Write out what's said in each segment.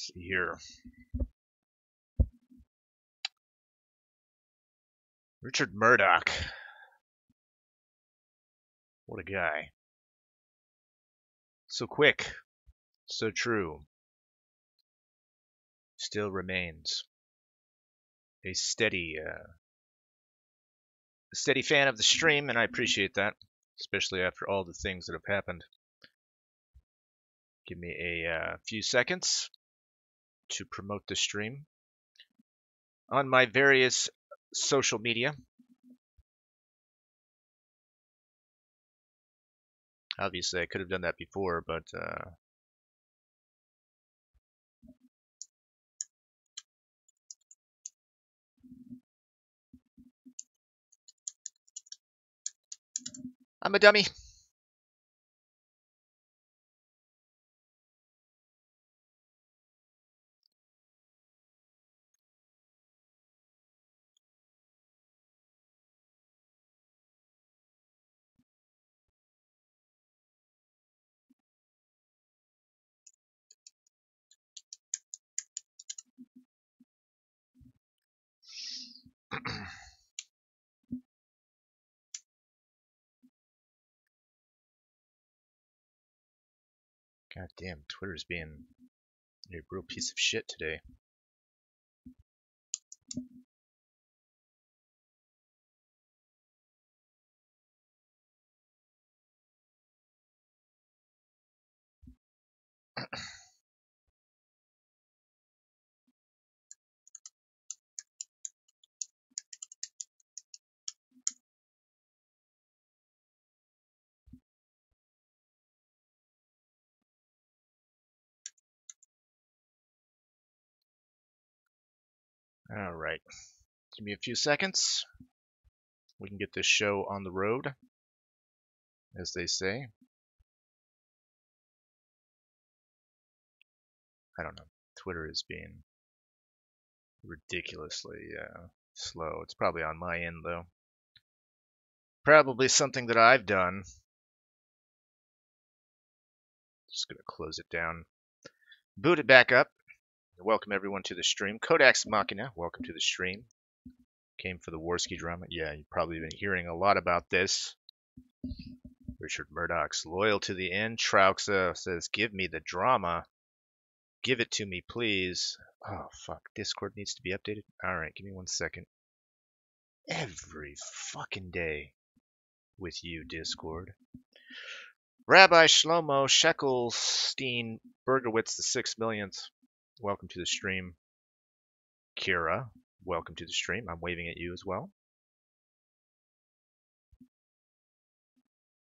See here. Richard Murdoch. What a guy. So quick. So true. Still remains a steady fan of the stream, and I appreciate that, especially after all the things that have happened. Give me a few seconds to promote the stream on my various social media. Obviously, I could have done that before, but I'm a dummy. God damn, Twitter's being a real piece of shit today. All right. Give me a few seconds. We can get this show on the road, as they say. I don't know. Twitter is being ridiculously slow. It's probably on my end, though. Probably something that I've done. Just gonna close it down. Boot it back up. Welcome everyone to the stream. Codex Machina, welcome to the stream. Came for the Warski drama. Yeah, you've probably been hearing a lot about this. Richard Murdoch's loyal to the end. Trauxa says, give me the drama. Give it to me, please. Oh, fuck. Discord needs to be updated. Alright, give me 1 second. Every fucking day with you, Discord. Rabbi Shlomo Sheckelstein Bergowitz, the 6 millionth. Welcome to the stream. Kira, welcome to the stream. I'm waving at you as well.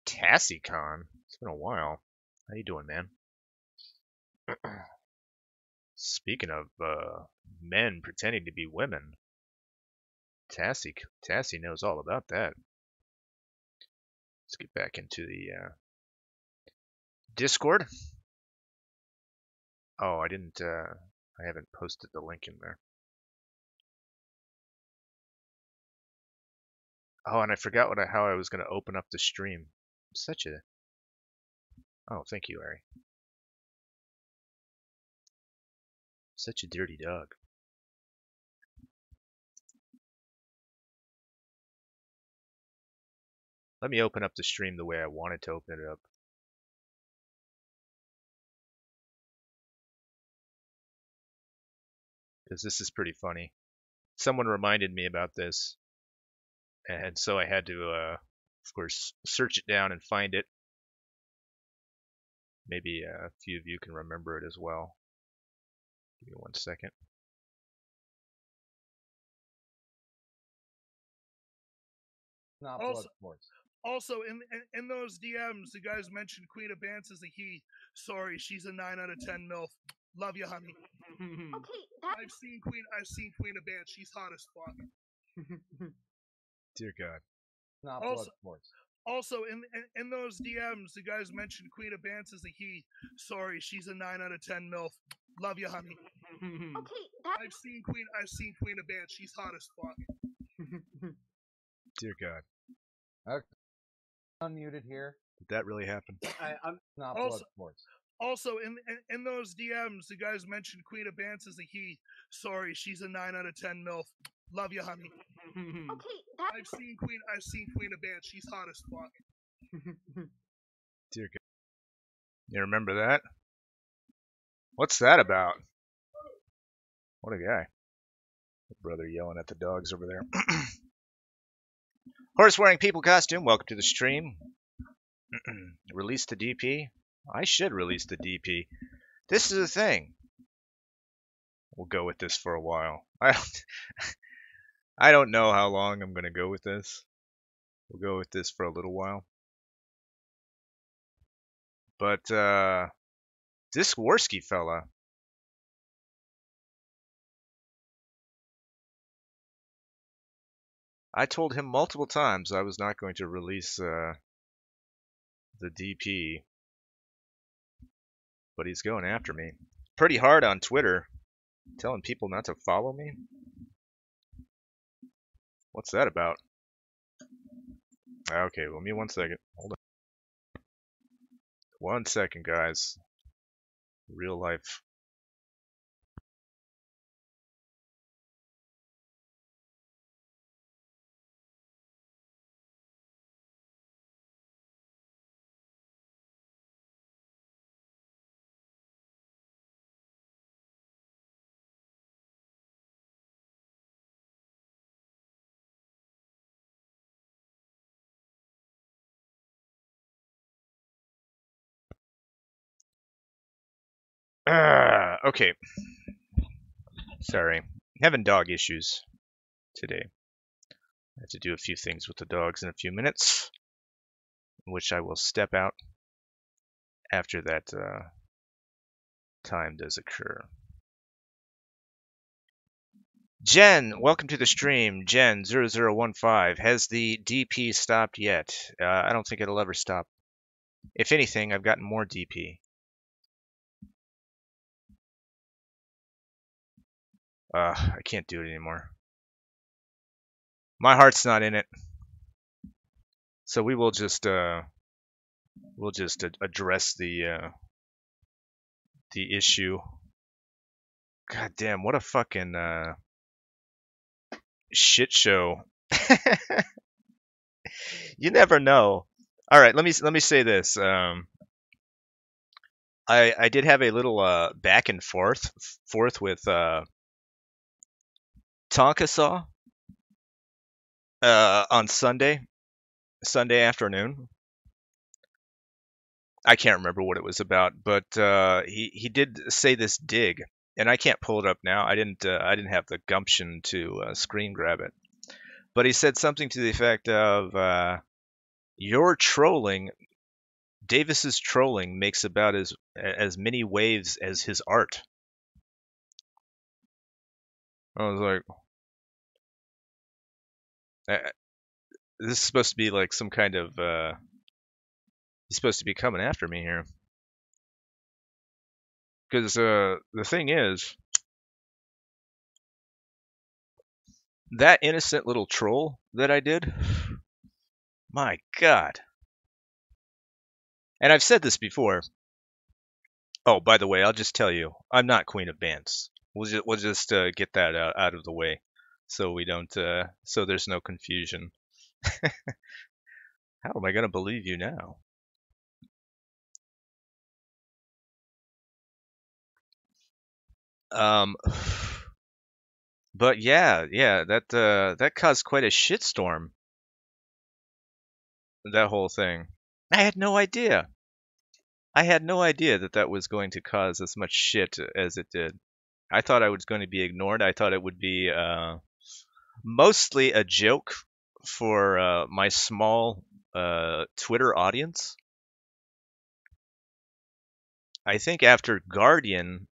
TassieCon. It's been a while. How you doing, man? Speaking of men pretending to be women, Tassie knows all about that. Let's get back into the Discord. Oh, I didn't. I haven't posted the link in there. Oh, and I forgot how I was going to open up the stream. I'm such a. Oh, thank you, Larry. Such a dirty dog. Let me open up the stream the way I wanted to open it up. Because this is pretty funny. Someone reminded me about this, and so I had to, of course, search it down and find it. Maybe a few of you can remember it as well. Give me 1 second. Not also, in those DMs, the guys mentioned Queen of Bance as a he. Sorry, she's a 9 out of 10 MILF. Love you, honey. Okay, I've seen Queen of Bance. She's hot as fuck. Dear God. Not also, in those DMs, the guys mentioned Queen of Bance as a he. Sorry, she's a 9 out of 10 MILF. Love you, honey. Okay, I've seen Queen of Bance. She's hot as fuck. Dear God. Unmuted here. Did that really happen? I'm not also, Also, in those DMs, the guys mentioned Queen of Bants as a he. Sorry, she's a 9 out of 10 milf. Love you, honey. Okay, I've seen Queen of Bants. She's hot as fuck. Dear God. You remember that? What's that about? What a guy. Brother yelling at the dogs over there. Horse wearing people costume. Welcome to the stream. Release the DP. I should release the DP. This is the thing. We'll go with this for a while. I don't know how long I'm going to go with this. We'll go with this for a little while. But this Warski fella, I told him multiple times I was not going to release the DP, but he's going after me. Pretty hard on Twitter, telling people not to follow me. What's that about? Okay, well, me 1 second. Hold on. 1 second, guys. Real life. Okay. Sorry. Having dog issues today. I have to do a few things with the dogs in a few minutes, which I will step out after that time does occur. Jen, welcome to the stream. Jen0015. Has the DP stopped yet? I don't think it'll ever stop. If anything, I've gotten more DP. I can't do it anymore. My heart's not in it. So we will just address the issue. God damn, what a fucking shit show. You never know. All right, let me say this. I did have a little back and forth with Tonka Saw on Sunday afternoon. I can't remember what it was about, but he did say this dig, and I can't pull it up now. I didn't have the gumption to screen grab it, but he said something to the effect of your trolling, Davis's trolling makes about as many waves as his art. I was like, this is supposed to be like some kind of he's supposed to be coming after me here. Because the thing is, that innocent little troll that I did, my God. And I've said this before. Oh, by the way, I'll just tell you, I'm not Queen of Bants. We'll just get that out of the way, so we don't so there's no confusion. How am I gonna believe you now? But yeah, that caused quite a shitstorm. That whole thing. I had no idea. I had no idea that was going to cause as much shit as it did. I thought I was going to be ignored. I thought it would be mostly a joke for my small Twitter audience. I think after Guardian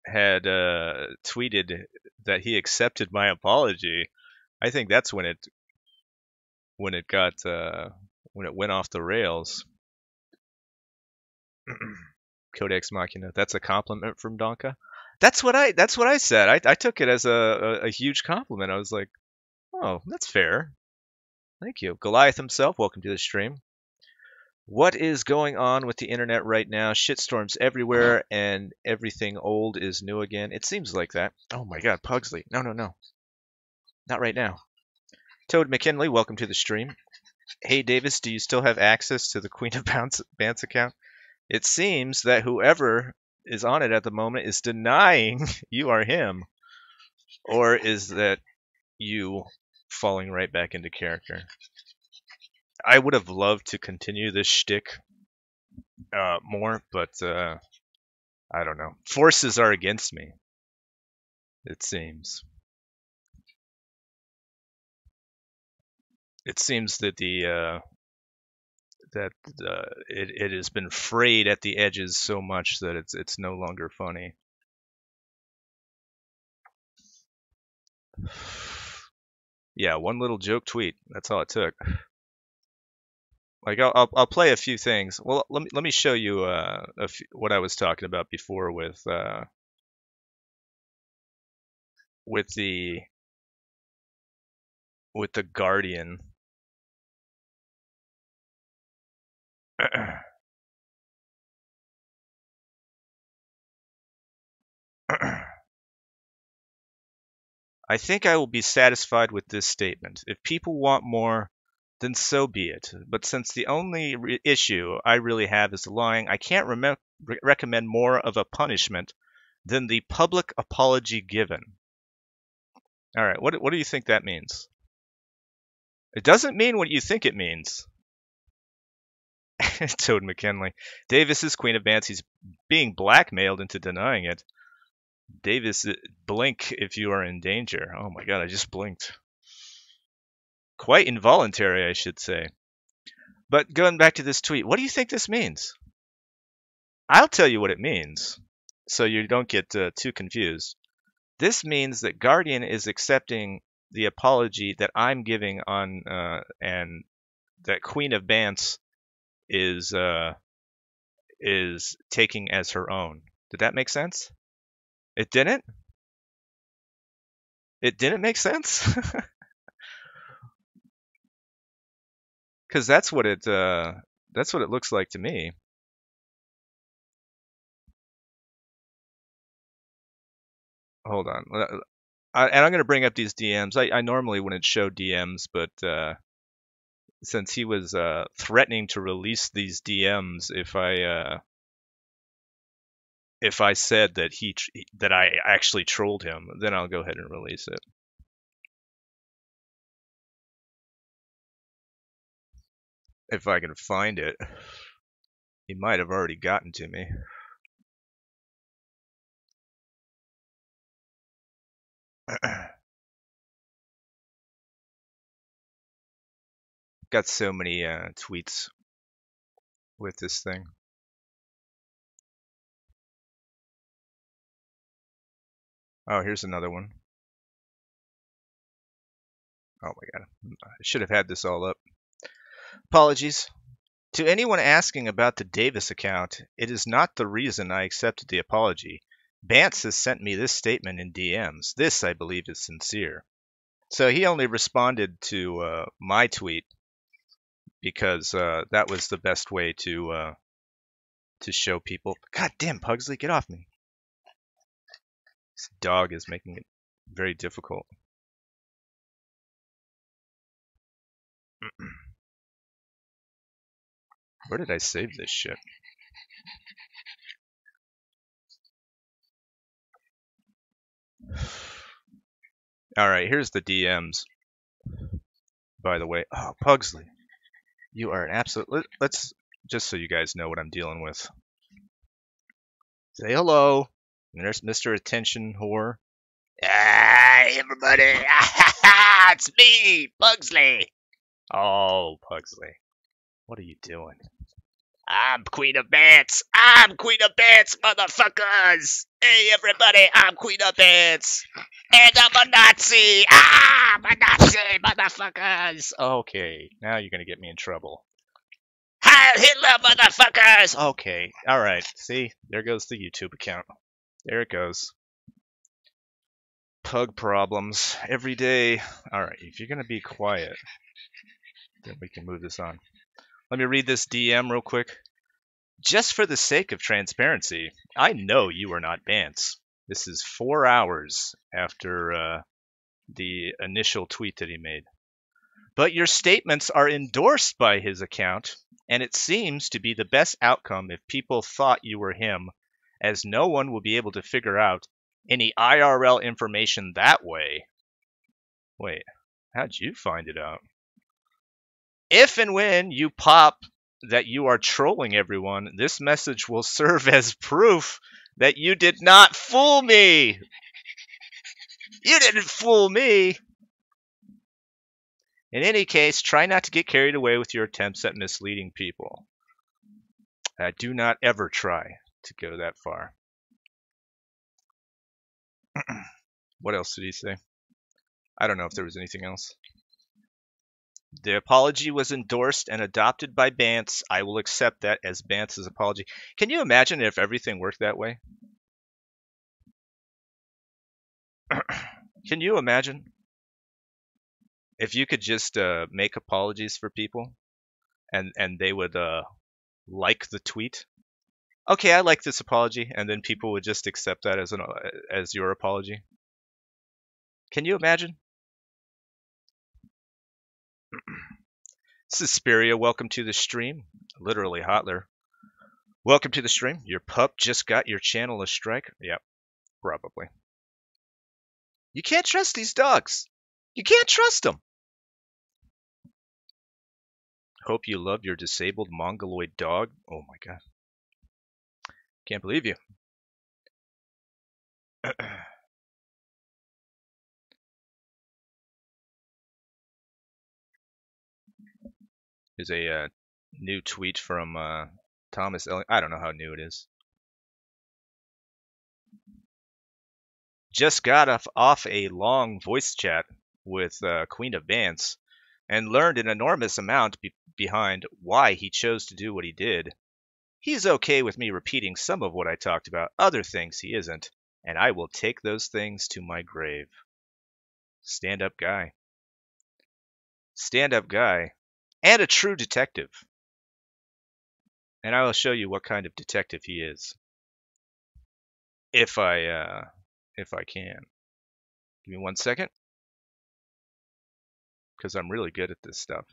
had tweeted that he accepted my apology, I think that's when it got when it went off the rails. Codex Machina. That's a compliment from Donka. That's what I said. I took it as a huge compliment. I was like, oh, that's fair. Thank you. Goliath himself, welcome to the stream. What is going on with the internet right now? Shitstorms everywhere, and everything old is new again. It seems like that. Oh my god, Pugsley. No, no, no. Not right now. Toad McKinley, welcome to the stream. Hey Davis, do you still have access to the Queen of Bants account? It seems that whoever is on it at the moment is denying you are him. Or is that you falling right back into character? I would have loved to continue this shtick more, but I don't know. Forces are against me, it seems. It seems that it has been frayed at the edges so much that it's no longer funny. Yeah, one little joke tweet. That's all it took. Like I'll play a few things. Well, let me show you what I was talking about before with the Guardian. I think I will be satisfied with this statement. If people want more, then so be it. But since the only issue I really have is lying, I can't recommend more of a punishment than the public apology given. All right, what do you think that means? It doesn't mean what you think it means. Toad McKinley. Davis is Queen of Bants. He's being blackmailed into denying it. Davis, blink if you are in danger. Oh my god, I just blinked. Quite involuntary, I should say. But going back to this tweet, what do you think this means? I'll tell you what it means, so you don't get too confused. This means that Guardian is accepting the apology that I'm giving on, and that Queen of Bants is taking as her own. Did that make sense? It didn't? It didn't make sense? Because that's what it looks like to me. Hold on. And I'm going to bring up these DMs. I normally wouldn't show DMs, but since he was threatening to release these DMs if I said that that I actually trolled him, then I'll go ahead and release it. If I can find it. He might have already gotten to me. Got so many tweets with this thing. Oh, here's another one. Oh my god. I should have had this all up. Apologies. To anyone asking about the Davis account, it is not the reason I accepted the apology. Bants has sent me this statement in DMs. This, I believe, is sincere. So he only responded to my tweet because that was the best way to show people. God damn, Pugsley, get off me. This dog is making it very difficult. Where did I save this shit? Alright, here's the DMs. By the way. Oh, Pugsley. You are an absolute... Let's... Just so you guys know what I'm dealing with. Say hello. And there's Mr. Attention Whore. Hey, everybody. It's me, Pugsley. Oh, Pugsley. What are you doing? I'm Queen of Bants. I'm Queen of Bants, motherfuckers. Hey, everybody, I'm Queen of Bants. And I'm a Nazi. I'm a Nazi, motherfuckers. Okay, now you're going to get me in trouble. Heil Hitler, motherfuckers. Okay, all right. See, there goes the YouTube account. There it goes. Pug problems every day. All right, if you're going to be quiet, then we can move this on. Let me read this DM real quick. Just for the sake of transparency, I know you are not Bance. This is 4 hours after the initial tweet that he made. But your statements are endorsed by his account, and it seems to be the best outcome if people thought you were him, as no one will be able to figure out any IRL information that way. Wait, how'd you find it out? If and when you pop that you are trolling everyone, this message will serve as proof that you did not fool me. You didn't fool me. In any case, try not to get carried away with your attempts at misleading people. Do not ever try to go that far. What else did he say? I don't know if there was anything else. The apology was endorsed and adopted by Bance. I will accept that as Bance's apology. Can you imagine if everything worked that way? Can you imagine if you could just make apologies for people and they would like the tweet? Okay, I like this apology, and then people would just accept that as your apology. Can you imagine? Suspiria, welcome to the stream. Literally Hotler. Welcome to the stream. Your pup just got your channel a strike. Yep, probably. You can't trust these dogs. You can't trust them. Hope you love your disabled mongoloid dog. Oh my god. Can't believe you. Here's a new tweet from Thomas Ellington. I don't know how new it is. Just got off a long voice chat with Queen of Bance and learned an enormous amount behind why he chose to do what he did. He's okay with me repeating some of what I talked about, other things he isn't, and I will take those things to my grave. Stand-up guy. Stand-up guy. And a true detective. And I will show you what kind of detective he is. If I can. Give me 1 second. Because I'm really good at this stuff.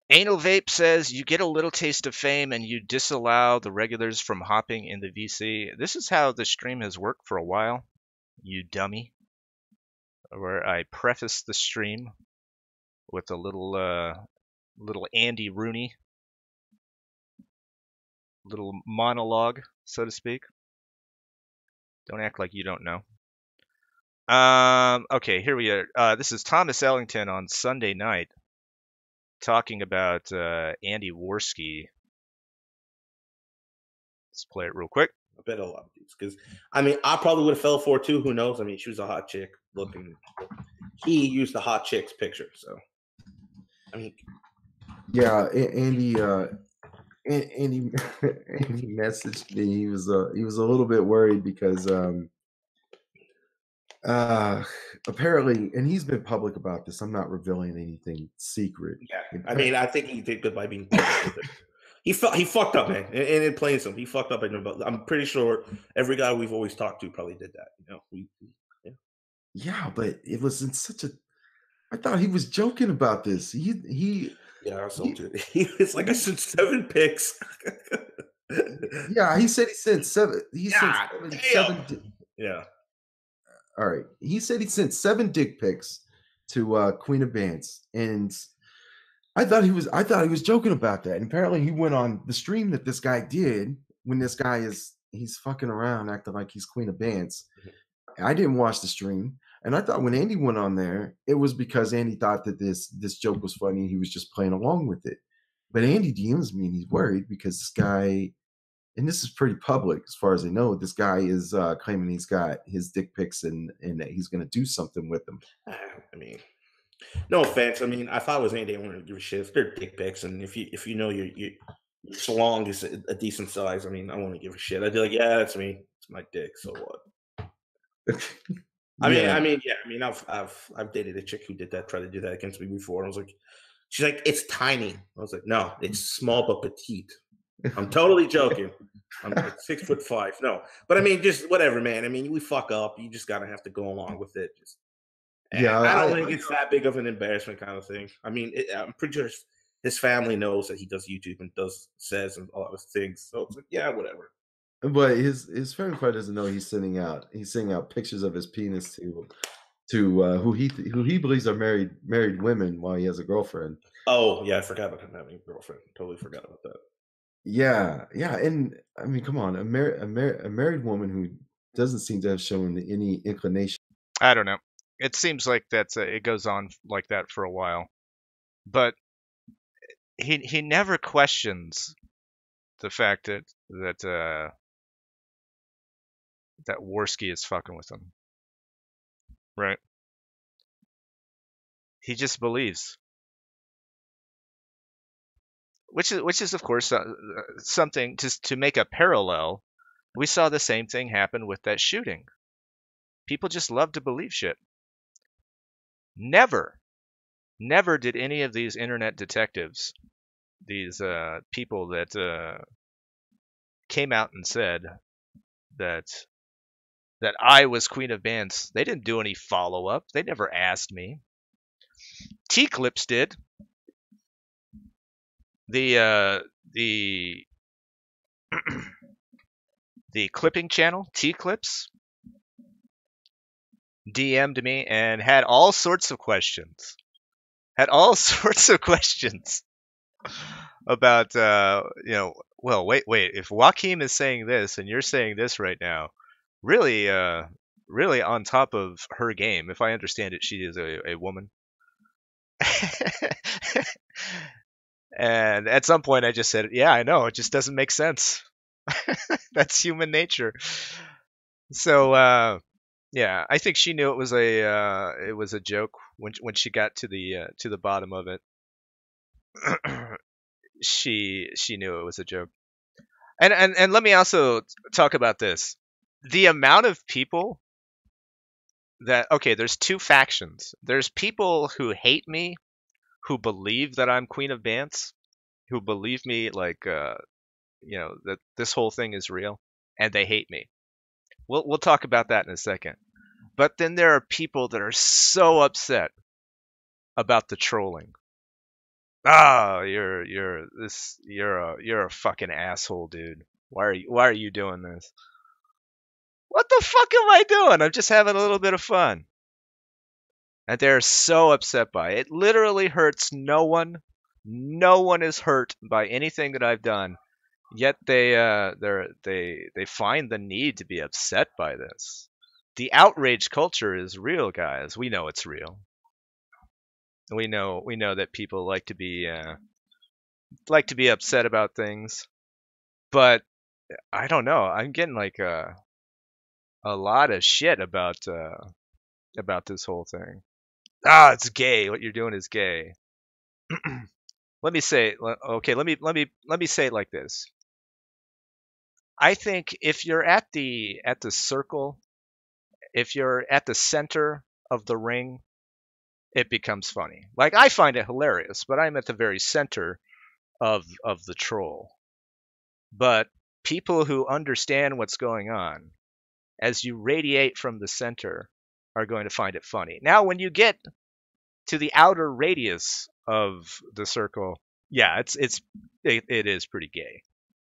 Anal Vape says, you get a little taste of fame and you disallow the regulars from hopping in the VC. This is how the stream has worked for a while, you dummy. Where I preface the stream with a little Andy Rooney, little monologue, so to speak. Don't act like you don't know. Okay, here we are. This is Thomas Ellington on Sunday night talking about Andy Warski. Let's play it real quick. I bet a lot of these, because I mean, I probably would have fell for it too. Who knows? I mean, she was a hot chick looking. He used the hot chick's picture, so I mean, yeah. Andy Andy messaged me. He was a little bit worried because apparently, and he's been public about this. I'm not revealing anything secret. Yeah, I mean, I think he did good by being public with it. He fucked up, man, and in plain simple, he fucked up. I'm pretty sure every guy we've always talked to probably did that. You know, yeah, but it was in such a. I thought he was joking about this. He yeah, I saw it. He was like, I sent 7 pics. Yeah, he said he sent 7. He sent 7. Yeah. All right. He said he sent 7 dick pics to Queen of Bance, and I thought he was joking about that. And apparently, he went on the stream that this guy did when this guy he's fucking around, acting like he's Queen of Bance. I didn't watch the stream, and I thought when Andy went on there, it was because Andy thought that this joke was funny. And he was just playing along with it. But Andy DMs me, and he's worried because this guy. And this is pretty public as far as I know. This guy is claiming he's got his dick pics and that he's going to do something with them. I mean, no offense. I mean, if I was Andy, I wouldn't give a shit. If they're dick pics, and if you know your schlong is a decent size, I mean, I wouldn't give a shit. I'd be like, yeah, that's me. It's my dick. So what? Yeah, I've dated a chick who tried to do that against me before. I was like, she's like, it's tiny. I was like, no, it's small but petite. I'm totally joking. I'm like 6'5". No, but I mean, just whatever, man. I mean, we fuck up. You just gotta have to go along with it. yeah. I don't think it's that big of an embarrassment kind of thing. I mean, I'm pretty sure his family knows that he does YouTube and says and all those things. So it's like, yeah, whatever. But his family probably doesn't know he's sending out pictures of his penis to who he believes are married women while he has a girlfriend. Oh yeah, I forgot about him having a girlfriend. Totally forgot about that. Yeah, yeah, and I mean, come on, a married woman who doesn't seem to have shown any inclination. I don't know. It seems like it goes on like that for a while, but he never questions the fact that Warski is fucking with him, right? He just believes, which is of course something to make a parallel. We saw the same thing happen with that shooting. People just love to believe shit. Never did any of these internet detectives, these people that came out and said that I was Queen of Bands. They didn't do any follow up. They never asked me. T-Clips did. The the clipping channel, T-Clips, DM'd me and had all sorts of questions. About well, wait, if Joaquim is saying this and you're saying this right now, really really on top of her game. If I understand it, she is a woman. And at some point I just said, yeah, I know, it just doesn't make sense. That's human nature. So yeah, I think she knew it was a joke when she got to the bottom of it. she knew it was a joke. And let me also talk about this. The amount of people there's two factions. There's people who hate me, who believe that I'm Queen of Bants, who believe me that this whole thing is real, and they hate me. We'll talk about that in a second. But then there are people that are so upset about the trolling. Oh, you're a fucking asshole, dude. Why are you doing this? What the fuck am I doing? I'm just having a little bit of fun. And they're so upset by it. It literally hurts no one. No one is hurt by anything that I've done. Yet they find the need to be upset by this. The outrage culture is real, guys. We know it's real. We know that people like to be upset about things. But I don't know. I'm getting like a lot of shit about this whole thing. Ah, it's gay. What you're doing is gay. Let me say, okay. Let me say it like this. I think if you're at the circle, if you're at the center of the ring, it becomes funny. Like, I find it hilarious, but I'm at the very center of the troll. But people who understand what's going on, as you radiate from the center, are going to find it funny. Now, when you get to the outer radius of the circle, yeah, it is pretty gay.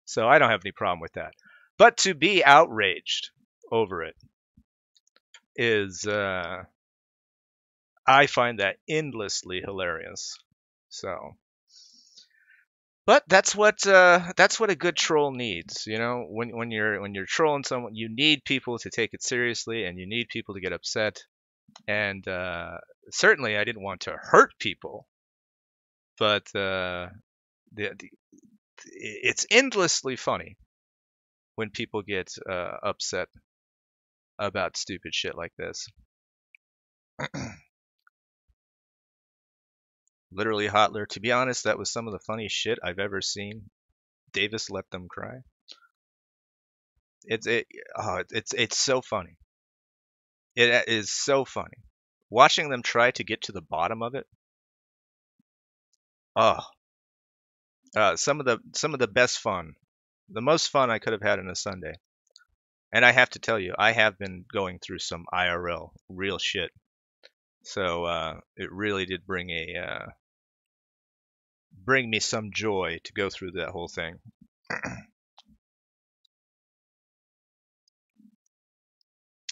So I don't have any problem with that. But to be outraged over it is, I find that endlessly hilarious. So, but that's what a good troll needs. You know, when you're trolling someone, you need people to take it seriously, and you need people to get upset. And certainly, I didn't want to hurt people, but it's endlessly funny when people get upset about stupid shit like this. Literally, Hotler. To be honest, that was some of the funniest shit I've ever seen. Davis let them cry. It's so funny. It is so funny. Watching them try to get to the bottom of it. Oh, some of the best fun, the most fun I could have had on a Sunday. And I have to tell you, I have been going through some IRL real shit. So it really did bring me some joy to go through that whole thing.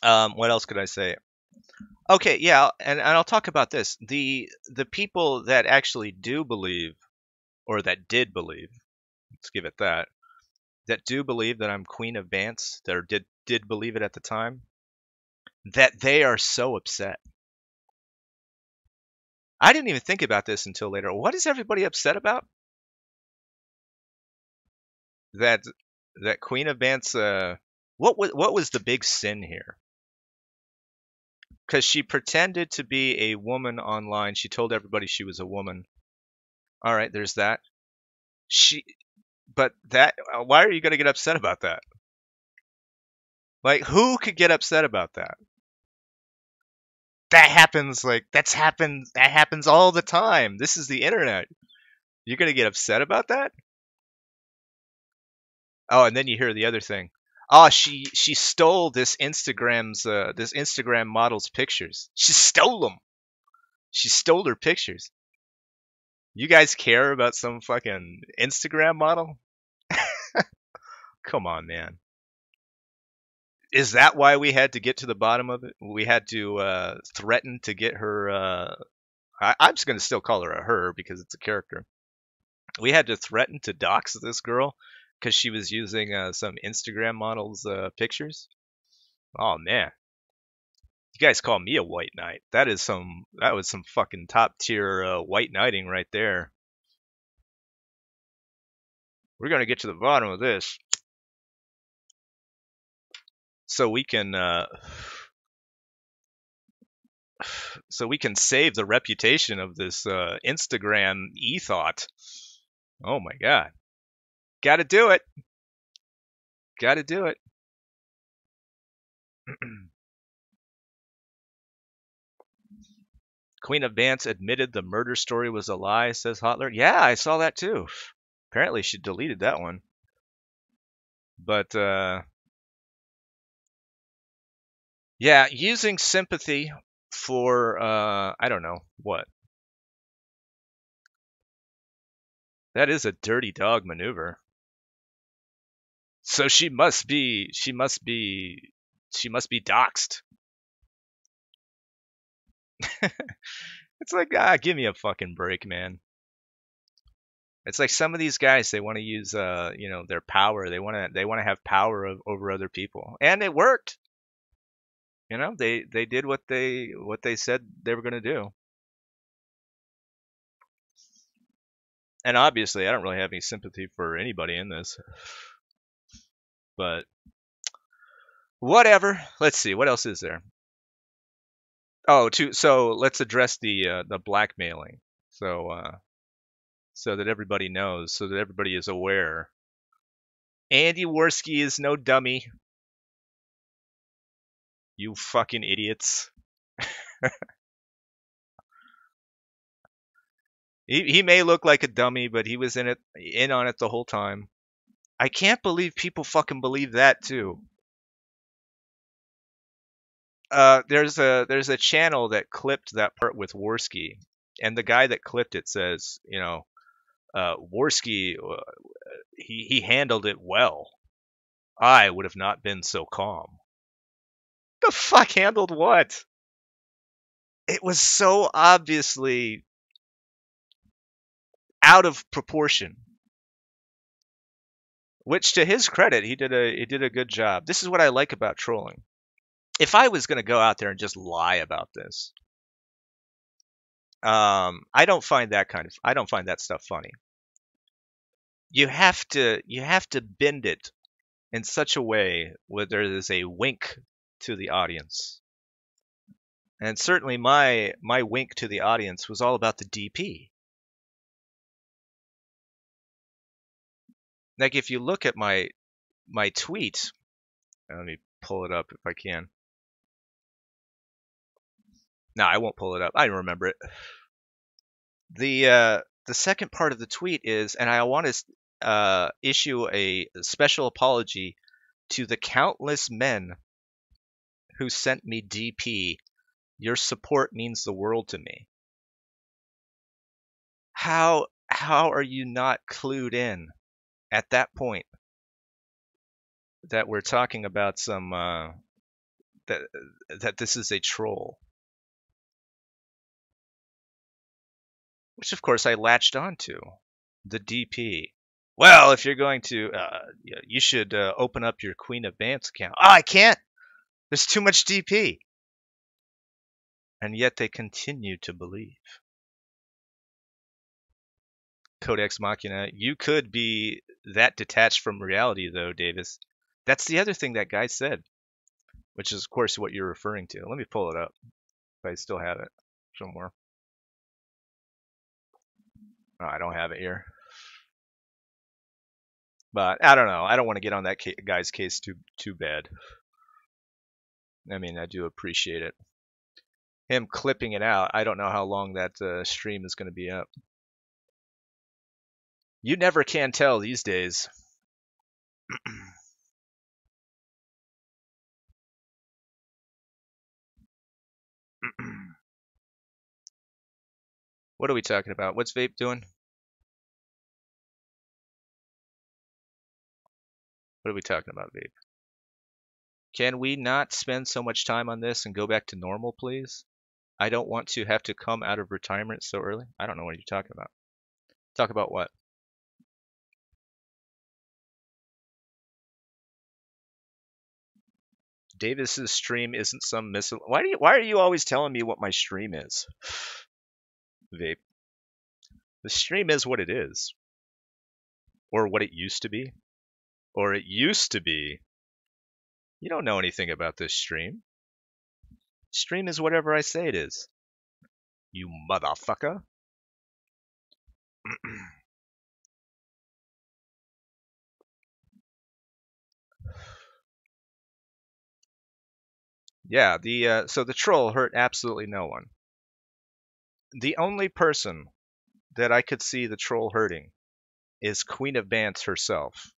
What else could I say? Okay, yeah, and I'll talk about this. The people that actually do believe, or that did believe, let's give it that do believe that I'm Queen of Bants, that did believe it at the time, that they are so upset. I didn't even think about this until later. What is everybody upset about? That Queen of Bants. What was the big sin here? Because she pretended to be a woman online. She told everybody she was a woman. All right, there's that. But why are you going to get upset about that? Like, who could get upset about that? That happens. That happens all the time. This is the internet. You're going to get upset about that? Oh, and then you hear the other thing. Oh, she stole this Instagram model's pictures. She stole them. She stole her pictures. You guys care about some fucking Instagram model? Come on, man. Is that why we had to get to the bottom of it? We had to threaten to get her. I'm just going to still call her a her because it's a character. We had to threaten to dox this girl because she was using some Instagram model's pictures. Oh man, you guys call me a white knight? That was some fucking top tier white knighting right there. We're gonna get to the bottom of this, so we can save the reputation of this Instagram e-thought. Oh my god, gotta do it. Gotta do it. Queen of Bants admitted the murder story was a lie, says Hotler. Yeah, I saw that too. Apparently she deleted that one. But, yeah, using sympathy for, I don't know, what? That is a dirty dog maneuver. So she must be doxxed. It's like, give me a fucking break, man. It's like some of these guys, they want to use, their power. They want to have power over other people, and it worked. They did what they said they were going to do. And obviously, I don't really have any sympathy for anybody in this. But whatever. Let's see, what else is there? Oh, so let's address the blackmailing. So that everybody knows, so that everybody is aware. Andy Warski is no dummy. You fucking idiots. He may look like a dummy, but he was in on it the whole time. I can't believe people fucking believe that too. There's a channel that clipped that part with Warski, and the guy that clipped it says, Warski, he handled it well. I would have not been so calm. The fuck handled what? It was so obviously out of proportion. Which, to his credit, he did a good job. This is what I like about trolling. If I was going to go out there and just lie about this, I don't find that stuff funny. You have to bend it in such a way where there is a wink to the audience. And certainly my wink to the audience was all about the DP. Like, if you look at my tweet, let me pull it up if I can. No, I won't pull it up. I remember it. The second part of the tweet is, and I want to issue a special apology to the countless men who sent me DP. Your support means the world to me. How are you not clued in at that point that we're talking about some that this is a troll? Which of course I latched onto, the DP. Well, if you're going to, you should open up your Queen of Bants account. Oh, I can't. There's too much DP. And yet they continue to believe. Codex Machina, you could be that detached from reality, though, Davis. That's the other thing that guy said, which is, of course, what you're referring to. Let me pull it up if I still have it somewhere. Oh, I don't have it here. But I don't know. I don't want to get on that guy's case too bad. I mean, I do appreciate it. Him clipping it out, I don't know how long that stream is going to be up. You never can tell these days. What are we talking about? What's Vape doing? What are we talking about, Vape? Can we not spend so much time on this and go back to normal, please? I don't want to have to come out of retirement so early. I don't know what you're talking about. Talk about what? Davis's stream isn't some missile. Why are you always telling me what my stream is? Vape. The stream is what it is. Or what it used to be. Or it used to be. You don't know anything about this stream. Stream is whatever I say it is. You motherfucker. Yeah, so the troll hurt absolutely no one. The only person that I could see the troll hurting is Queen of Bants herself.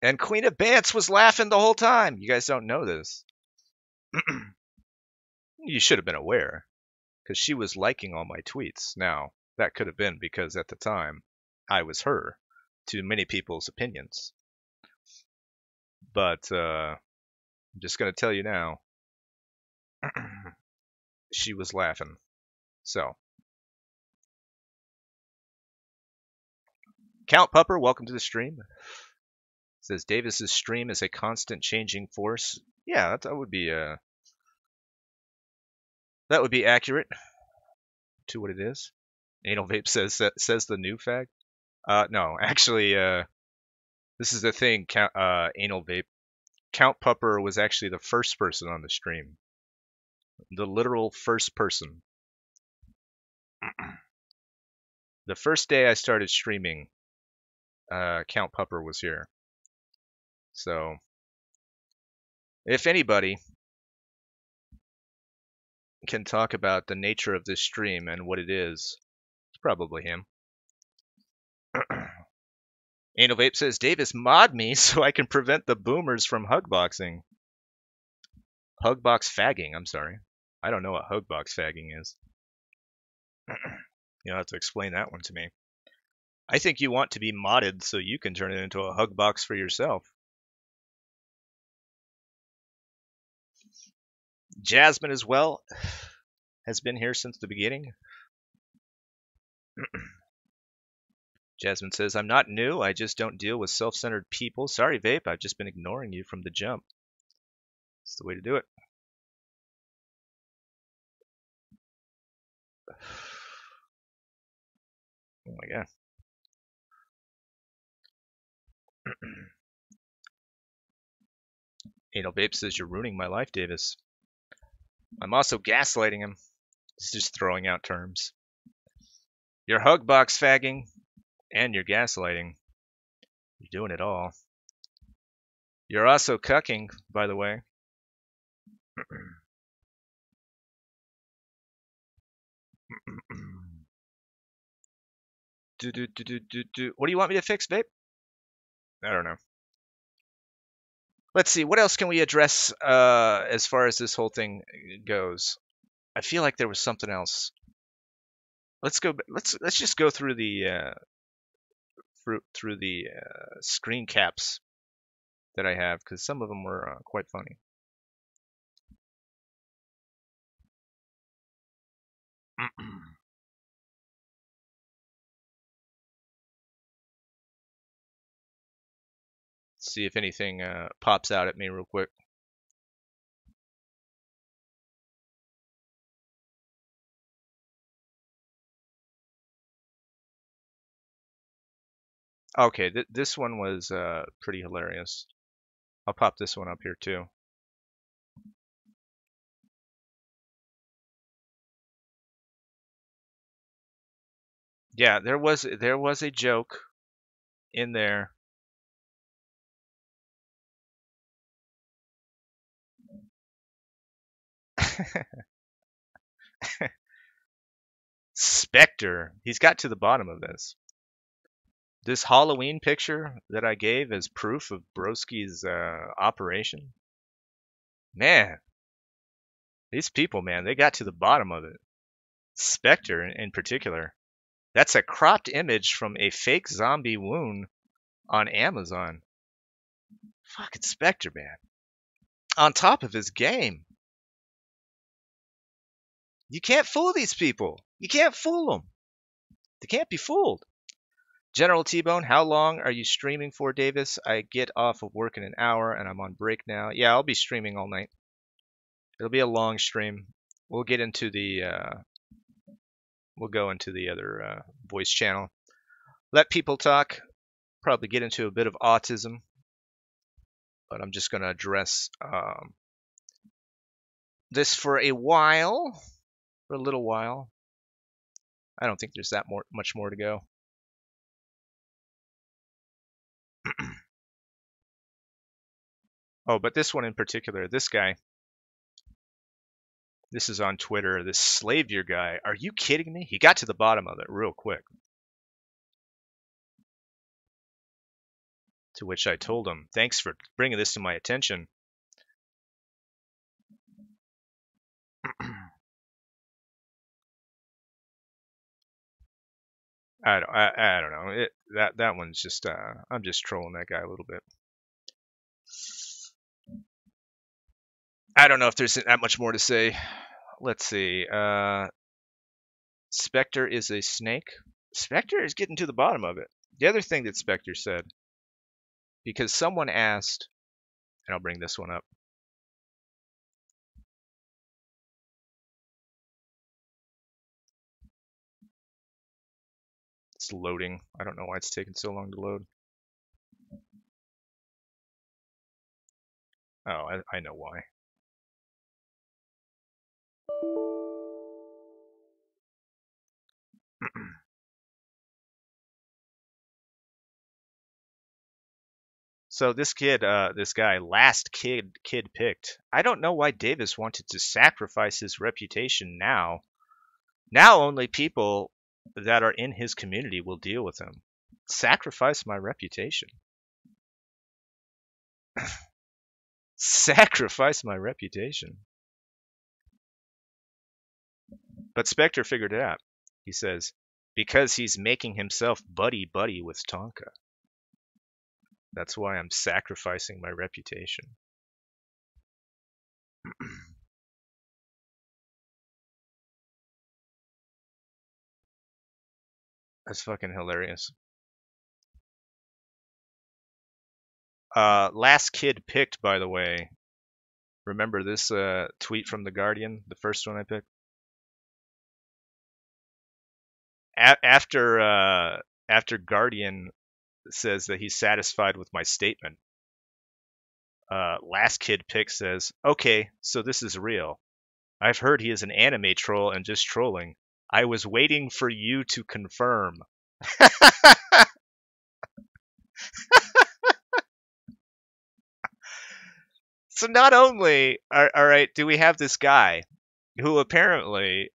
And Queen of Bants was laughing the whole time. You guys don't know this. You should have been aware, because she was liking all my tweets. Now, that could have been because at the time, I was her, to many people's opinions. But I'm just going to tell you now, she was laughing. So, Count Pupper, welcome to the stream. Says Davis's stream is a constant changing force. Yeah, that would be accurate to what it is. Anal Vape says the new fag. No, actually, this is the thing. Anal Vape. Count Pupper was actually the first person on the stream. The literal first person. The first day I started streaming, Count Pupper was here. So, if anybody can talk about the nature of this stream and what it is, it's probably him. Anal Vape says, Davis, mod me so I can prevent the boomers from hugboxing. Hugbox fagging, I'm sorry. I don't know what hugbox fagging is. You'll have to explain that one to me. I think you want to be modded so you can turn it into a hugbox for yourself. Jasmine as well has been here since the beginning. Jasmine says, I'm not new. I just don't deal with self-centered people. Sorry, Vape. I've just been ignoring you from the jump. It's the way to do it. Oh my god. Anal Vape says, you're ruining my life, Davis. I'm also gaslighting him. He's just throwing out terms. You're hugbox fagging, and you're gaslighting. You're doing it all. You're also cucking, by the way. What do you want me to fix, babe? I don't know. Let's see. What else can we address as far as this whole thing goes? I feel like there was something else. Let's go. Let's just go through the screen caps that I have, because some of them were quite funny. See if anything pops out at me real quick. Okay, this one was pretty hilarious. I'll pop this one up here too. Yeah, there was a joke in there. Spectre, he's got to the bottom of this. This Halloween picture that I gave as proof of Broski's operation. Man, these people, man, they got to the bottom of it. Spectre in particular. That's a cropped image from a fake zombie wound on Amazon. Fucking Spectre, man. On top of his game. You can't fool these people. You can't fool them. They can't be fooled. General T-Bone, how long are you streaming for, Davis? I get off of work in an hour and I'm on break now. Yeah, I'll be streaming all night. It'll be a long stream. We'll get into the we'll go into the other voice channel. Let people talk. Probably get into a bit of autism. But I'm just going to address this for a while. For a little while. I don't think there's that much more to go. Oh, but this one in particular, this guy. This is on Twitter, this Slavier guy. Are you kidding me? He got to the bottom of it real quick. To which I told him, thanks for bringing this to my attention. I don't know. That one's just I'm just trolling that guy a little bit. I don't know if there's that much more to say. Let's see. Spectre is a snake. Spectre is getting to the bottom of it. The other thing that Spectre said, because someone asked, and I'll bring this one up. It's loading. I don't know why it's taking so long to load. Oh, I know why. So this kid, this guy, last kid picked. I don't know why Davis wanted to sacrifice his reputation now. Now only people that are in his community will deal with him. Sacrifice my reputation. Sacrifice my reputation. But Spectre figured it out. He says, because he's making himself buddy-buddy with Tonka. That's why I'm sacrificing my reputation. That's fucking hilarious. Last kid picked, by the way. Remember this tweet from The Guardian? The first one I picked? After Guardian says that he's satisfied with my statement, last kid pick says, okay, so this is real. I've heard he is an anime troll and just trolling. I was waiting for you to confirm. So not only, all right, do we have this guy who apparently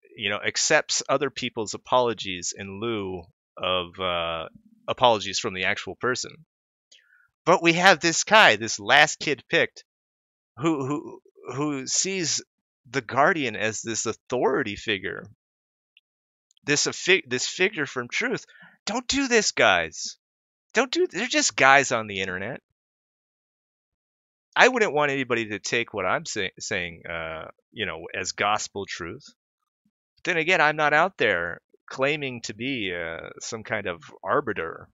accepts other people's apologies in lieu of apologies from the actual person. But we have this guy, this last kid picked, who sees the Guardian as this authority figure, this figure from truth. Don't do this, guys. They're just guys on the internet. I wouldn't want anybody to take what I'm saying, as gospel truth. But then again, I'm not out there claiming to be some kind of arbiter.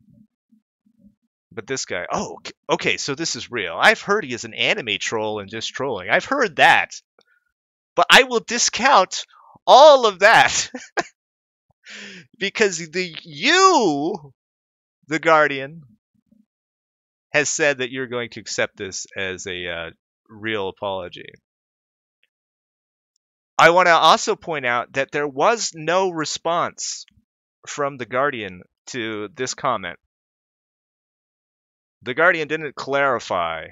But this guy, oh, okay, so this is real. I've heard he is an anime troll and just trolling. I've heard that. But I will discount all of that because the Guardian, has said that you're going to accept this as a real apology. I want to also point out that there was no response from the Guardian to this comment. The Guardian didn't clarify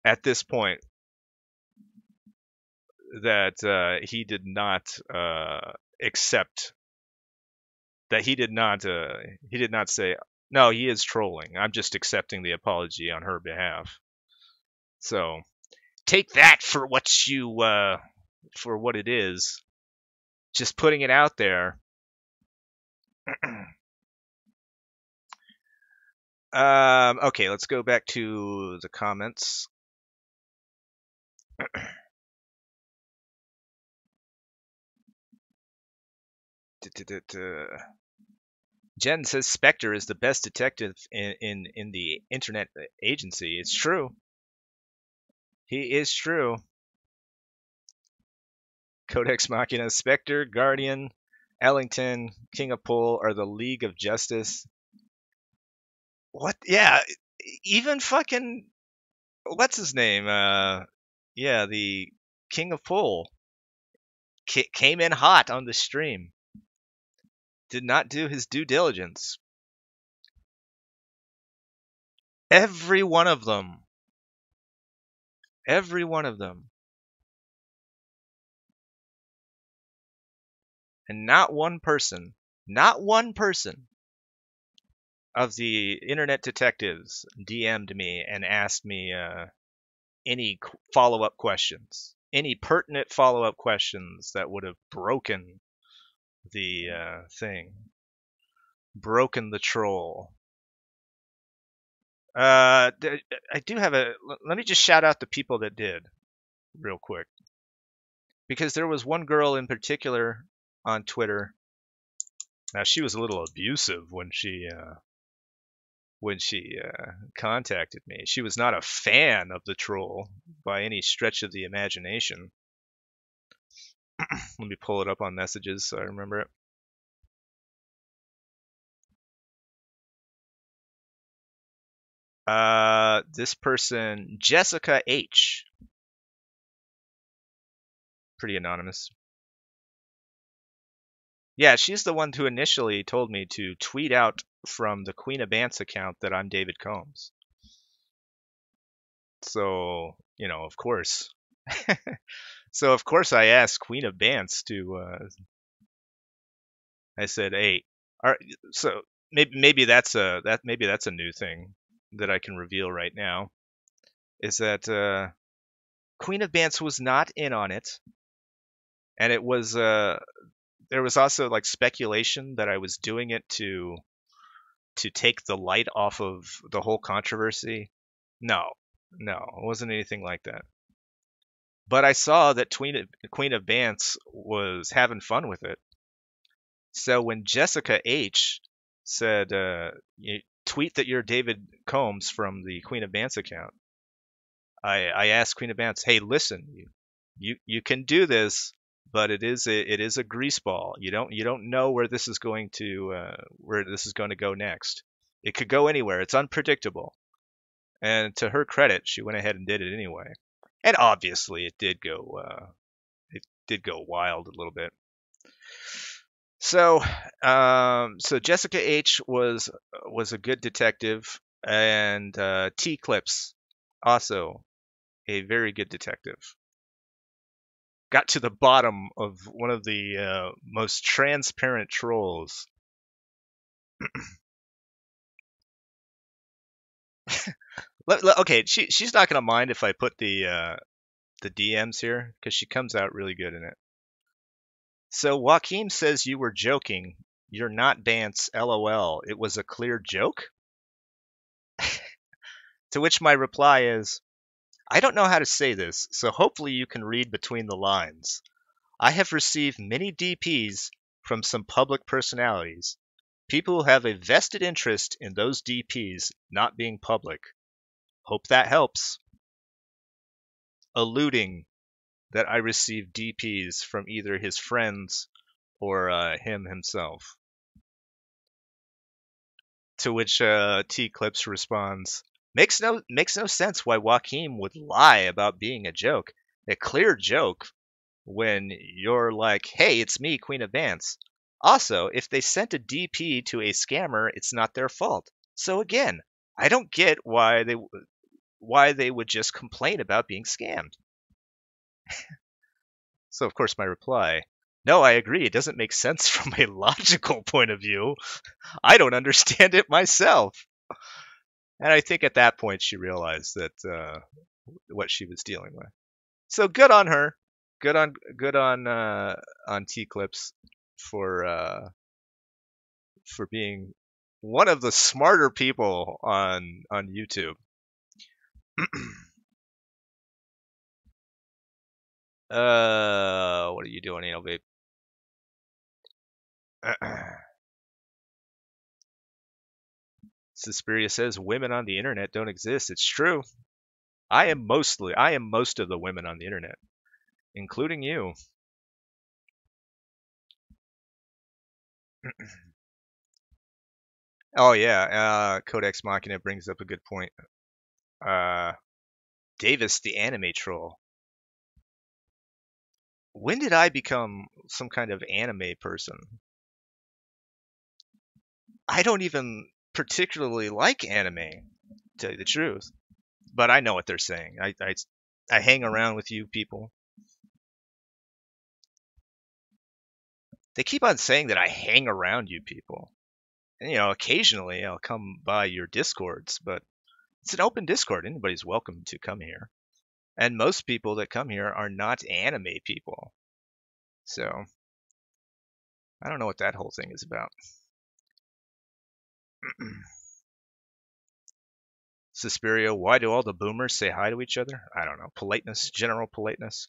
at this point that he did not accept, that he did not say, no, he is trolling. I'm just accepting the apology on her behalf. So take that for what it is. Just putting it out there. Okay, let's go back to the comments. Jen says Spectre is the best detective in the internet agency. It's true. He is true. Codex Machina, Spectre, Guardian, Ellington, King of Pole are the League of Justice. What? Yeah, even fucking what's his name? Yeah, the King of Pole came in hot on the stream. Did not do his due diligence. Every one of them. Every one of them. And not one person of the internet detectives DM'd me and asked me any follow-up questions, any pertinent follow-up questions that would have broken the thing, broken the troll. I do have let me just shout out the people that did real quick, because there was one girl in particular on Twitter. Now, she was a little abusive when she contacted me. She was not a fan of the troll by any stretch of the imagination. Let me pull it up on messages so I remember it. This person, Jessica H. Pretty anonymous. Yeah, she's the one who initially told me to tweet out from the Queen of Bants account that I'm David Combs. So, of course. So, of course, I asked Queen of Bants to, I said, hey, so maybe that's a new thing that I can reveal right now, is that Queen of Bants was not in on it. And it was, there was also like speculation that I was doing it to take the light off of the whole controversy. No, it wasn't anything like that. But I saw that Queen of Bants was having fun with it. So when Jessica H said, tweet that you're David Combs from the Queen of Bants account, I asked Queen of Bants, hey, listen, you can do this, but it is a grease ball. You don't know where this is going to go next. It could go anywhere. It's unpredictable. And to her credit, she went ahead and did it anyway. And obviously, it did go wild a little bit. So Jessica H was a good detective, and T Clips also a very good detective. got to the bottom of one of the most transparent trolls. Okay, she's not gonna mind if I put the DMs here because she comes out really good in it. So Joaquin says you were joking. You're not Bance. LOL. It was a clear joke. To which my reply is, I don't know how to say this, so hopefully you can read between the lines. I have received many DPs from some public personalities, people who have a vested interest in those DPs not being public. Hope that helps. Alluding that I received DPs from either his friends or him himself. To which T-Clips responds, makes no sense why Joaquin would lie about being a joke. A clear joke when you're like, hey, it's me, Queen of Bance. Also, if they sent a DP to a scammer, it's not their fault. So again, I don't get why they would just complain about being scammed. So of course my reply, no, I agree. It doesn't make sense from a logical point of view. I don't understand it myself. And I think at that point she realized that what she was dealing with. So good on her. Good on T-Clips for being one of the smarter people on YouTube. What are you doing, Anal Babe? Suspiria says women on the internet don't exist. It's true. I am most of the women on the internet, including you. Oh yeah, Codex Machina brings up a good point. Davis, the anime troll. When did I become some kind of anime person? I don't even particularly like anime, to tell you the truth. But I know what they're saying. I hang around with you people. They keep on saying that I hang around you people. And, occasionally I'll come by your Discords, but it's an open Discord. Anybody's welcome to come here. And most people that come here are not anime people. So, I don't know what that whole thing is about. Suspiria, why do all the boomers say hi to each other? I don't know. Politeness, general politeness.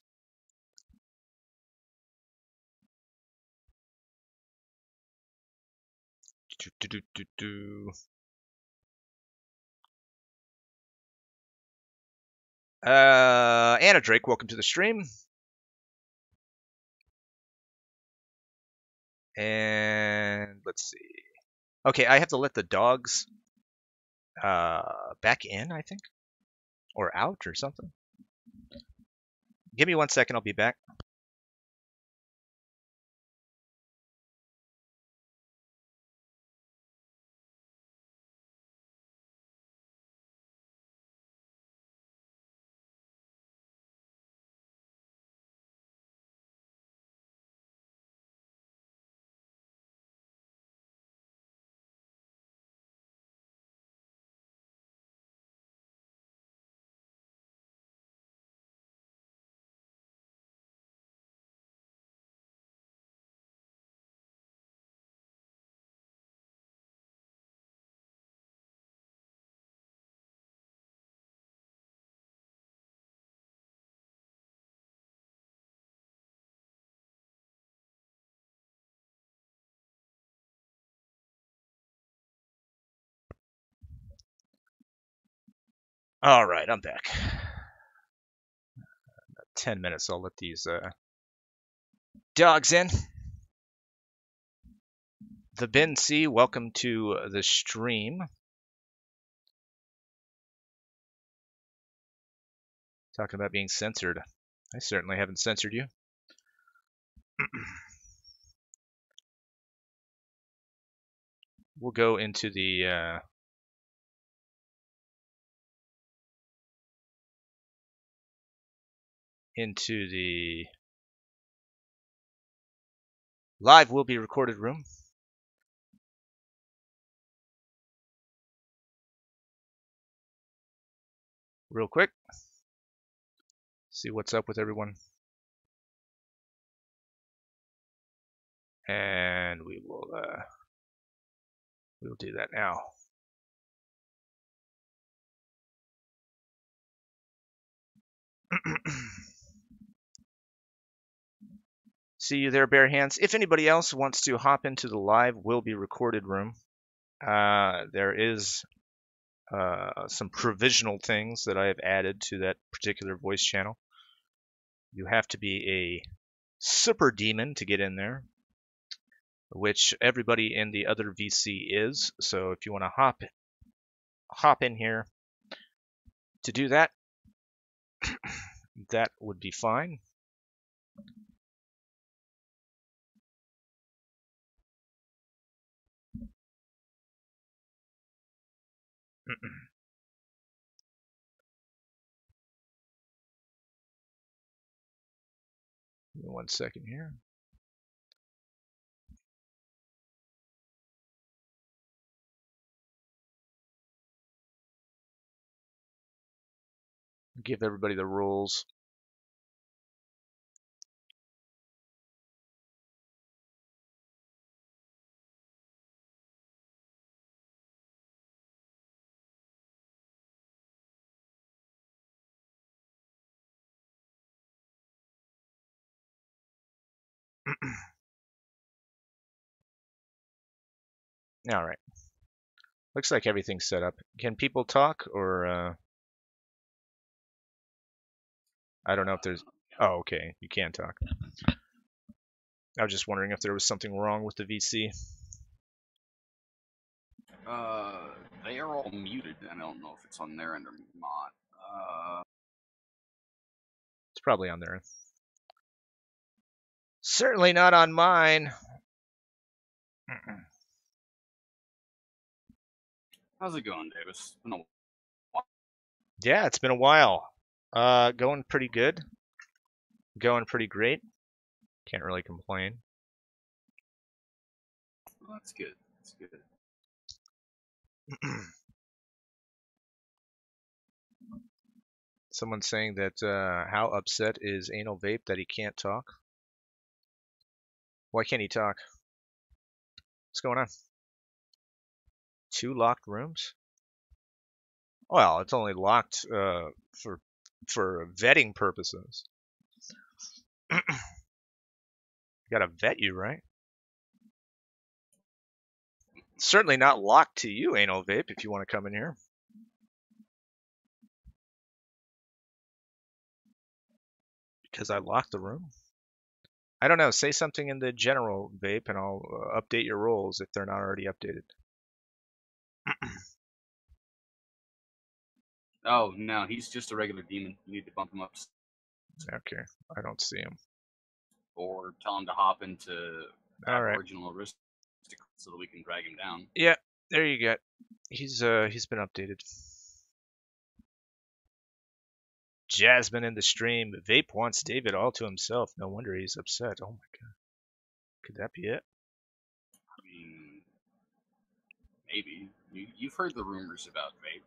Anna Drake, welcome to the stream. And let's see. Okay, I have to let the dogs back in, I think. Or out or something. Give me 1 second, I'll be back. All right, I'm back. 10 minutes, I'll let these dogs in. The Ben C, welcome to the stream. Talking about being censored. I certainly haven't censored you. We'll go into the Live will be recorded room. Real quick. See what's up with everyone. And we'll do that now. See you there, bare hands. If anybody else wants to hop into the live will be recorded room, there is some provisional things that I have added to that particular voice channel. You have to be a super demon to get in there, which everybody in the other VC is. So if you want to hop in here to do that, that would be fine. Give me 1 second here. Give everybody the rules. All right. Looks like everything's set up. Can people talk, or I don't know if there's. Oh, okay. You can talk. I was just wondering if there was something wrong with the VC. They are all muted. I don't know if it's on their end or not. It's probably on their end. Certainly not on mine. How's it going, Davis? Yeah, it's been a while. Going pretty good. Going pretty great. Can't really complain. Well, that's good. That's good. Someone's saying that how upset is Anal Vape that he can't talk? Why can't he talk? What's going on? 2 locked rooms? Well, it's only locked for vetting purposes. Gotta vet you, right? Certainly not locked to you, Anal Vape, if you want to come in here. Because I locked the room. I don't know. Say something in the general, Vape, and I'll update your roles if they're not already updated. Oh, no, he's just a regular demon. You need to bump him up. Okay, I don't see him. Or tell him to hop into Aboriginal Aristocrat so that we can drag him down. Yeah, there you go. He's been updated. Jasmine in the stream. Vape wants David all to himself. No wonder he's upset. Oh my god. Could that be it? I mean, maybe. You've heard the rumors about Vape.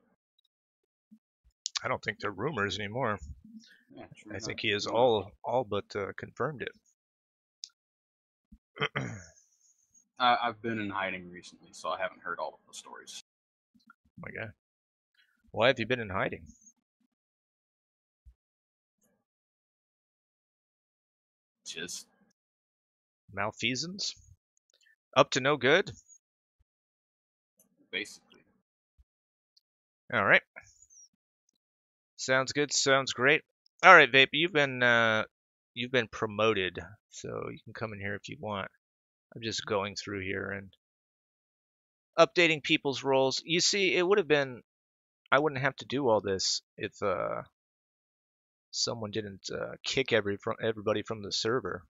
I don't think they're rumors anymore. Yeah, I think he has all but confirmed it. I've been in hiding recently, so I haven't heard all of the stories. Oh my god. Why have you been in hiding? Just malfeasance? Up to no good? Basically. Alright. Sounds good, sounds great. Alright, Vape, you've been promoted, so you can come in here if you want. I'm just going through here and updating people's roles. You see, it would have been, I wouldn't have to do all this if someone didn't kick everybody from the server.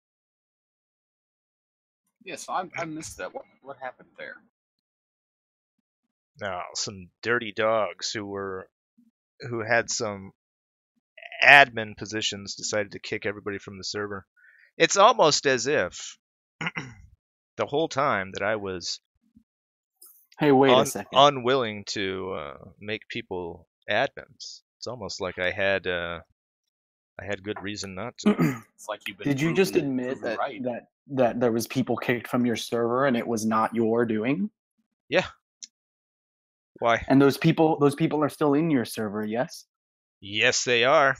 Yes, I missed that. What happened there? No, some dirty dogs who had some admin positions decided to kick everybody from the server. It's almost as if the whole time that I was Hey, wait a second. unwilling to make people admins. It's almost like I had good reason not to. It's like you've been. Did you just admit that, right. that there was people kicked from your server and it was not your doing? Yeah. Why? And those people are still in your server, yes? Yes, they are.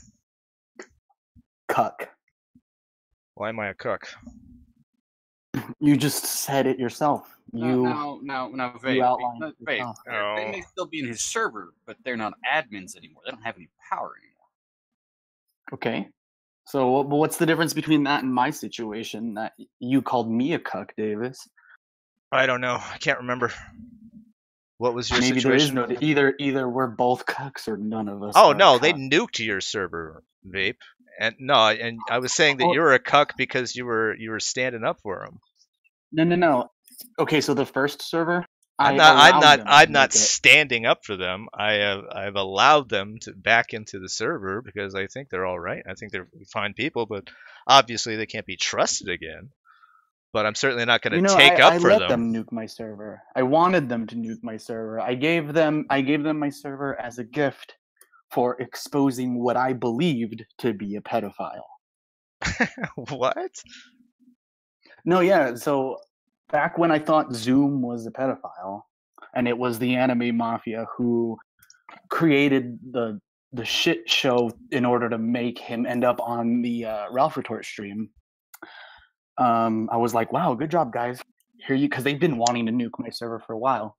Cuck. Why am I a cuck? You just said it yourself. Now, you outlined it Vape. yourself. They may still be in his server, but they're not admins anymore. They don't have any power anymore. Okay. So what's the difference between that and my situation? That you called me a cuck, Davis. I don't know. I can't remember. What was your Maybe situation? there is no either we're both cucks or none of us. Oh are no, cucks. they nuked your server, Vape. And I was saying that you were a cuck because you were standing up for them. No. Okay, so the first server, I'm not standing up for them. I've allowed them to back into the server because I think they're all right. I think they're fine people, but obviously they can't be trusted again. But I'm certainly not going to take up for them. I let them nuke my server. I wanted them to nuke my server. I gave them my server as a gift for exposing what I believed to be a pedophile. What? No, yeah. So back when I thought Zoom was a pedophile, and it was the anime mafia who created the shit show in order to make him end up on the Ralph Retort stream, I was like, wow, good job, guys. Here you, because they've been wanting to nuke my server for a while.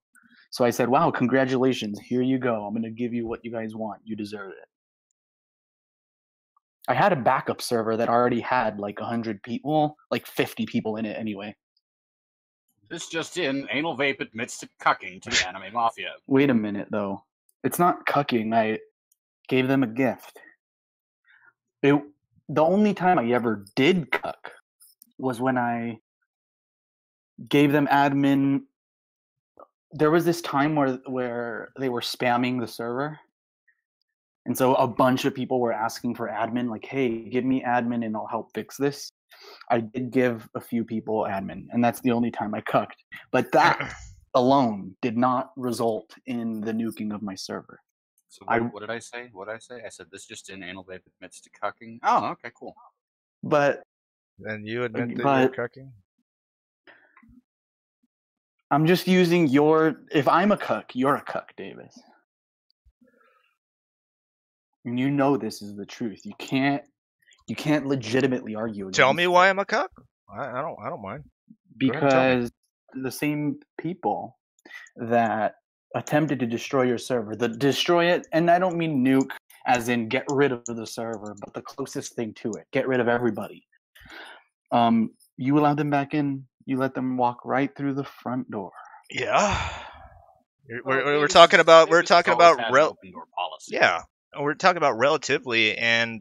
So I said, wow, congratulations. Here you go. I'm going to give you what you guys want. You deserve it. I had a backup server that already had like 100 people, like 50 people in it anyway. This just in, Anal Vape admits to cucking to the anime mafia. Wait a minute, though. It's not cucking. I gave them a gift. The only time I ever did cuck was when I gave them admin. There was this time where they were spamming the server. And so a bunch of people were asking for admin, like, hey, give me admin and I'll help fix this. I did give a few people admin, and that's the only time I cucked. But that alone did not result in the nuking of my server. So what did I say? I said this just in, Anal Vape admits to cucking. Oh, okay, cool. But then you admit that you're cucking? I'm just using if I'm a cuck, you're a cuck, Davis. And you know this is the truth. You can't legitimately argue. Tell me why I'm a cuck. I don't mind. Because the same people that attempted to destroy your server, destroy it, and I don't mean nuke as in get rid of the server, but the closest thing to it, get rid of everybody. You allowed them back in. You let them walk right through the front door. Yeah. We're talking about open door policy. Yeah. We're talking about Relatively and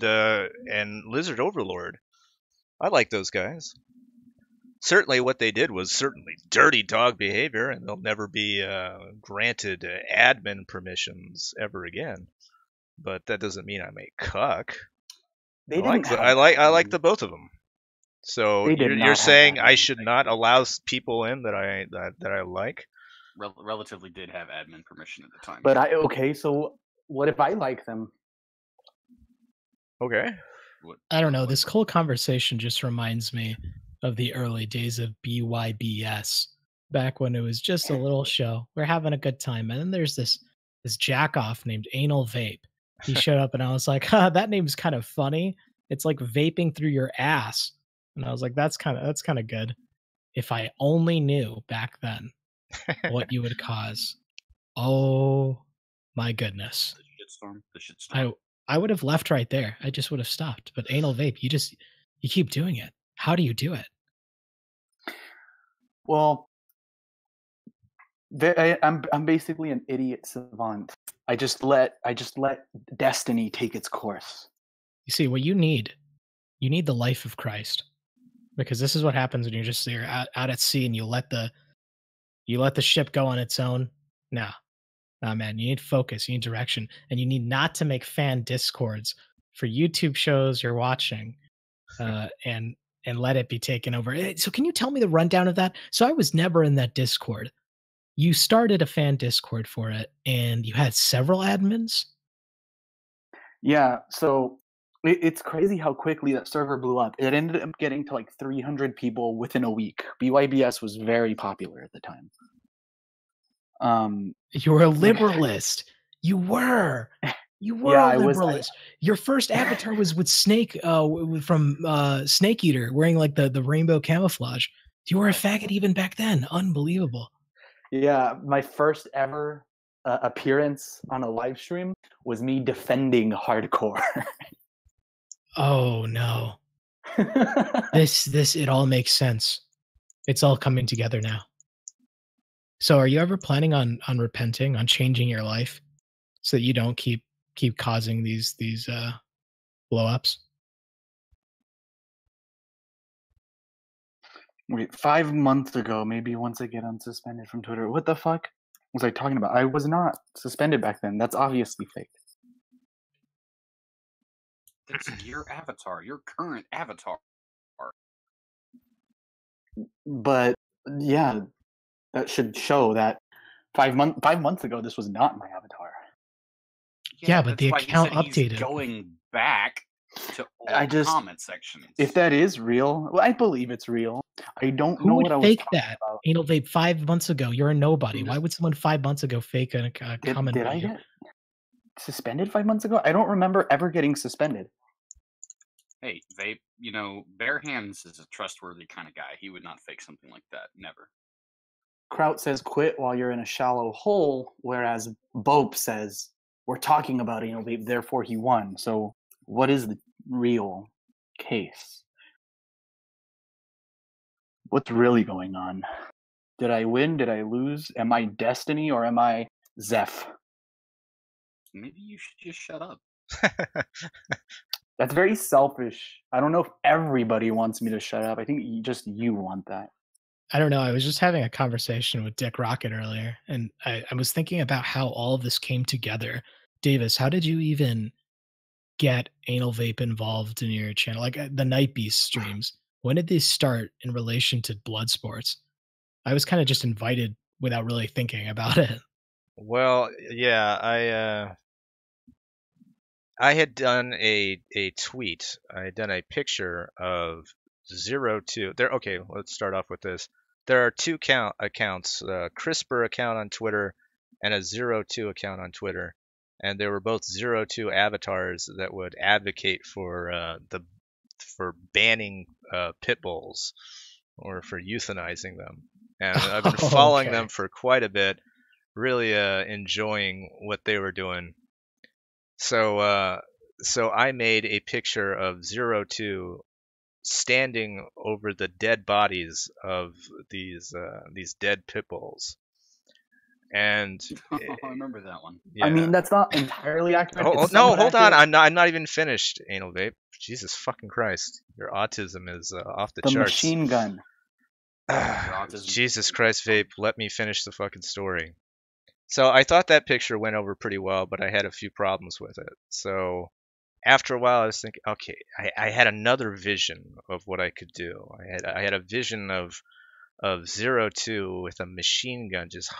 Lizard Overlord. I like those guys. Certainly what they did was certainly dirty dog behavior, and they'll never be granted admin permissions ever again. But that doesn't mean I'm a cuck. I like the both of them. So you're saying I should not allow people in that I like? Relatively did have admin permission at the time. But so what if I like them? Okay. I don't know. This whole conversation just reminds me of the early days of BYBS, back when it was just a little show. We're having a good time, and then there's this jack-off named Anal Vape. He showed up, and I was like, that name's kind of funny. It's like vaping through your ass. And I was like, that's kind of good. If I only knew back then what you would cause. Oh my goodness. The shitstorm. I would have left right there. I just would have stopped. But Anal Vape, you keep doing it. How do you do it? Well, I'm basically an idiot savant. I just let destiny take its course. You see, what you need the life of Christ, because this is what happens when you're just out at sea and you let the ship go on its own. Nah, man, you need focus, you need direction, and you need not to make fan discords for YouTube shows you're watching, and and let it be taken over. So can you tell me the rundown of that? So I was never in that Discord. You started a fan Discord for it, and you had several admins? Yeah, so it's crazy how quickly that server blew up. It ended up getting to like 300 people within a week. BYBS was very popular at the time. You were a liberalist. You were. You were Yeah, a liberalist. Your first avatar was with Snake from Snake Eater, wearing like the rainbow camouflage. You were a faggot even back then. Unbelievable. Yeah, my first ever appearance on a live stream was me defending hardcore. Oh no. This it all makes sense. It's all coming together now. So are you ever planning on repenting, on changing your life so that you don't keep causing these blow ups? Wait, 5 months ago, maybe once I get unsuspended from Twitter. What the fuck was I talking about? I was not suspended back then. That's obviously fake. That's your avatar, your current avatar. But yeah, that should show that 5 months ago this was not my avatar. Yeah, but the account updated. He's going back to old comment sections. If that is real, well, I believe it's real. I don't Who know would what I was fake talking that? about. Anal Vape 5 months ago. You're a nobody. Why would someone 5 months ago fake a comment? Did I get suspended 5 months ago? I don't remember ever getting suspended. Hey, Vape, Bare Hands is a trustworthy kind of guy. He would not fake something like that. Never. Kraut says quit while you're in a shallow hole, whereas Bope says we're talking about Anal Vape, therefore he won. So what is the real case? What's really going on? Did I win? Did I lose? Am I Destiny or am I Zeph? Maybe you should just shut up. That's very selfish. I don't know if everybody wants me to shut up. I think just you want that. I don't know. I was just having a conversation with Dick Rocket earlier, and I was thinking about how all of this came together. Davis, how did you even get Anal Vape involved in your channel? Like the Night Beast streams, when did they start in relation to blood sports? I was kind of just invited without really thinking about it. Well, yeah, I had done a tweet. I had done a picture of 02. Okay, let's start off with this. There are two accounts, a CRISPR account on Twitter and a 02 account on Twitter, and they were both 02 avatars that would advocate for banning pit bulls or for euthanizing them. And I've been following them for quite a bit, really enjoying what they were doing. So I made a picture of 02 standing over the dead bodies of these dead pit bulls. And I remember that one. Yeah. I mean, that's not entirely accurate. No, hold on. I'm not even finished, Anal Vape. Jesus fucking Christ. Your autism is off the charts. The machine gun. Jesus Christ, Vape. Let me finish the fucking story. So I thought that picture went over pretty well, but I had a few problems with it. So after a while, I was thinking, okay, I had another vision of what I could do. I had a vision of 02 with a machine gun just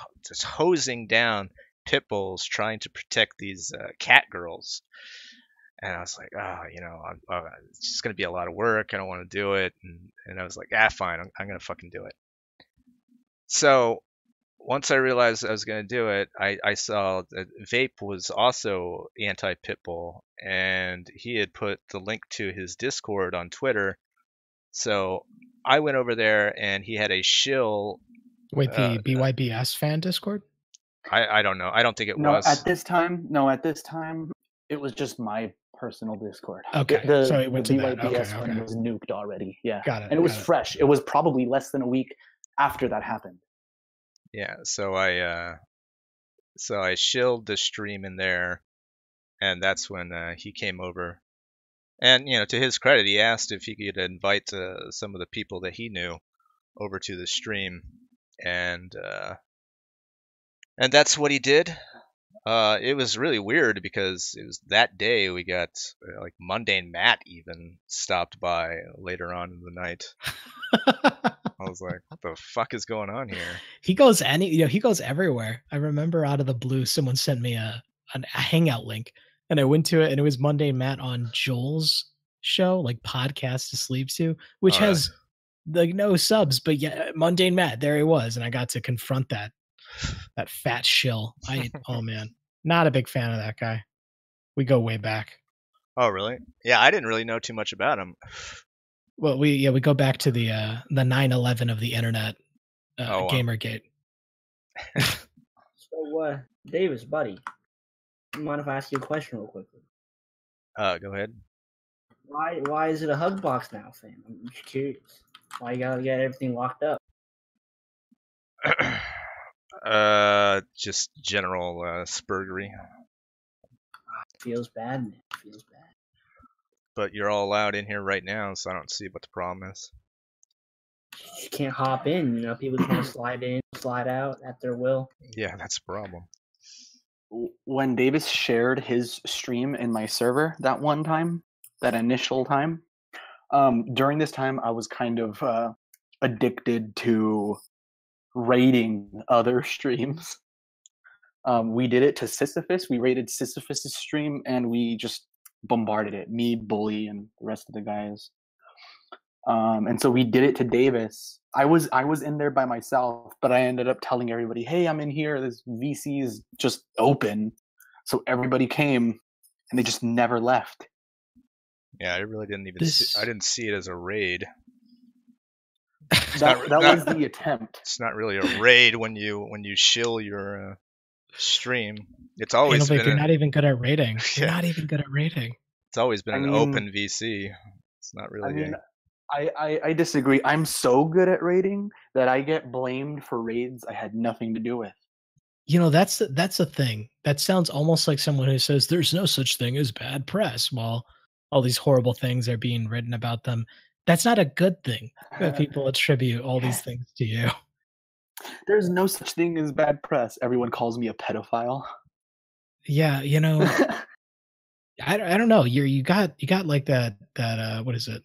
hosing down pit bulls trying to protect these cat girls. And I was like, it's just going to be a lot of work. I don't want to do it. And I was like, fine, I'm going to fucking do it. So once I realized I was going to do it, I saw that Vape was also anti-pitbull, and he had put the link to his Discord on Twitter. So I went over there, and he had a shill. Wait, the BYBS fan Discord? I don't know. I don't think it was. At this time, it was just my personal Discord. Okay, so it went to that. BYBS one was nuked already. Yeah, got it. And it was fresh. It was probably less than a week after that happened. Yeah, so I shilled the stream in there, and that's when he came over. And to his credit, he asked if he could invite some of the people that he knew over to the stream, and that's what he did. It was really weird because it was that day we got like Mundane Matt even stopped by later on in the night. I was like, what the fuck is going on here? He goes he goes everywhere. I remember out of the blue, someone sent me a Hangout link, and I went to it, and it was Mundane Matt on Joel's show, like Podcast to Sleep To, which has like no subs, but yeah, Mundane Matt, there he was, and I got to confront that fat shill. Oh man, not a big fan of that guy. We go way back. Oh really? Yeah, I didn't really know too much about him. Well, we go back to the 9/11 of the internet, wow. Gamergate. So, Davis, buddy, mind if I ask you a question real quickly? Go ahead. Why is it a hug box now, fam? I'm just curious. Why you gotta get everything locked up? Just general spurgery. Feels bad, man. Feels bad. But you're all allowed in here right now, so I don't see what the problem is. You can't hop in, you know. People can slide in, slide out at their will. Yeah, that's the problem. When Davis shared his stream in my server that one time, that initial time, during this time I was kind of addicted to raiding other streams. We did it to Sisyphus. We raided Sisyphus's stream, and we just bombarded it. Me, Bully, and the rest of the guys. And so we did it to Davis. I was in there by myself, but I ended up telling everybody, "Hey, I'm in here. This VC is just open." So everybody came, and they just never left. Yeah, I really didn't even. I didn't see it as a raid. That was the attempt. It's not really a raid when you shill your stream. It's always been. You're not even good at raiding. You're not even good at raiding. It's always been an open VC. It's not really. I disagree. I'm so good at raiding that I get blamed for raids I had nothing to do with. You know, that's a thing. That sounds almost like someone who says there's no such thing as bad press while all these horrible things are being written about them. That's not a good thing that people attribute all these things to you. There's no such thing as bad press. Everyone calls me a pedophile. Yeah, you know, I don't know. You got like that what is it?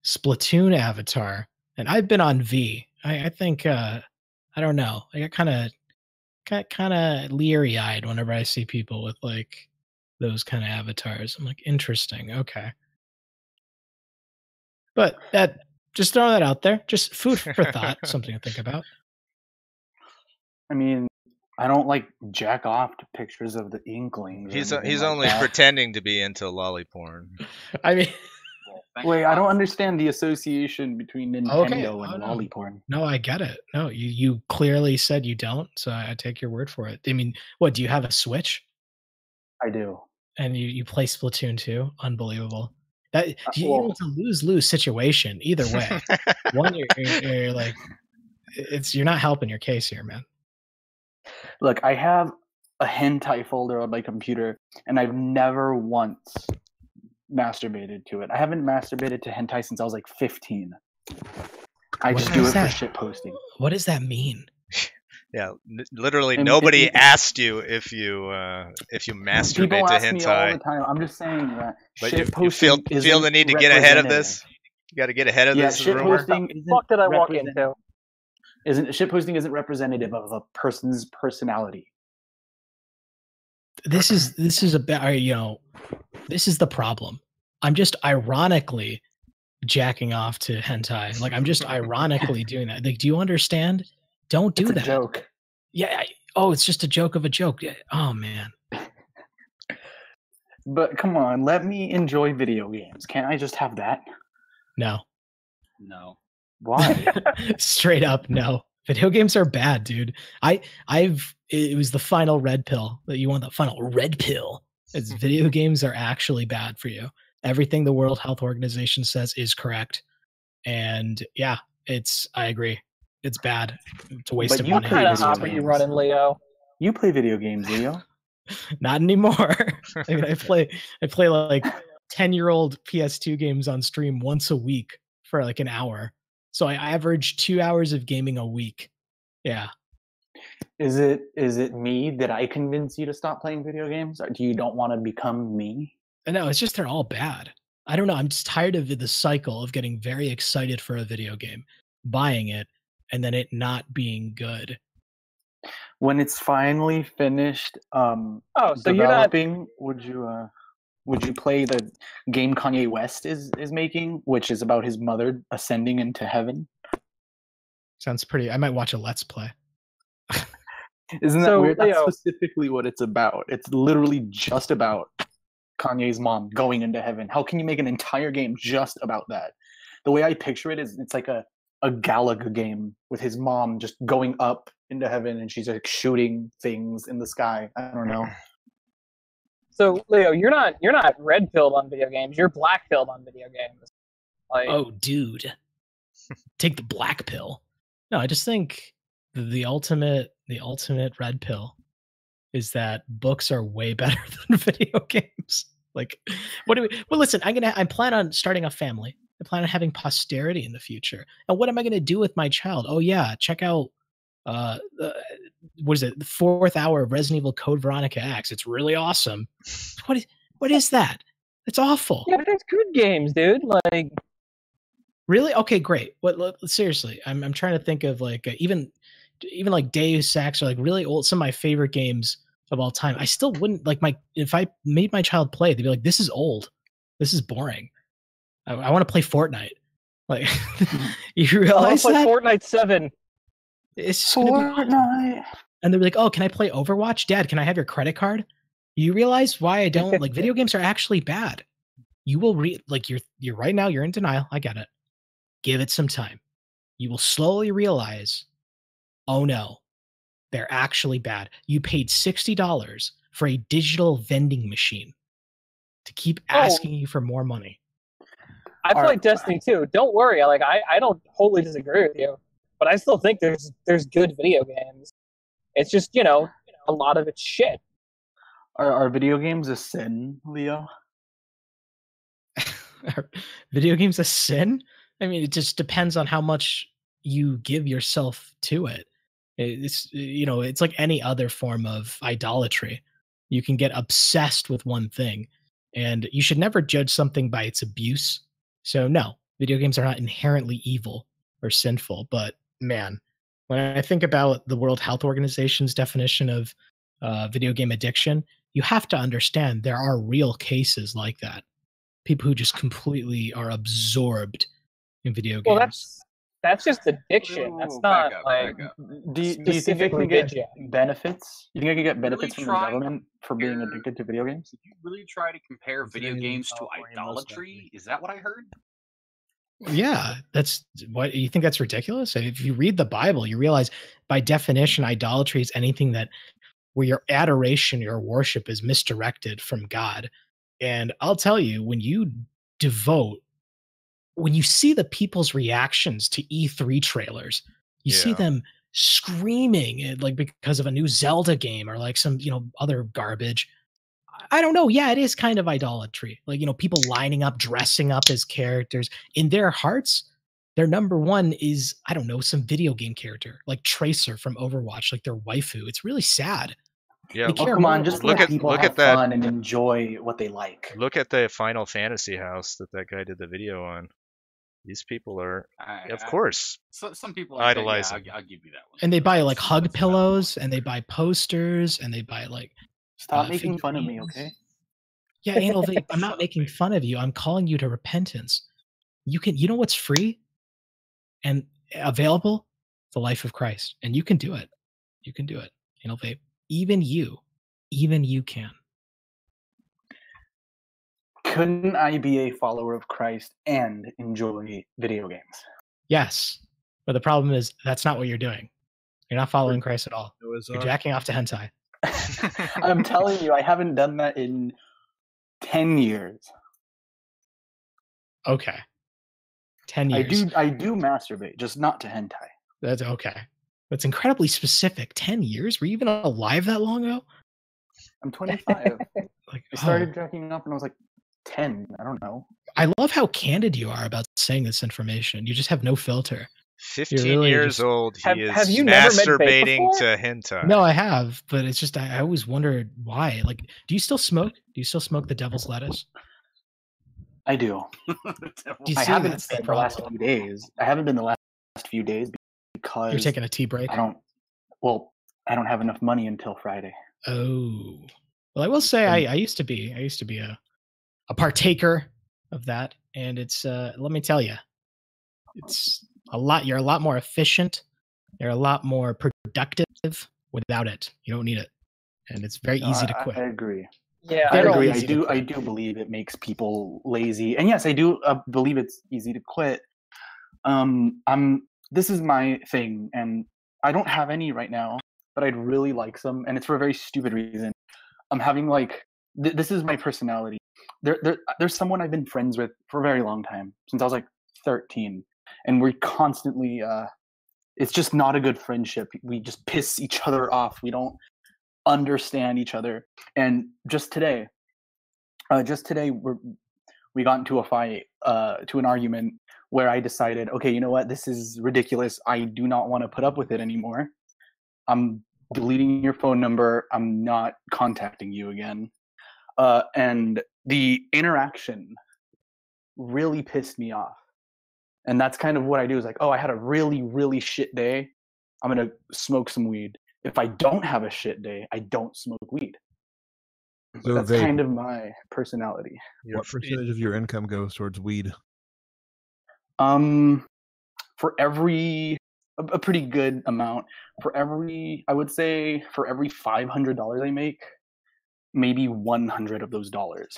Splatoon avatar, and I've been on V. I think I don't know. I got kind of leery eyed whenever I see people with like those kind of avatars. I'm like, interesting, okay. But that just throw that out there, just food for thought, something to think about. I mean, I don't like jack off to pictures of the Inklings. He's only pretending to be into lolly porn. I mean. Wait, I don't understand the association between Nintendo and lolly porn. No, I get it. No, you clearly said you don't, so I take your word for it. I mean, what, do you have a Switch? I do. And you play Splatoon 2? Unbelievable. It's a lose-lose situation either way. One, you're like, you're not helping your case here, man. Look, I have a hentai folder on my computer, and I've never once masturbated to it. I haven't masturbated to hentai since I was like 15. I just do it for shit posting. What does that mean? Yeah, literally nobody asked you if you masturbate people to ask hentai. Me all the time. I'm just saying that. But shit you feel the need to get ahead of this. You got to get ahead of this shit rumor. Posting what did I walk into? Shit posting isn't representative of a person's personality. This is this is the problem. I'm just ironically jacking off to hentai. Like, I'm just ironically doing that. Like, do you understand? Don't do that. It's a joke. Yeah. It's just a joke of a joke. Oh man. But come on, let me enjoy video games. Can't I just have that? No. Why? Straight up, no. Video games are bad, dude. It was the final red pill that you want. The final red pill. It's video games are actually bad for you. Everything the World Health Organization says is correct. And yeah, I agree. It's bad. It's a waste of money. What kind of hop are you running, Leo? You play video games, Leo? Not anymore. I mean, I play like 10-year-old PS2 games on stream once a week for like an hour. So I average 2 hours of gaming a week. Yeah. Is it me? Did I convince you to stop playing video games? Or do you don't want to become me? No, it's just they're all bad. I don't know. I'm just tired of the cycle of getting very excited for a video game, buying it, and then it not being good. When it's finally finished so developing, would you play the game Kanye West is making, which is about his mother ascending into heaven? Sounds pretty. I might watch a Let's Play. Isn't that So, weird? That's Leo- specifically what it's about. It's literally just about Kanye's mom going into heaven. How can you make an entire game just about that? The way I picture it is it's like a Galaga game with his mom just going up into heaven and she's like shooting things in the sky. I don't know. So Leo, you're not red pilled on video games. You're black pilled on video games. Like, Oh, dude, take the black pill. No, I just think the ultimate red pill is that books are way better than video games. Like, what do we? Well, listen, I plan on starting a family. I plan on having posterity in the future. And what am I going to do with my child? Oh yeah, check out what is it? The 4th hour of Resident Evil Code Veronica X. It's really awesome. What is that? It's awful. yeah, but that's good games, dude. Like, Really? Okay, great. Seriously, I'm trying to think of like even like Deus Ex or like really old, some of my favorite games of all time. I still wouldn't like if I made my child play, they'd be like, "This is old. This is boring. I want to play Fortnite." Like, you I realize play that? Fortnite 7. It's just gonna be Fortnite. and they're like, "Oh, can I play Overwatch? Dad, can I have your credit card?" You realize why I don't like video games are actually bad. You will like you're right now, you're in denial. I get it. Give it some time. You will slowly realize, oh no, they're actually bad. You paid $60 for a digital vending machine to keep asking you for more money. I played Destiny 2. Don't worry. I don't wholly disagree with you, but I still think there's good video games. It's just, a lot of it's shit. Are video games a sin, Leo? Are video games a sin? I mean, it just depends on how much you give yourself to it. It's like any other form of idolatry. You can get obsessed with one thing, and you should never judge something by its abuse. So no, video games are not inherently evil or sinful, but man, when I think about the World Health Organization's definition of video game addiction, you have to understand there are real cases like that. People who just completely are absorbed in video games. Well, that's just addiction. That's not back up. Do you think I specifically can get video. benefits? You think I can get benefits from the try government for being addicted to video games? Did you really try to compare video in games to California, most idolatry? Is that what I heard? Yeah, that's what you think that's ridiculous. If you read the Bible, you realize by definition, idolatry is anything that where your adoration, your worship is misdirected from God. And I'll tell you, when you see the people's reactions to E3 trailers, you see them screaming like because of a new Zelda game or like some, other garbage. I don't know. Yeah, it is kind of idolatry. Like, people lining up, dressing up as characters. In their hearts, their number one is, I don't know, some video game character like Tracer from Overwatch, like their waifu. It's really sad. Yeah, They Oh, care come on, more just about let look people at have that. fun and enjoy what they like. Look at the Final Fantasy house that guy did the video on. These people are, of course, Some people idolizing. I'll give you that one. And they buy like That's- hug that's a valid pillows and they buy posters and they buy like Stop making fun of me, figurines. okay? Yeah, Anal Vape, I'm Shut not up, making baby. fun of you. I'm calling you to repentance. You know what's free and available? The life of Christ. And you can do it. You can do it. Anal Vape. Even you can. Couldn't I be a follower of Christ and enjoy video games? Yes. But the problem is that's not what you're doing. You're not following Christ at all. You're jacking off to hentai. I'm telling you, I haven't done that in 10 years. Okay. 10 years. I do masturbate, just not to hentai. That's okay. That's incredibly specific. 10 years? Were you even alive that long ago? I'm 25. Like, I started jacking up when I was like 10. I don't know. I love how candid you are about saying this information. You just have no filter. 15 really years just- old. He Have- is have you never met vape masturbating before? to hentai. No, I have, but it's just I always wondered why. Like, do you still smoke? Do you still smoke the devil's lettuce? I do. Do you I see haven't that's the been the last problem? few days. I haven't been the last few days because You're taking a tea break. I don't. Well, I don't have enough money until Friday. Oh, well, I will say I used to be a partaker of that, and it's let me tell you, it's a lot. You're a lot more efficient. You're a lot more productive without it. You don't need it, and it's very easy to quit. I agree. Yeah, I I don't. agree. easy to I quit. do believe it makes people lazy, and yes, I do believe it's easy to quit. This is my thing, and I don't have any right now, but I'd really like some, and it's for a very stupid reason. I'm having like this is my personality. There's someone I've been friends with for a very long time, since I was like 13, and we're constantly. It's just not a good friendship. We just piss each other off. We don't understand each other. And just today, we got into a fight, to an argument where I decided, okay, you know what? This is ridiculous. I do not want to put up with it anymore. I'm deleting your phone number. I'm not contacting you again. And the interaction really pissed me off. And that's kind of what I do is like, oh, I had a really, really shit day. I'm going to smoke some weed. If I don't have a shit day, I don't smoke weed. So That's vape. kind of my personality. What percentage of your income goes towards weed? For every a pretty good amount. I would say for every $500 I make, maybe 100 of those dollars.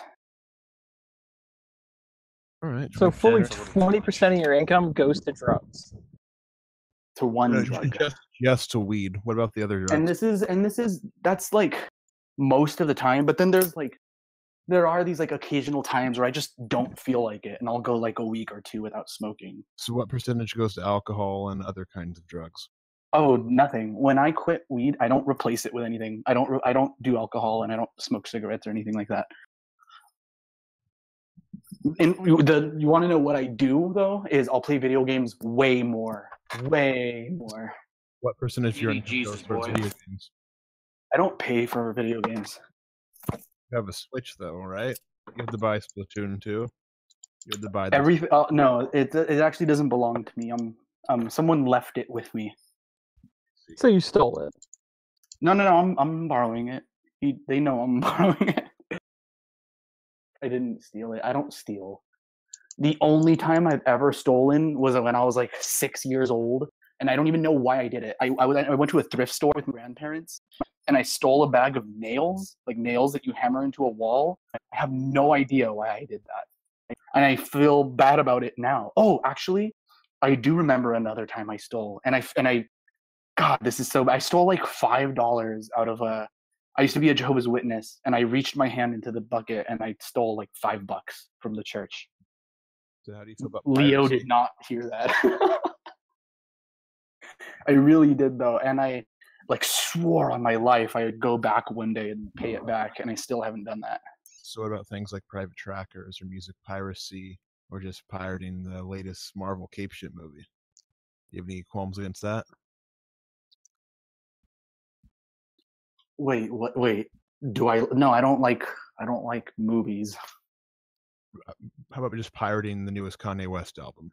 All right. So fully 20% of your income goes to drugs. To one No, drug. just to weed. What about the other drugs? And that's like most of the time, but then there are these like occasional times where I just don't feel like it, and I'll go like a week or two without smoking. So what percentage goes to alcohol and other kinds of drugs? Oh, nothing. When I quit weed, I don't replace it with anything. I don't do alcohol, and I don't smoke cigarettes or anything like that. And you want to know what I do though? Is I'll play video games way more. What percentage of your You income Jesus, goes towards boy. video games? I don't pay for video games. You have a Switch though, right? You have to buy Splatoon 2. You have to buy No, it actually doesn't belong to me. Someone left it with me. So you stole it. No, I'm borrowing it. They know I'm borrowing it. I didn't steal it. I don't steal. The only time I've ever stolen was when I was like 6 years old, and I don't even know why I did it. I went to a thrift store with my grandparents, and I stole a bag of nails, like nails that you hammer into a wall. I have no idea why I did that, and I feel bad about it now. Oh, actually, I do remember another time I stole, and I, God, this is so bad. I stole like $5 out of a. I used to be a Jehovah's Witness, and I reached my hand into the bucket and I stole like $5 from the church. So how do you feel about Leo piracy? did not hear that. I really did though, and I like swore on my life I would go back one day and pay it back, and I still haven't done that. So what about things like private trackers or music piracy or just pirating the latest Marvel Cape Shit movie? Do you have any qualms against that? Wait, what? Wait, do I? No, I don't like movies. How about just pirating the newest Kanye West album?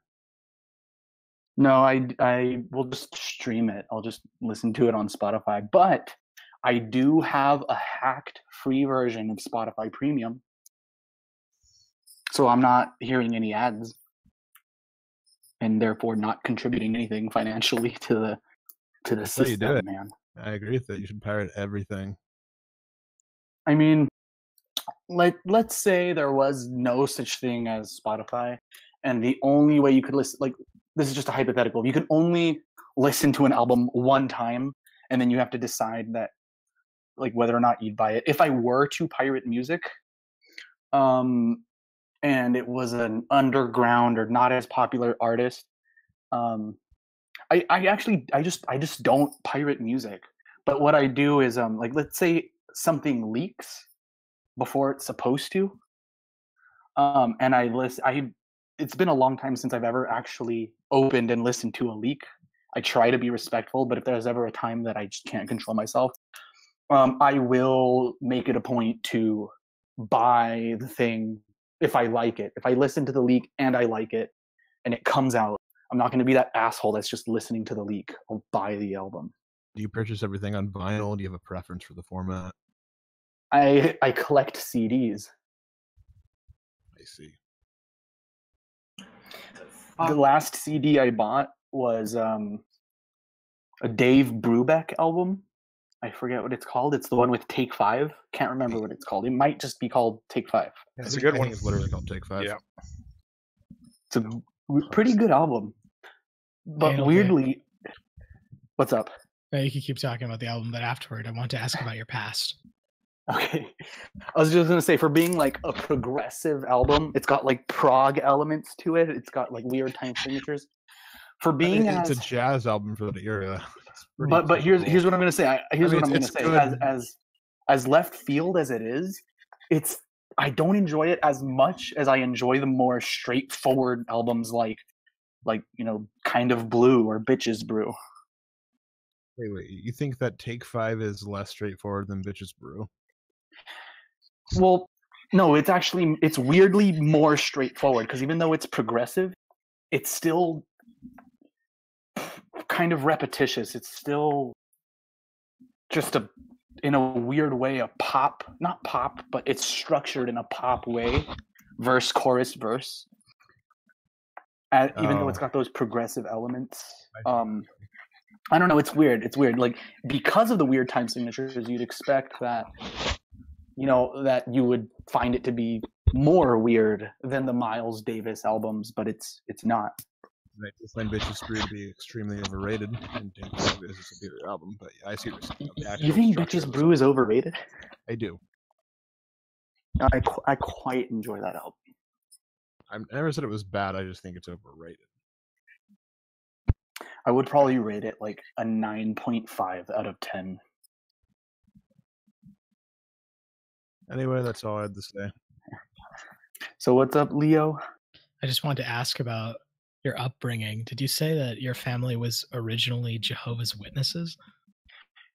No, I will just stream it. I'll just listen to it on Spotify. But I do have a hacked free version of Spotify Premium, so I'm not hearing any ads, and therefore not contributing anything financially to the That's how you do system, it. man. I agree with that. You should pirate everything. I mean, like, let's say there was no such thing as Spotify, and the only way you could listen, like, this is just a hypothetical. You can only listen to an album one time, and then you have to decide that, like, whether or not you'd buy it. If I were to pirate music, and it was an underground or not as popular artist, I just don't pirate music. But what I do is like, let's say something leaks before it's supposed to, and I it's been a long time since I've ever actually opened and listened to a leak. I try to be respectful, but if there's ever a time that I just can't control myself, I will make it a point to buy the thing if I like it. If I listen to the leak and I like it and it comes out, I'm not going to be that asshole that's just listening to the leak. I'll buy the album. Do you purchase everything on vinyl? Do you have a preference for the format? I collect CDs. I see. The last CD I bought was a Dave Brubeck album. I forget what it's called. It's the one with Take 5. Can't remember what it's called. It might just be called Take 5. It's a good one. It's literally called Take 5. Yeah. It's a pretty good album. But weirdly, what's up? You can keep talking about the album, but afterward, I want to ask about your past. Okay. I was just going to say, for being like a progressive album, it's got like prog elements to it. It's got like weird time signatures. For being it's a jazz album for the era. But here's what I'm going to say. Here's what I'm going to say. As left field as it is, I don't enjoy it as much as I enjoy the more straightforward albums like Kind of Blue or Bitches Brew. Wait. You think that Take 5 is less straightforward than Bitches Brew? Well, no, it's weirdly more straightforward because even though it's progressive, it's still kind of repetitious. It's still just in a weird way, not pop, but it's structured in a pop way, verse, chorus, verse. Even though it's got those progressive elements. I don't know. It's weird. Like, because of the weird time signatures, you'd expect that, that you would find it to be more weird than the Miles Davis albums, but it's not. I just find Bitches Brew to be extremely overrated, and Take 5 is a superior album. But I see what you're saying. You think Bitches Brew is overrated? I do. I quite enjoy that album. I never said it was bad. I just think it's overrated. I would probably rate it like a 9.5 out of 10. Anyway, that's all I had to say. So what's up, Leo? I just wanted to ask about your upbringing. Did you say that your family was originally Jehovah's Witnesses?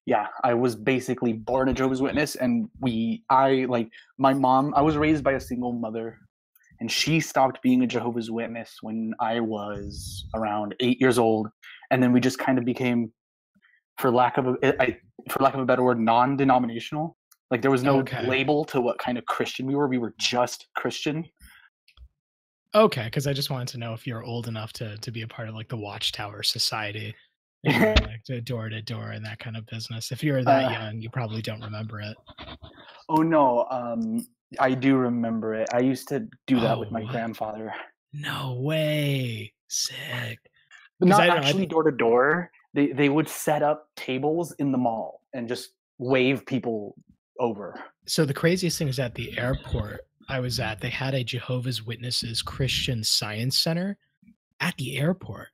Yeah, I was basically born a Jehovah's Witness, and my mom, I was raised by a single mother, and she stopped being a Jehovah's Witness when I was around 8 years old, and then we just kind of became, for lack of a better word, non-denominational. Like, there was no label to what kind of Christian we were. We were just Christian. Okay, because I just wanted to know if you're old enough to be a part of like the Watchtower Society, like door to door and that kind of business. If you're that young, you probably don't remember it. Oh no, I do remember it. I used to do that with my grandfather. No way, sick. Not actually door to door. They would set up tables in the mall and just wave people over. So the craziest thing is at the airport I was at, they had a Jehovah's Witnesses Christian Science Center at the airport.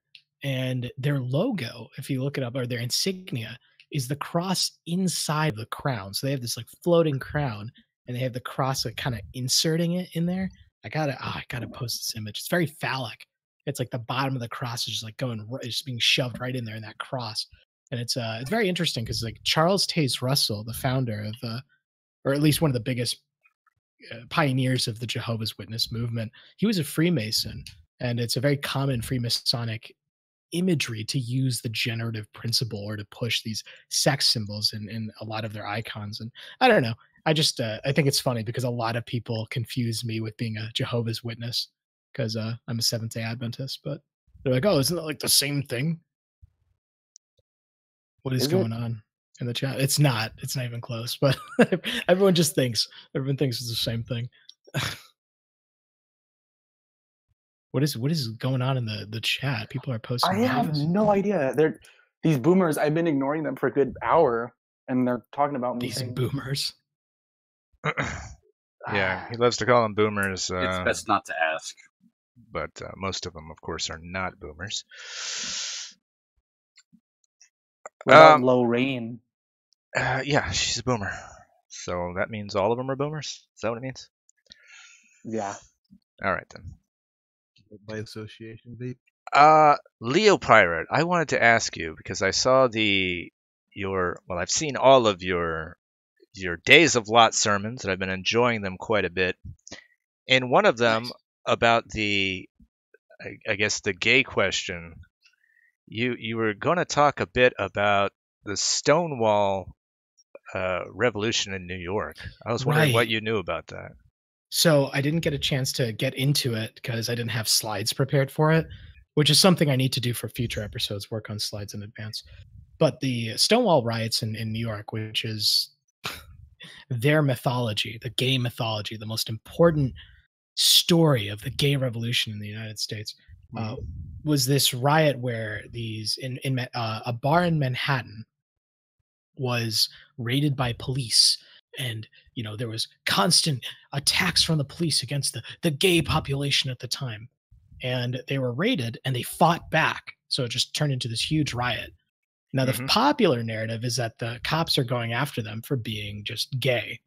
And their logo, if you look it up, or their insignia, is the cross inside the crown. So they have this like floating crown, and they have the cross like kind of inserting it in there. I gotta post this image. It's very phallic. It's like the bottom of the cross is just like it's being shoved right in there in that cross. And it's very interesting because like Charles Taze Russell, the founder of or at least one of the biggest pioneers of the Jehovah's Witness movement, he was a Freemason, and it's a very common Freemasonic imagery to use the generative principle or to push these sex symbols in a lot of their icons. And I don't know, I just I think it's funny because a lot of people confuse me with being a Jehovah's Witness because I'm a Seventh-day Adventist, but they're like, oh, isn't that like the same thing? What is going on in the chat? It's not even close, but everyone thinks it's the same thing. What is going on in the chat? People are posting. I have no idea. These boomers. I've been ignoring them for a good hour, and they're talking about me. These boomers. Yeah, he loves to call them boomers. It's best not to ask. But most of them, of course, are not boomers. What about Lorraine? Yeah, she's a boomer. So that means all of them are boomers? Is that what it means? Yeah. All right, then. by association, Veep? Leo Pirate, I wanted to ask you because I saw I've seen all of your Days of Lot sermons, and I've been enjoying them quite a bit. And one of them about I guess the gay question, you were going to talk a bit about the Stonewall revolution in New York. I was wondering what you knew about that. So I didn't get a chance to get into it because I didn't have slides prepared for it, which is something I need to do for future episodes, work on slides in advance. But the Stonewall riots in New York, which is their mythology, the gay mythology, the most important story of the gay revolution in the United States, was this riot where a bar in Manhattan was raided by police, and there was constant attacks from the police against the gay population at the time, and they were raided and they fought back, so it just turned into this huge riot. Now the popular narrative is that the cops are going after them for being just gay,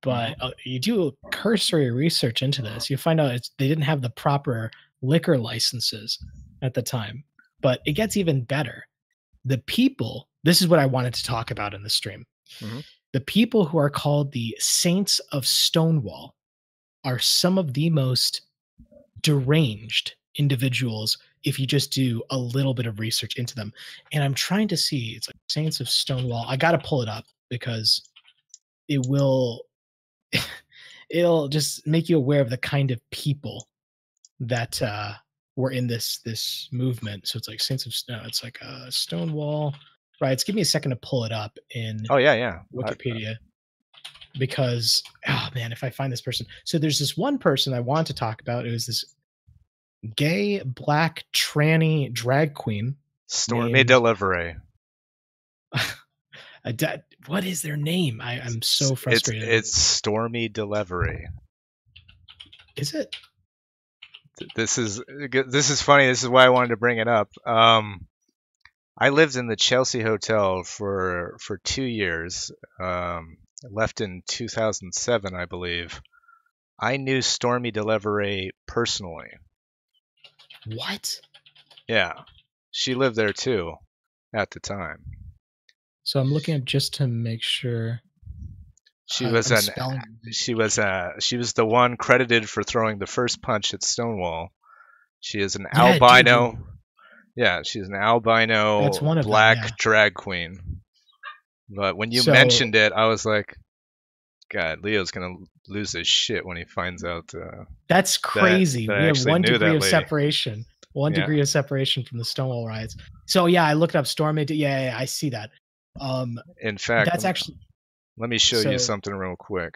but you do cursory research into this, you find out they didn't have the proper liquor licenses at the time. But it gets even better. The people, this is what I wanted to talk about in the stream. The people who are called the Saints of Stonewall are some of the most deranged individuals if you just do a little bit of research into them. And I'm trying to see, it's like Saints of Stonewall. I got to pull it up because it'll just make you aware of the kind of people that were in this movement. So it's like Saints of it's like Stonewall riots. Give me a second to pull it up in Wikipedia, because man, if I find this person. So there's this one person I want to talk about. It was this gay black tranny drag queen, Stormy Delivery. What is their name? I'm so frustrated. It's Stormy Delivery. Is it? This is funny. This is why I wanted to bring it up. I lived in the Chelsea Hotel for 2 years. Left in 2007, I believe. I knew Stormy Delivery personally. What? Yeah, she lived there too at the time. So I'm looking up just to make sure. She was the one credited for throwing the first punch at Stonewall. She is an albino. Dude. Yeah, she's an albino black drag queen. But when you mentioned it, I was like, God, Leo's gonna lose his shit when he finds out. That's crazy. We have 1 degree of separation. 1 degree of separation from the Stonewall riots. So yeah, I looked up Stormy. Yeah, I see that. In fact, that's actually. Let me show you something real quick.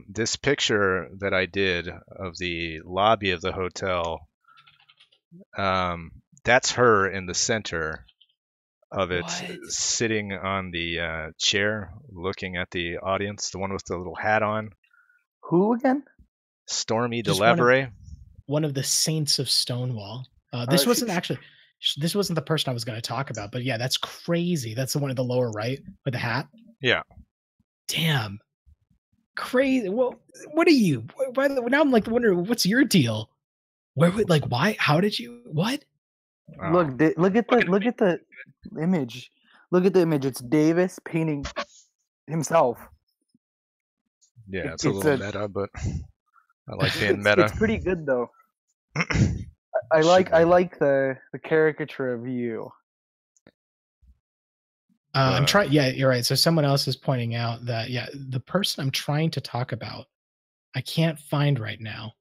This picture that I did of the lobby of the hotel, that's her in the center of it, sitting on the chair, looking at the audience, the one with the little hat on. Who again? Stormy Delivery. One of the Saints of Stonewall. This wasn't the person I was going to talk about, but yeah, that's crazy. That's the one at the lower right with the hat. Yeah. Damn. Crazy. Well, what are you? Now I'm like wondering, what's your deal? Why? How did you? What? Look at the image. Look at the image. It's Davis painting himself. Yeah, it's a little meta, but I like being meta. It's pretty good though. I like the caricature of you. I'm trying. Yeah, you're right. So someone else is pointing out that the person I'm trying to talk about, I can't find right now.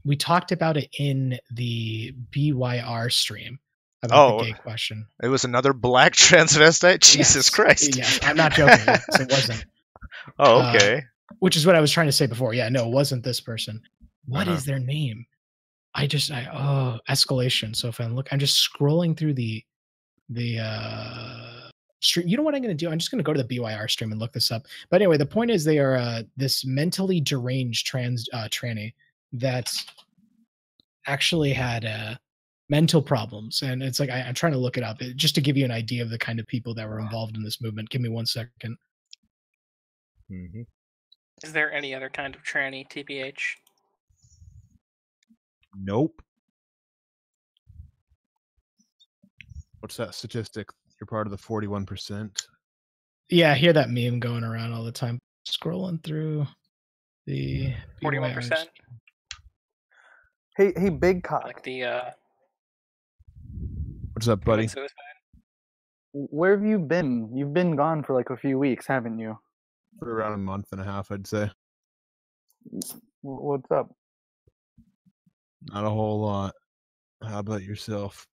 We talked about it in the BYR stream about the gay question. It was another black transvestite. Jesus Christ! Yes, I'm not joking. Yes, it wasn't. Oh, okay. Which is what I was trying to say before. Yeah, no, it wasn't this person. What is their name? Escalation. So if I'm just scrolling through the stream. You know what I'm going to do? I'm just going to go to the BYR stream and look this up. But anyway, the point is they are this mentally deranged tranny that actually had mental problems. And it's like, I'm trying to look it up just to give you an idea of the kind of people that were involved in this movement. Give me 1 second. Is there any other kind of tranny, TBH? Nope. What's that statistic? You're part of the 41%. Yeah, I hear that meme going around all the time. Scrolling through the 41%. Hey, big cock. Like the What's up, buddy? suicide. Where have you been? You've been gone for like a few weeks, haven't you? For around a month and a half, I'd say. What's up? Not a whole lot. How about yourself?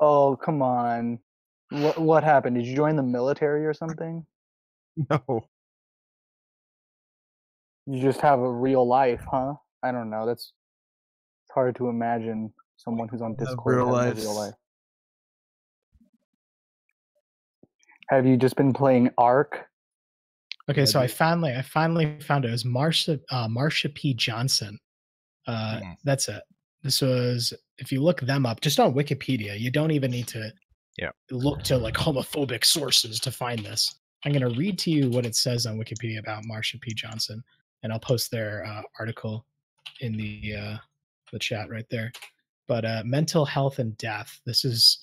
Oh, come on. What happened? Did you join the military or something? No. You just have a real life, huh? I don't know. It's hard to imagine someone who's on Discord real having life. a real life. Have you just been playing Ark? Okay, so I finally found it. It was Marsha P. Johnson. That's it. This was, if you look them up, just on Wikipedia, you don't even need to look to like homophobic sources to find this. I'm going to read to you what it says on Wikipedia about Marsha P. Johnson, and I'll post their article in the chat right there. But mental health and death. This is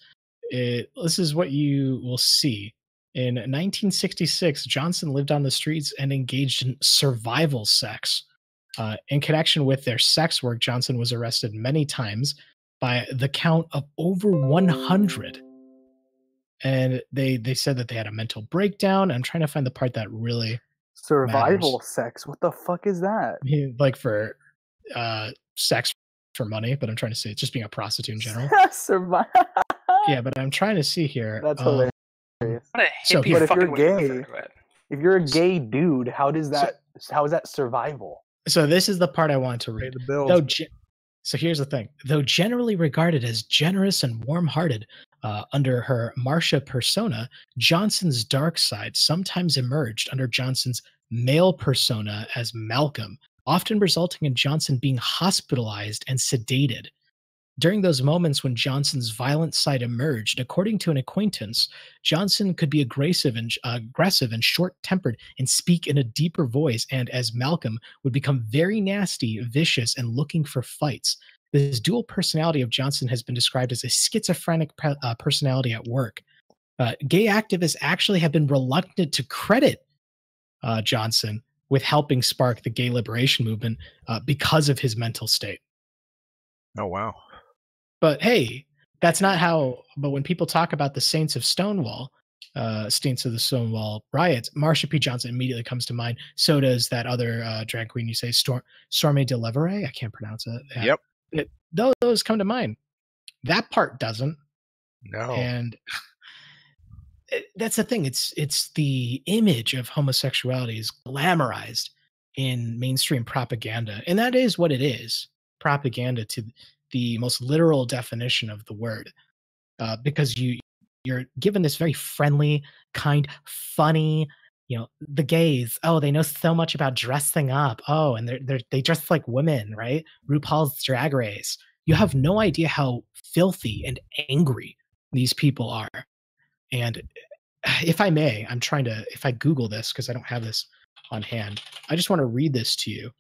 what you will see. In 1966, Johnson lived on the streets and engaged in survival sex. In connection with their sex work, Johnson was arrested many times by the count of over 100. And they said that they had a mental breakdown. I'm trying to find the part that really Survival matters. sex? What the fuck is that? Like for sex for money, but I'm trying to say it's just being a prostitute in general. Yeah, but I'm trying to see here. That's hilarious. What a So hippie here- But if you're fucking way to gay, refer to it. if you're a gay dude, how is that survival? So this is the part I want to read. Pay the bills. So here's the thing. Though generally regarded as generous and warm-hearted, under her Marsha persona, Johnson's dark side sometimes emerged under Johnson's male persona as Malcolm, often resulting in Johnson being hospitalized and sedated. During those moments when Johnson's violent side emerged, according to an acquaintance, Johnson could be aggressive and short-tempered and speak in a deeper voice, and as Malcolm would become very nasty, vicious, and looking for fights. This dual personality of Johnson has been described as a schizophrenic personality at work. Gay activists actually have been reluctant to credit Johnson with helping spark the gay liberation movement because of his mental state. Oh, wow. But hey, that's not how. But when people talk about the Saints of Stonewall, Saints of the Stonewall riots, Marsha P. Johnson immediately comes to mind. So does that other drag queen you say, Stormy Delivery. I can't pronounce it. Yep. Those come to mind. That part doesn't. No. And that's the thing. It's the image of homosexuality is glamorized in mainstream propaganda, and that is what it is. Propaganda to the most literal definition of the word, because you're given this very friendly, kind, funny, the gays. Oh, they know so much about dressing up. Oh, and they dress like women, right? RuPaul's Drag Race. You have no idea how filthy and angry these people are. And if I may, if I Google this, because I don't have this on hand, I just want to read this to you.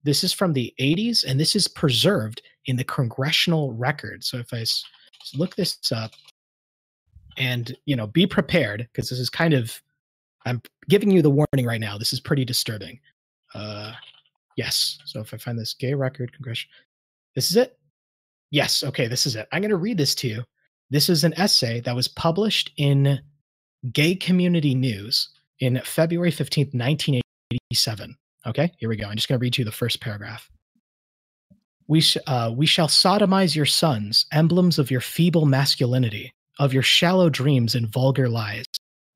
This is from the 80s, and this is preserved in the congressional record. So if I look this up, and be prepared, because this is I'm giving you the warning right now. This is pretty disturbing. Yes. So if I find this gay record congressional, this is it. Yes. Okay. This is it. I'm going to read this to you. This is an essay that was published in Gay Community News in February 15th, 1987. Okay, here we go. I'm just going to read you the first paragraph. We shall sodomize your sons, emblems of your feeble masculinity, of your shallow dreams and vulgar lies.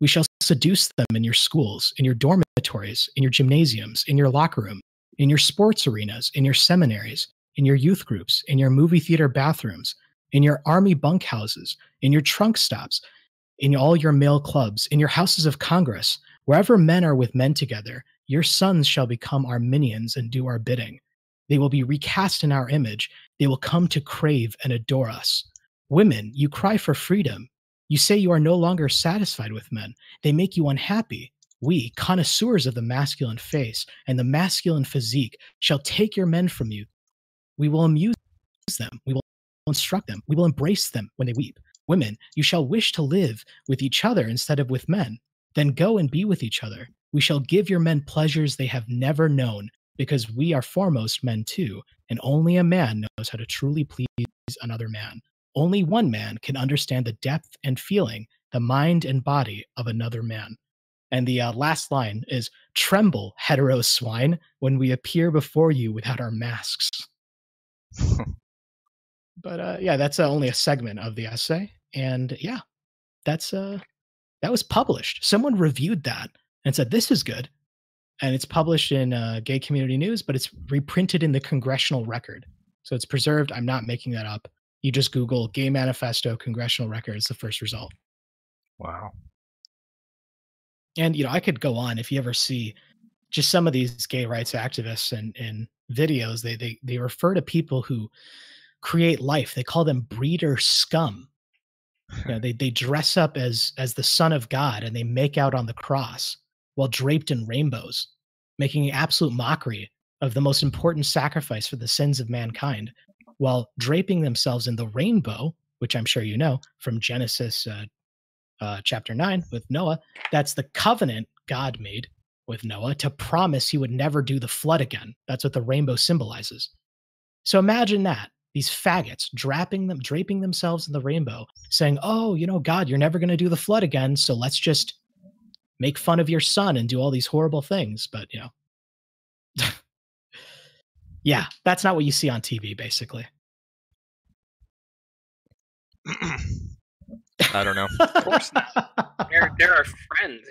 We shall seduce them in your schools, in your dormitories, in your gymnasiums, in your locker room, in your sports arenas, in your seminaries, in your youth groups, in your movie theater bathrooms, in your army bunkhouses, in your trunk stops, in all your male clubs, in your houses of Congress, wherever men are with men together, your sons shall become our minions and do our bidding. They will be recast in our image. They will come to crave and adore us. Women, you cry for freedom. You say you are no longer satisfied with men. They make you unhappy. We, connoisseurs of the masculine face and the masculine physique, shall take your men from you. We will amuse them. We will instruct them. We will embrace them when they weep. Women, you shall wish to live with each other instead of with men. Then go and be with each other. We shall give your men pleasures they have never known, because we are foremost men too, and only a man knows how to truly please another man. Only one man can understand the depth and feeling, the mind and body of another man. And the last line is, tremble, hetero swine, when we appear before you without our masks. But yeah, that's only a segment of the essay. And yeah, that was published. Someone reviewed that and said, this is good. And it's published in Gay Community News, but it's reprinted in the Congressional Record. So it's preserved. I'm not making that up. You just Google Gay Manifesto Congressional Record. It's the first result. Wow. And, I could go on. If you ever see just some of these gay rights activists in videos, they refer to people who create life. They call them breeder scum. They dress up as the Son of God, and they make out on the cross while draped in rainbows, making absolute mockery of the most important sacrifice for the sins of mankind, while draping themselves in the rainbow, which I'm sure you know from Genesis chapter 9 with Noah. That's the covenant God made with Noah to promise he would never do the flood again. That's what the rainbow symbolizes. So imagine that. These faggots draping themselves in the rainbow, saying, oh, God, you're never going to do the flood again, so let's just make fun of your son and do all these horrible things. But, yeah, that's not what you see on TV, basically. I don't know. Of course not. They're our friends,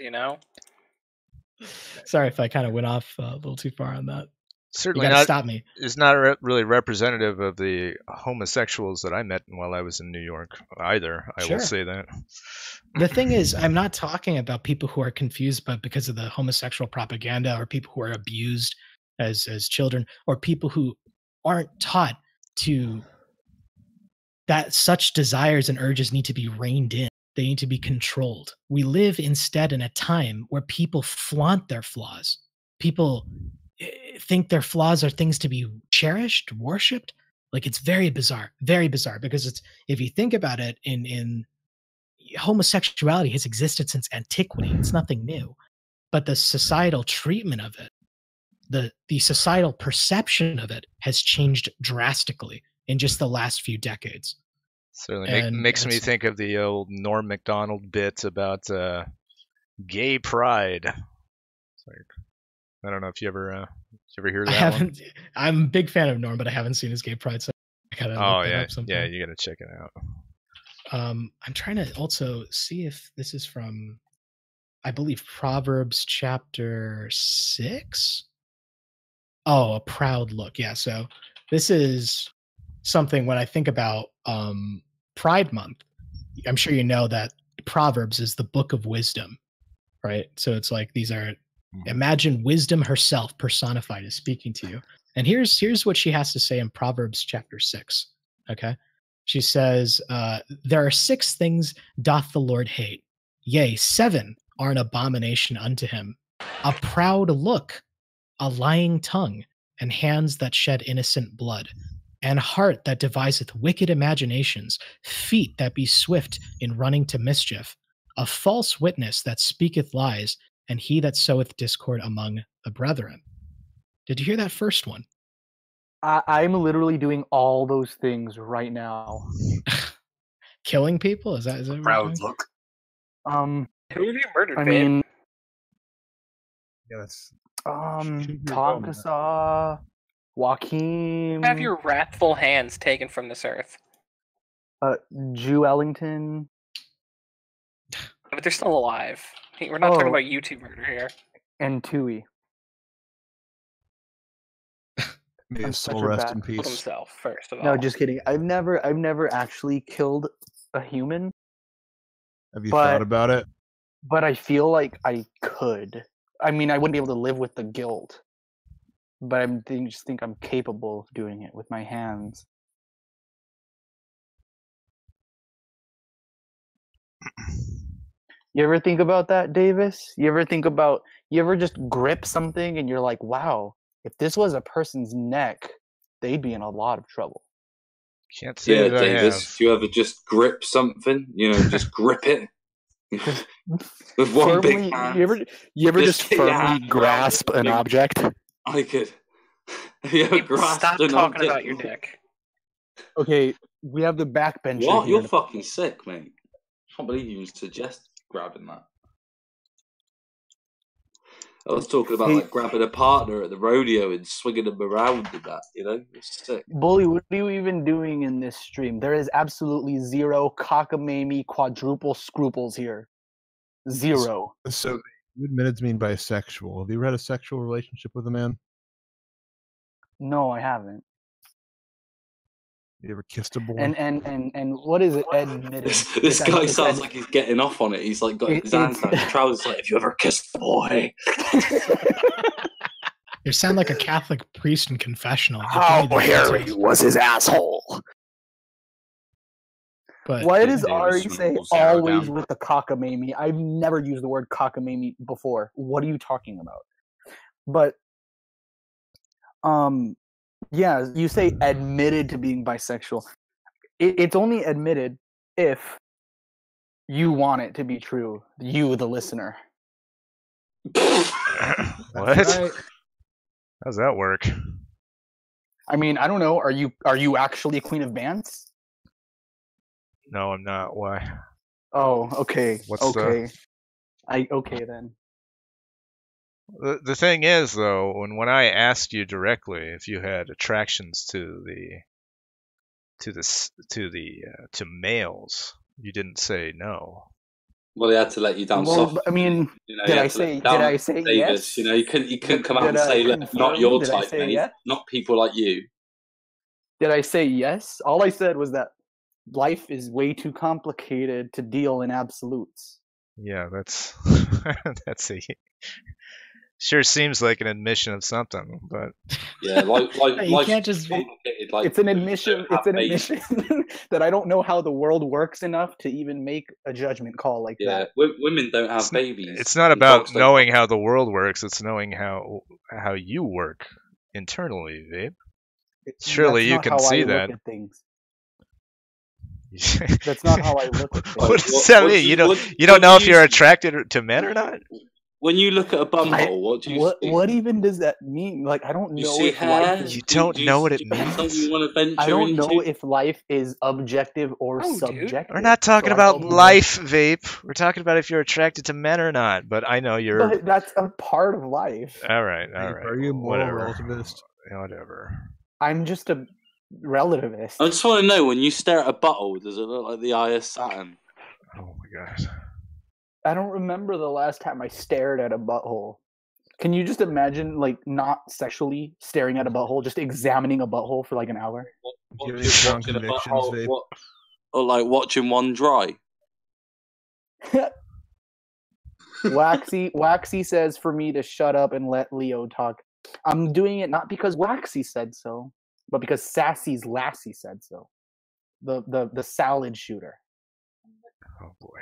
Sorry if I kind of went off a little too far on that. Certainly not. Stop me. It's not really representative of the homosexuals that I met while I was in New York either. I will say that. The thing is, I'm not talking about people who are confused, but because of the homosexual propaganda, or people who are abused as children, or people who aren't taught that such desires and urges need to be reined in. They need to be controlled. We live instead in a time where people flaunt their flaws. People think their flaws are things to be cherished, worshipped. Like, it's very bizarre, because it's, if you think about it, in homosexuality has existed since antiquity. It's nothing new, but the societal treatment of it, the societal perception of it has changed drastically in just the last few decades. Certainly makes me think of the old Norm Macdonald bit about gay pride. I don't know if you ever hear that one. I'm a big fan of Norm, but I haven't seen his gay pride. So I gotta look that up sometime. Yeah, you gotta check it out. I'm trying to also see if this is from, I believe, Proverbs chapter 6. Oh, a proud look. Yeah, so this is something when I think about Pride Month. I'm sure you know that Proverbs is the book of wisdom, right? So it's like these are, imagine wisdom herself personified as speaking to you. And here's what she has to say in Proverbs chapter 6. Okay. She says, there are 6 things doth the Lord hate. Yea, 7 are an abomination unto him. A proud look, a lying tongue, and hands that shed innocent blood, and heart that deviseth wicked imaginations, feet that be swift in running to mischief, a false witness that speaketh lies, and he that soweth discord among the brethren. Did you hear that first one? I'm literally doing all those things right now. Killing people? Is that proud look? Who have you murdered? I mean, yeah, that's Tonkasaw, Joaquin. Have your wrathful hands taken from this earth. Jew Ellington. But they're still alive. We're not talking about YouTube murder here. And Tui. May his soul rest in peace. Himself, first of all. No, just kidding. I've never actually killed a human. Have you thought about it? But I feel like I could. I mean, I wouldn't be able to live with the guilt. But I just think I'm capable of doing it with my hands. You ever think about that, Davis? You ever just grip something and you're like, wow, if this was a person's neck, they'd be in a lot of trouble. Can't say Yeah, that I Davis. have. Do you ever just grip something? You know, just grip it with one Firmly, big hand. you ever just get your firmly hand around grasp it. an object? I could. Have you ever grasped Stop an talking object? about your dick. Okay, we have the backbencher What? here. You're fucking sick, mate. I can't believe you even suggest grabbing that. I was talking about like grabbing a partner at the rodeo and swinging them around and that, you know? It's sick. Bully, what are you even doing in this stream? There is absolutely zero cockamamie quadruple scruples here. Zero. So you admitted to being bisexual. Have you ever had a sexual relationship with a man? No, I haven't. You ever kissed a boy? And what is it? Admitted. This guy sounds like he's getting off on it. He's like got his hands down his trousers. Like, if you ever kissed a boy, You sound like a Catholic priest in confessional. How hairy was his asshole? But why does Ari say always with the cockamamie? I've never used the word cockamamie before. What are you talking about? But yeah, you say admitted to being bisexual. It's only admitted if you want it to be true. You, the listener. What? Right. How's that work? I mean, I don't know. Are you actually a Queen of Bands? No, I'm not. Why? Oh, okay. What's okay then. The thing is, though, when I asked you directly if you had attractions to males, you didn't say no. well, they had to let you down Well, soft. I mean, You know, did you I had to let say you down, did I say Davis. yes? You know, you couldn't come out and Did I say, "Look, not confirm? your Did I type, say mate. yes? Not people like you." Did I say yes? All I said was that life is way too complicated to deal in absolutes. Yeah, that's sure seems like an admission of something, but yeah, like you can't just. complicated. Like, It's an admission. It's an admission that I don't know how the world works enough to even make a judgment call like that. Women don't have babies. it's not and about dogs don't. knowing how the world works. It's knowing how you work internally, Vape. Surely That's you not can how see I that. Look at things. That's not how I look at things. What does that mean? You don't know if you're attracted to men or not? When you look at a bumhole, what do you see? What even does that mean? Like, I don't know. You see if hair? life is, You don't know what it do you have something means? you want to venture I don't into? know if life is objective or subjective. We're not talking So I about don't know. life, Vape. We're talking about if you're attracted to men or not. But I know you're. But that's a part of life. All right. Are you a moral Whatever. relativist? Whatever. I'm just a relativist. I just want to know, when you stare at a butthole, does it look like the eye of Saturn? Oh my god. I don't remember the last time I stared at a butthole. Can you just imagine, like, not sexually staring at a butthole, just examining a butthole for like an hour? What, Do you have any just strong watching a convictions, butthole, Vape? or like watching one dry? Waxy says for me to shut up and let Leo talk. I'm doing it not because Waxy said so, but because Sassy's Lassie said so. The salad shooter. Oh boy.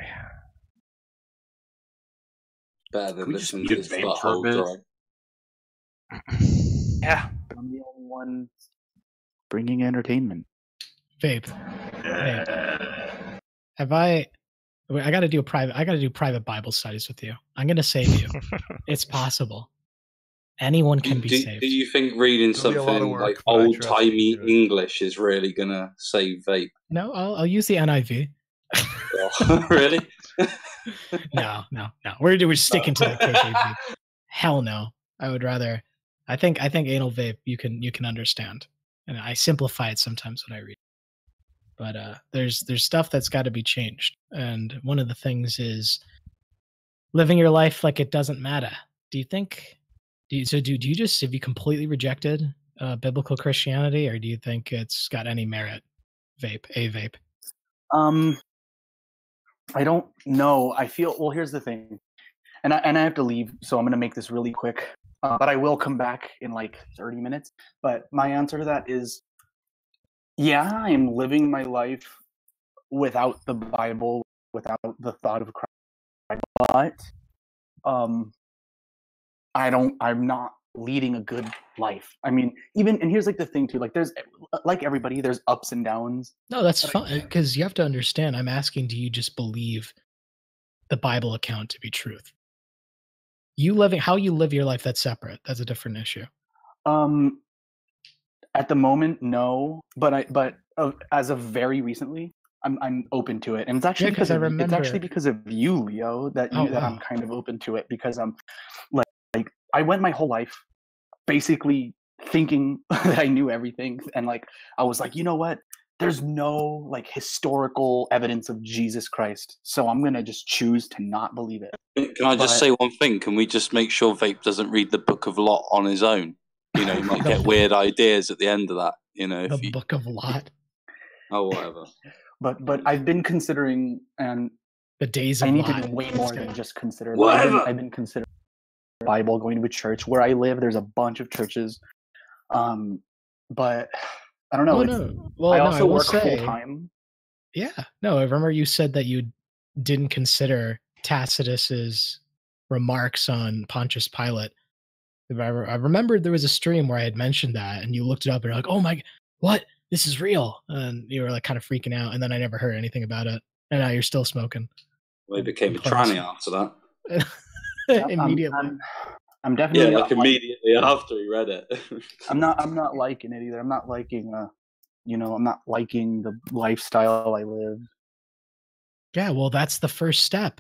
Better than Can we just listening to mute his Vape for a butthole bit? dry. Yeah, I'm the only one bringing entertainment. Vape. Have I gotta do private Bible studies with you. I'm gonna save you. It's possible. Anyone can be saved. Do you think reading It'll be a lot of something work, like but I trust old-timey you to do it. English is really gonna save Vape? No, I'll use the NIV. Really? No. We're sticking to the KJV. Hell no. I would rather. I think anal vape you can understand, and I simplify it sometimes when I read. But there's stuff that's got to be changed, and one of the things is living your life like it doesn't matter. Do you think? Do you just have you completely rejected biblical Christianity, or do you think it's got any merit? Vape. I don't know. I feel, well, here's the thing, and I have to leave, so I'm going to make this really quick. But I will come back in like 30 minutes. But my answer to that is, yeah, I'm living my life without the Bible, without the thought of Christ. But I'm not leading a good life. I mean, even, and here's like the thing too, like there's, like everybody, there's ups and downs. No, that's fine, because you have to understand, I'm asking, do you just believe the Bible account to be truth? How you live your life, that's separate. That's a different issue. At the moment, no, but as of very recently, I'm open to it, and it's actually because it's actually because of you, Leo, that I'm kind of open to it, because like I went my whole life basically thinking that I knew everything, and like I was like, you know what? There's no like historical evidence of Jesus Christ, so I'm gonna just choose to not believe it. Can I just say one thing? Can we just make sure Vape doesn't read the Book of Lot on his own? You know, you might get weird ideas at the end of that. You know, the Book of Lot. Oh, whatever. But I've been considering, and the days of I need Lot. to do way more than just consider. Whatever. I've been considering the Bible, going to a church. Where I live, there's a bunch of churches, but I don't know. I also work full time. Yeah, no, I remember you said that you didn't consider Tacitus's remarks on Pontius Pilate. I remembered there was a stream where I had mentioned that, and you looked it up and you're like, "Oh my, what? This is real!" And you were like kind of freaking out. And then I never heard anything about it. And now you're still smoking. Well, he became a tranny after that. Immediately. I'm definitely immediately after he read it. I'm not liking it either. I'm not liking I'm not liking the lifestyle I live. Yeah, well, that's the first step.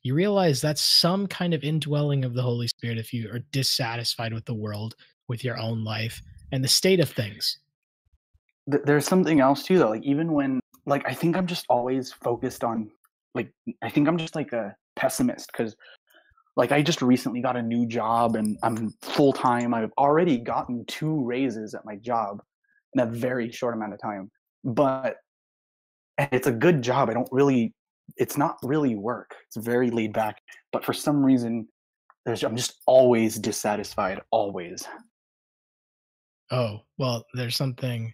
You realize that's some kind of indwelling of the Holy Spirit if you are dissatisfied with the world, with your own life, and the state of things. There's something else too, though. Like even when, like, I think I'm just always focused on, like, I think I'm just like a pessimist, because like I just recently got a new job and I'm full time. I've already gotten 2 raises at my job in a very short amount of time, but it's a good job. It's not really work. It's very laid back, but for some reason, I'm just always dissatisfied. Always. Oh, well, there's something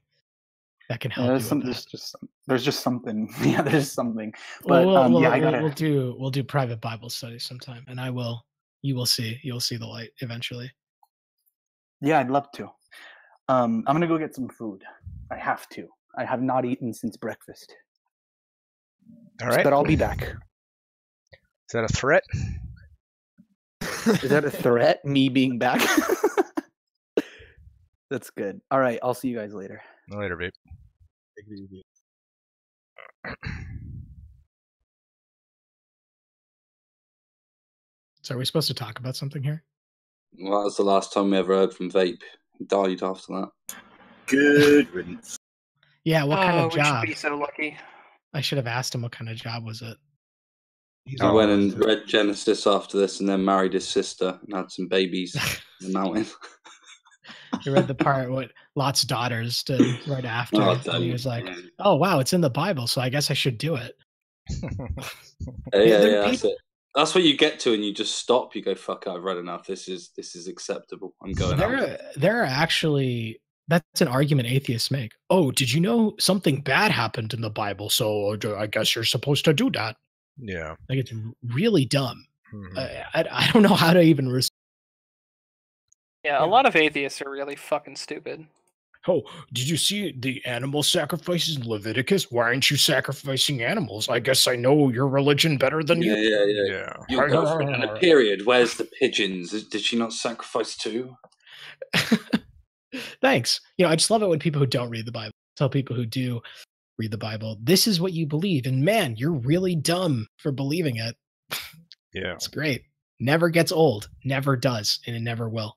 that can help you. There's just something. Yeah, there's something. But we'll do private Bible studies sometime, and you will see the light eventually. Yeah, I'd love to. I'm gonna go get some food. I have to. I have not eaten since breakfast. All right. But I'll be back. Is that a threat? Is that a threat? Me being back? That's good. All right. I'll see you guys later. Later, babe. Take it easy. So are we supposed to talk about something here? Well, that was the last time we ever heard from Vape. He died after that. Good riddance. Yeah, what kind of job? We should be so lucky. I should have asked him what kind of job was it. I went and read Genesis after this, and then married his sister and had some babies in the mountain. You read the part what Lot's daughters did right after, and he was like, "Oh wow, it's in the Bible, so I guess I should do it." Yeah, that's it. That's what you get to, and you just stop. You go, "Fuck it, I've read enough. This is acceptable. I'm going." There are actually. That's an argument atheists make. Oh, did you know something bad happened in the Bible? So I guess you're supposed to do that. Yeah. Like it's really dumb. Mm-hmm. I don't know how to even respond. Yeah, a lot of atheists are really fucking stupid. Oh, did you see the animal sacrifices in Leviticus? Why aren't you sacrificing animals? I guess I know your religion better than you. Yeah. Your girlfriend had a period. Where's the pigeons? Did she not sacrifice too? Thanks. I just love it when people who don't read the Bible tell people who do read the Bible, this is what you believe. And man, you're really dumb for believing it. Yeah. It's great. Never gets old. Never does. And it never will.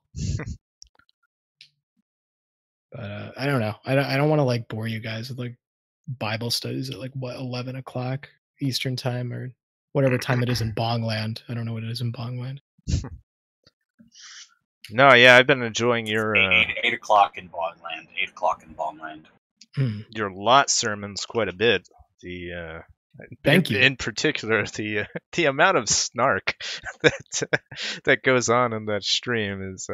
But I don't know. I don't want to like bore you guys with like Bible studies at like 11 o'clock Eastern time or whatever time it is in Bongland. I don't know what it is in Bongland. No, yeah, I've been enjoying your 8 o'clock in Bongland. 8 o'clock in Bongland. Your Lot sermons quite a bit. Thank you. In particular, the amount of snark that goes on in that stream is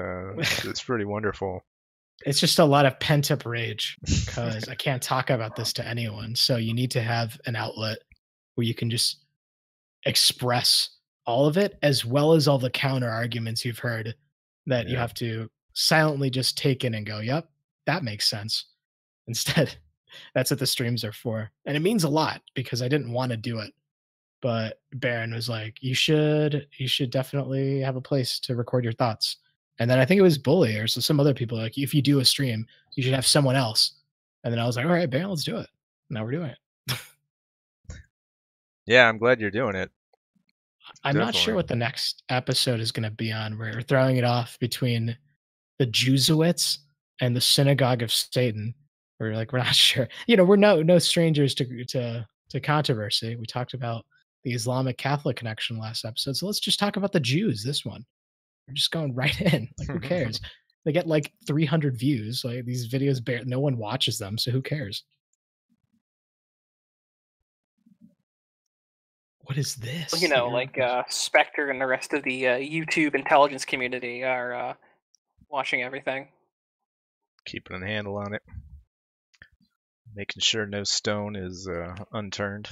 pretty wonderful. It's just a lot of pent up rage because I can't talk about this to anyone. So you need to have an outlet where you can just express all of it, as well as all the counter arguments you've heard that you have to silently just take in and go, yep, that makes sense. Instead, that's what the streams are for. And it means a lot because I didn't want to do it. But Baron was like, you should definitely have a place to record your thoughts. And then I think it was Bully or some other people like, if you do a stream, you should have someone else. And then I was like, all right, Baron, let's do it. Now we're doing it. Yeah, I'm glad you're doing it. I'm not sure what the next episode is going to be on. We're throwing it off between the Jesuits and the Synagogue of Satan. We're not sure. We're no strangers to controversy. We talked about the Islamic Catholic connection last episode, so let's just talk about the Jews this one. We're just going right in. Like, who cares? They get like 300 views. Like, these videos, no one watches them, so who cares? What is this? Spectre and the rest of the YouTube intelligence community are watching everything. Keeping a handle on it. Making sure no stone is unturned.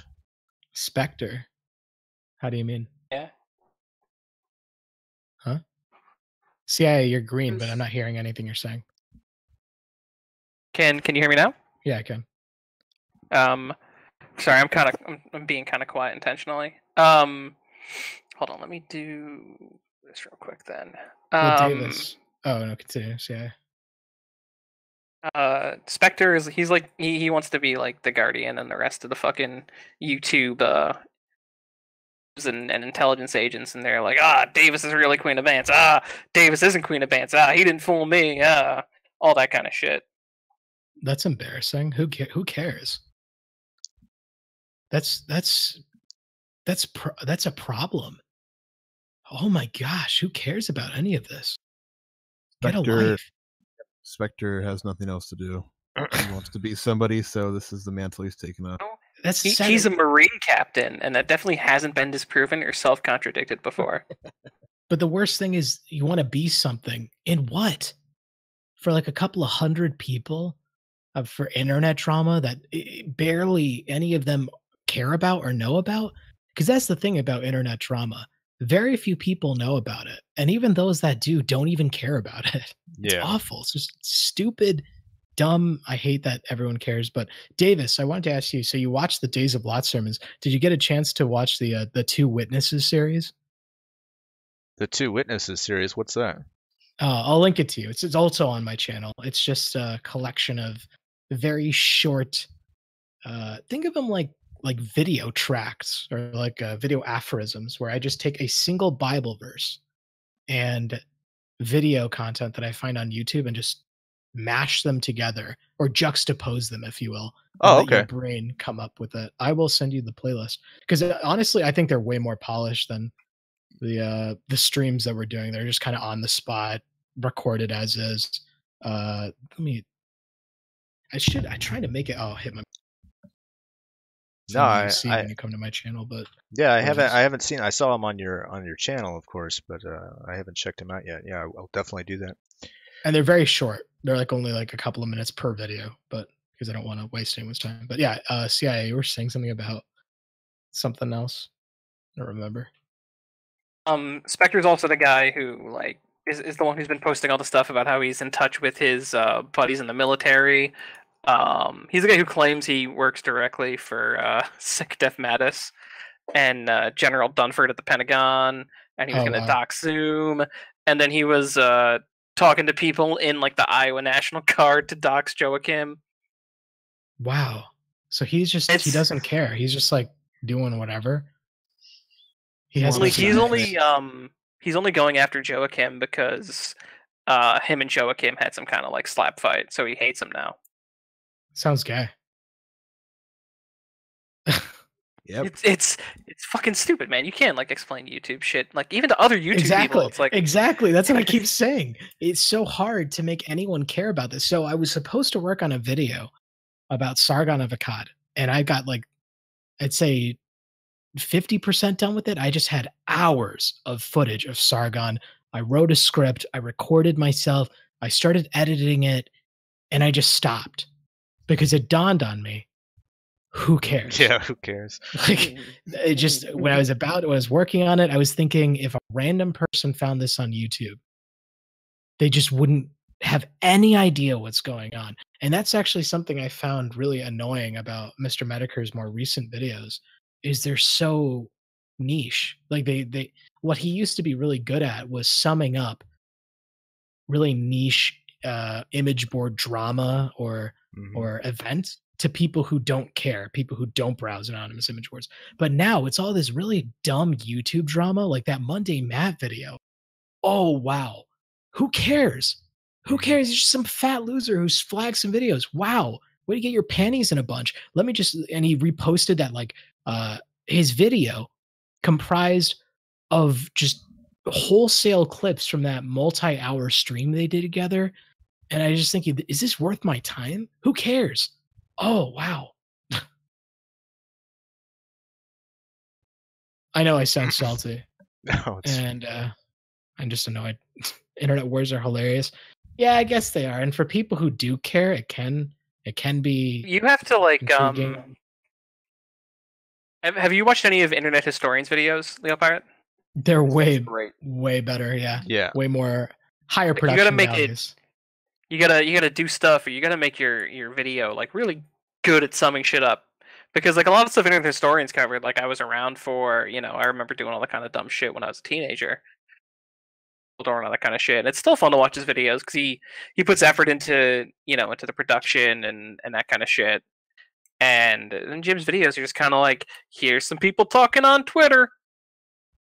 Spectre? How do you mean? Yeah. Huh? CIA, you're green, but I'm not hearing anything you're saying. Can you hear me now? Yeah, I can. Sorry, I'm being kind of quiet intentionally. Hold on, let me do this real quick then. Davis. Oh no, continue. CIA. Spectre is he wants to be like the Guardian and the rest of the fucking YouTube and intelligence agents, and they're like, Davis is really Queen of Bants. Davis isn't Queen of Bants. He didn't fool me. All that kind of shit. That's embarrassing. Who cares? That's a problem. Oh my gosh, who cares about any of this? Get a life. Spectre has nothing else to do. He wants to be somebody, so this is the mantle he's taken up. He's a Marine captain, and that definitely hasn't been disproven or self-contradicted before. But the worst thing is, you want to be something. In what? For like a couple of hundred people for internet drama that barely any of them care about or know about? Because that's the thing about internet drama. Very few people know about it. And even those that do don't even care about it. It's awful. It's just stupid, dumb. I hate that everyone cares. But Davis, I wanted to ask you, so you watched the Days of Lot sermons. Did you get a chance to watch the Two Witnesses series? The Two Witnesses series? What's that? I'll link it to you. It's also on my channel. It's just a collection of very short, think of them like video tracts or like video aphorisms, where I just take a single Bible verse and video content that I find on YouTube and just mash them together or juxtapose them, if you will. Oh, let your brain come up with it. I will send you the playlist because honestly, I think they're way more polished than the streams that we're doing. They're just kind of on the spot, recorded as is. I try to make it. Oh, hit my. No, I see when you come to my channel, but yeah, I haven't seen. I saw him on your channel, of course, but I haven't checked him out yet. Yeah, I'll definitely do that. And they're very short. They're only a couple of minutes per video, but because I don't want to waste anyone's time. But yeah, CIA, you were saying something about something else. I don't remember. Spectre's also the guy who is the one who's been posting all the stuff about how he's in touch with his buddies in the military. He's the guy who claims he works directly for Sick Def Mattis and General Dunford at the Pentagon, and he was going to dox Zoom, and then he was talking to people in the Iowa National Guard to dox Joachim. Wow. So he doesn't care. He's just doing whatever. He's only going after Joachim because him and Joachim had some kind of slap fight, so he hates him now. Sounds gay. Yep. It's fucking stupid, man. You can't explain YouTube shit even to other YouTube people. It's exactly. That's what I keep saying. It's so hard to make anyone care about this. So I was supposed to work on a video about Sargon of Akkad, and I got I'd say 50% done with it. I just had hours of footage of Sargon. I wrote a script. I recorded myself. I started editing it, and I just stopped because it dawned on me. Who cares? Yeah, who cares? It just, when I was working on it, I was thinking if a random person found this on YouTube, they just wouldn't have any idea what's going on. And that's actually something I found really annoying about Mr. Medicare's more recent videos, is they're so niche. Like they what he used to be really good at was summing up really niche image board drama or event to people who don't care, people who don't browse anonymous image boards. But now it's all this really dumb YouTube drama, like that Monday Matt video. Oh wow, who cares? Who cares? He's just some fat loser who's flagged some videos. Wow, way to get your panties in a bunch. Let me just, and he reposted that, like his video comprised of just wholesale clips from that multi-hour stream they did together. And I just think, is this worth my time? Who cares? Oh, wow. I know I sound salty. No, and I'm just annoyed. Internet wars are hilarious. Yeah, I guess they are. And for people who do care, it can be. You have to like intriguing. Have you watched any of Internet Historian's videos, Leo Pirate? They're way better. Yeah. Yeah. Way more higher production. You gotta make values. You gotta do stuff, or you gotta make your video like really good at summing shit up. Because like a lot of stuff Internet Historians covered, like I was around for, I remember doing all that kind of dumb shit when I was a teenager. Door and all that kind of shit. It's still fun to watch his videos because he puts effort into into the production and that kind of shit. And in Jim's videos, you're just kind of like, here's some people talking on Twitter.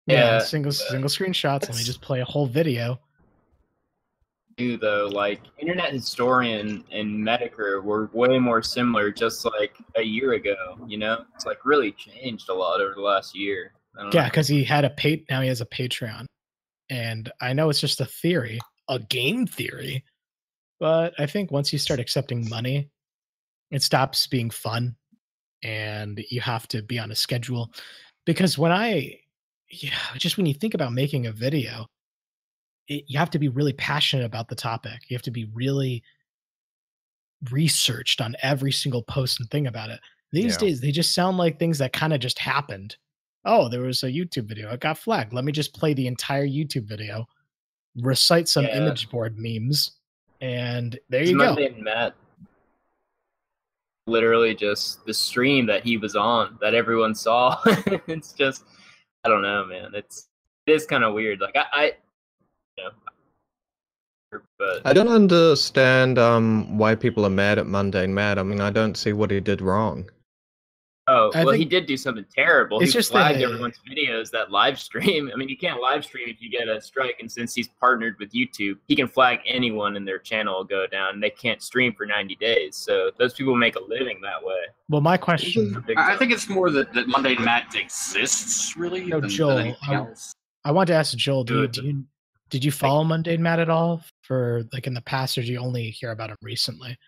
Yeah, single screenshots, and they just play a whole video. Though, like Internet Historian and Medicare were way more similar just like a year ago. It's like really changed a lot over the last year. Yeah, because he had now he has a Patreon. And I know it's just a theory, a game theory, but I think once you start accepting money, it stops being fun, and you have to be on a schedule. Because when you think about making a video, you have to be really passionate about the topic. You have to be really researched on every single post and thing about it. These days, they just sound like things that kind of just happened. Oh, there was a YouTube video. It got flagged. Let me just play the entire YouTube video, recite some image board memes, and there you go. Monday and Matt, literally just the stream that he was on that everyone saw. It's just, I don't know, man. It is kind of weird. Like but I don't understand why people are mad at Monday and Matt. I mean, I don't see what he did wrong. Oh, well, he did do something terrible. He just flagged everyone's videos that live stream. I mean, you can't live stream if you get a strike, and since he's partnered with YouTube, he can flag anyone and their channel will go down. They can't stream for 90 days. So those people make a living that way. Well, my question... I think it's more that Monday and Matt exists, really, No, than Joel, anything else. I want to ask Joel, did you follow Monday and Matt at all for like in the past, or did you only hear about him recently?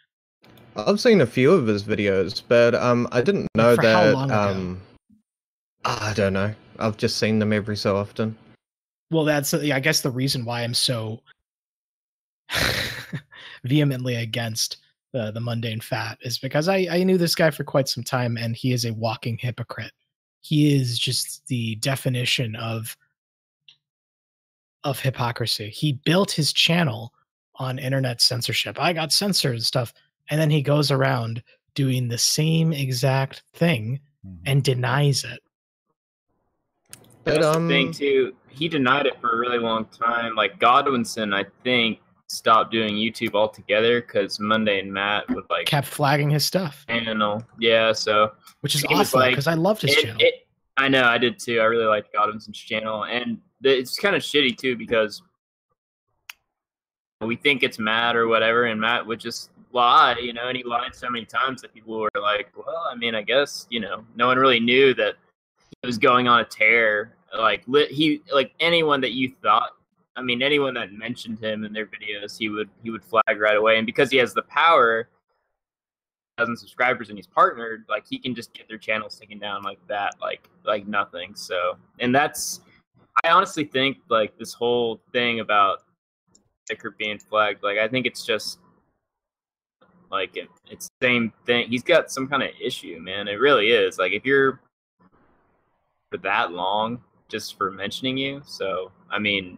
I've seen a few of his videos, but I didn't know For that. how long ago? I don't know. I've just seen them every so often. Well, that's I guess the reason why I'm so vehemently against the mundane fat is because I knew this guy for quite some time, and he is a walking hypocrite. He is just the definition of hypocrisy. He built his channel on internet censorship. I got censored and stuff. And then he goes around doing the same exact thing and denies it. That's the thing too. He denied it for a really long time. Like Godwinson, I think, stopped doing YouTube altogether because Monday and Matt would like kept flagging his stuff. Channel, yeah. So which is awful because I loved his channel. I know, I did too. I really liked Godwinson's channel, and it's kind of shitty too because we think it's Matt or whatever, and Matt would just lie, and he lied so many times that people were like, well, I mean, I guess, no one really knew that he was going on a tear. Like anyone that you thought, I mean, anyone that mentioned him in their videos, he would flag right away. And because he has the power, 1,000 subscribers, and he's partnered, like he can just get their channels taken down like that, like nothing. So, and I honestly think like this whole thing about Sticker being flagged, like I think it's just like it's the same thing. He's got some kind of issue, man. It really is. Like if you're for that long just for mentioning you, so I mean,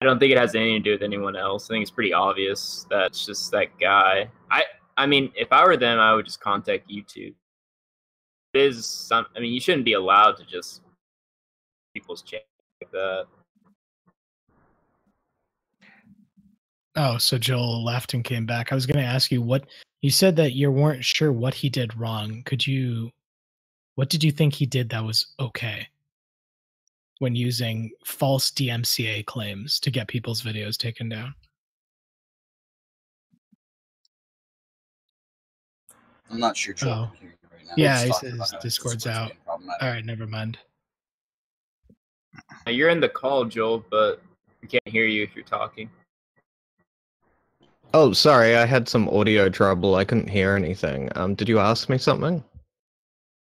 I don't think it has anything to do with anyone else. I think it's pretty obvious that it's just that guy. I mean, if I were them, I would just contact YouTube. It is some. I mean, you shouldn't be allowed to just people's channel like that. Oh, so Joel left and came back. I was going to ask you what you said that you weren't sure what he did wrong. What did you think he did that was okay when using false DMCA claims to get people's videos taken down? I'm not sure Joel can hear you right now. Yeah, He's he talking says about how Discord's being out. problematic. All right, never mind. You're in the call, Joel, but we can't hear you if you're talking. Oh, sorry, I had some audio trouble. I couldn't hear anything. Did you ask me something?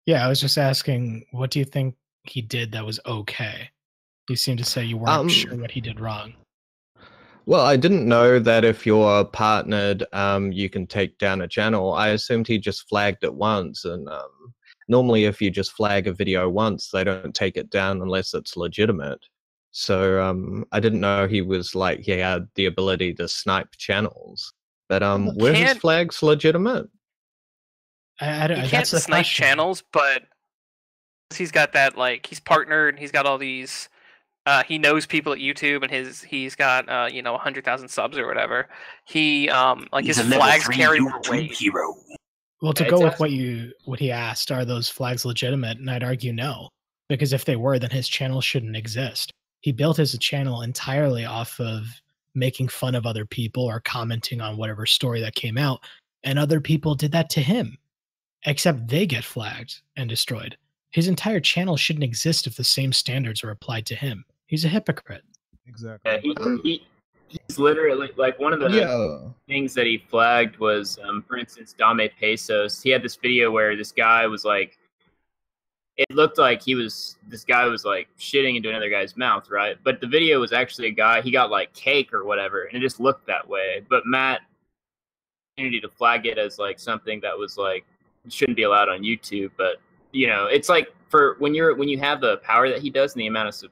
Yeah, I was just asking, what do you think he did that was okay? You seem to say you weren't sure what he did wrong. Well, I didn't know that if you're partnered, you can take down a channel. I assumed he just flagged it once, and normally if you just flag a video once, they don't take it down unless it's legitimate. So I didn't know he was like he had the ability to snipe channels. But were his flags legitimate? He can't snipe channels, but he's got that, like, he's partnered, he's got all these he knows people at YouTube, and he's got 100,000 subs or whatever. He He's his a level flags 3 carry more YouTube weight. hero. Well, to go with what he asked, are those flags legitimate? And I'd argue no, because if they were, then his channel shouldn't exist. He built his channel entirely off of making fun of other people or commenting on whatever story that came out, and other people did that to him, except they get flagged and destroyed. His entire channel shouldn't exist if the same standards are applied to him. He's a hypocrite. Exactly. Yeah, he's literally, like, one of the things that he flagged was, for instance, Dame Pesos. He had this video where this guy was like, it looked like this guy was like shitting into another guy's mouth, right? But the video was actually a guy, he got like cake or whatever, and it just looked that way. But Matt opportunity to flag it as like something that was like shouldn't be allowed on YouTube. But it's like for when you have the power that he does and the amount of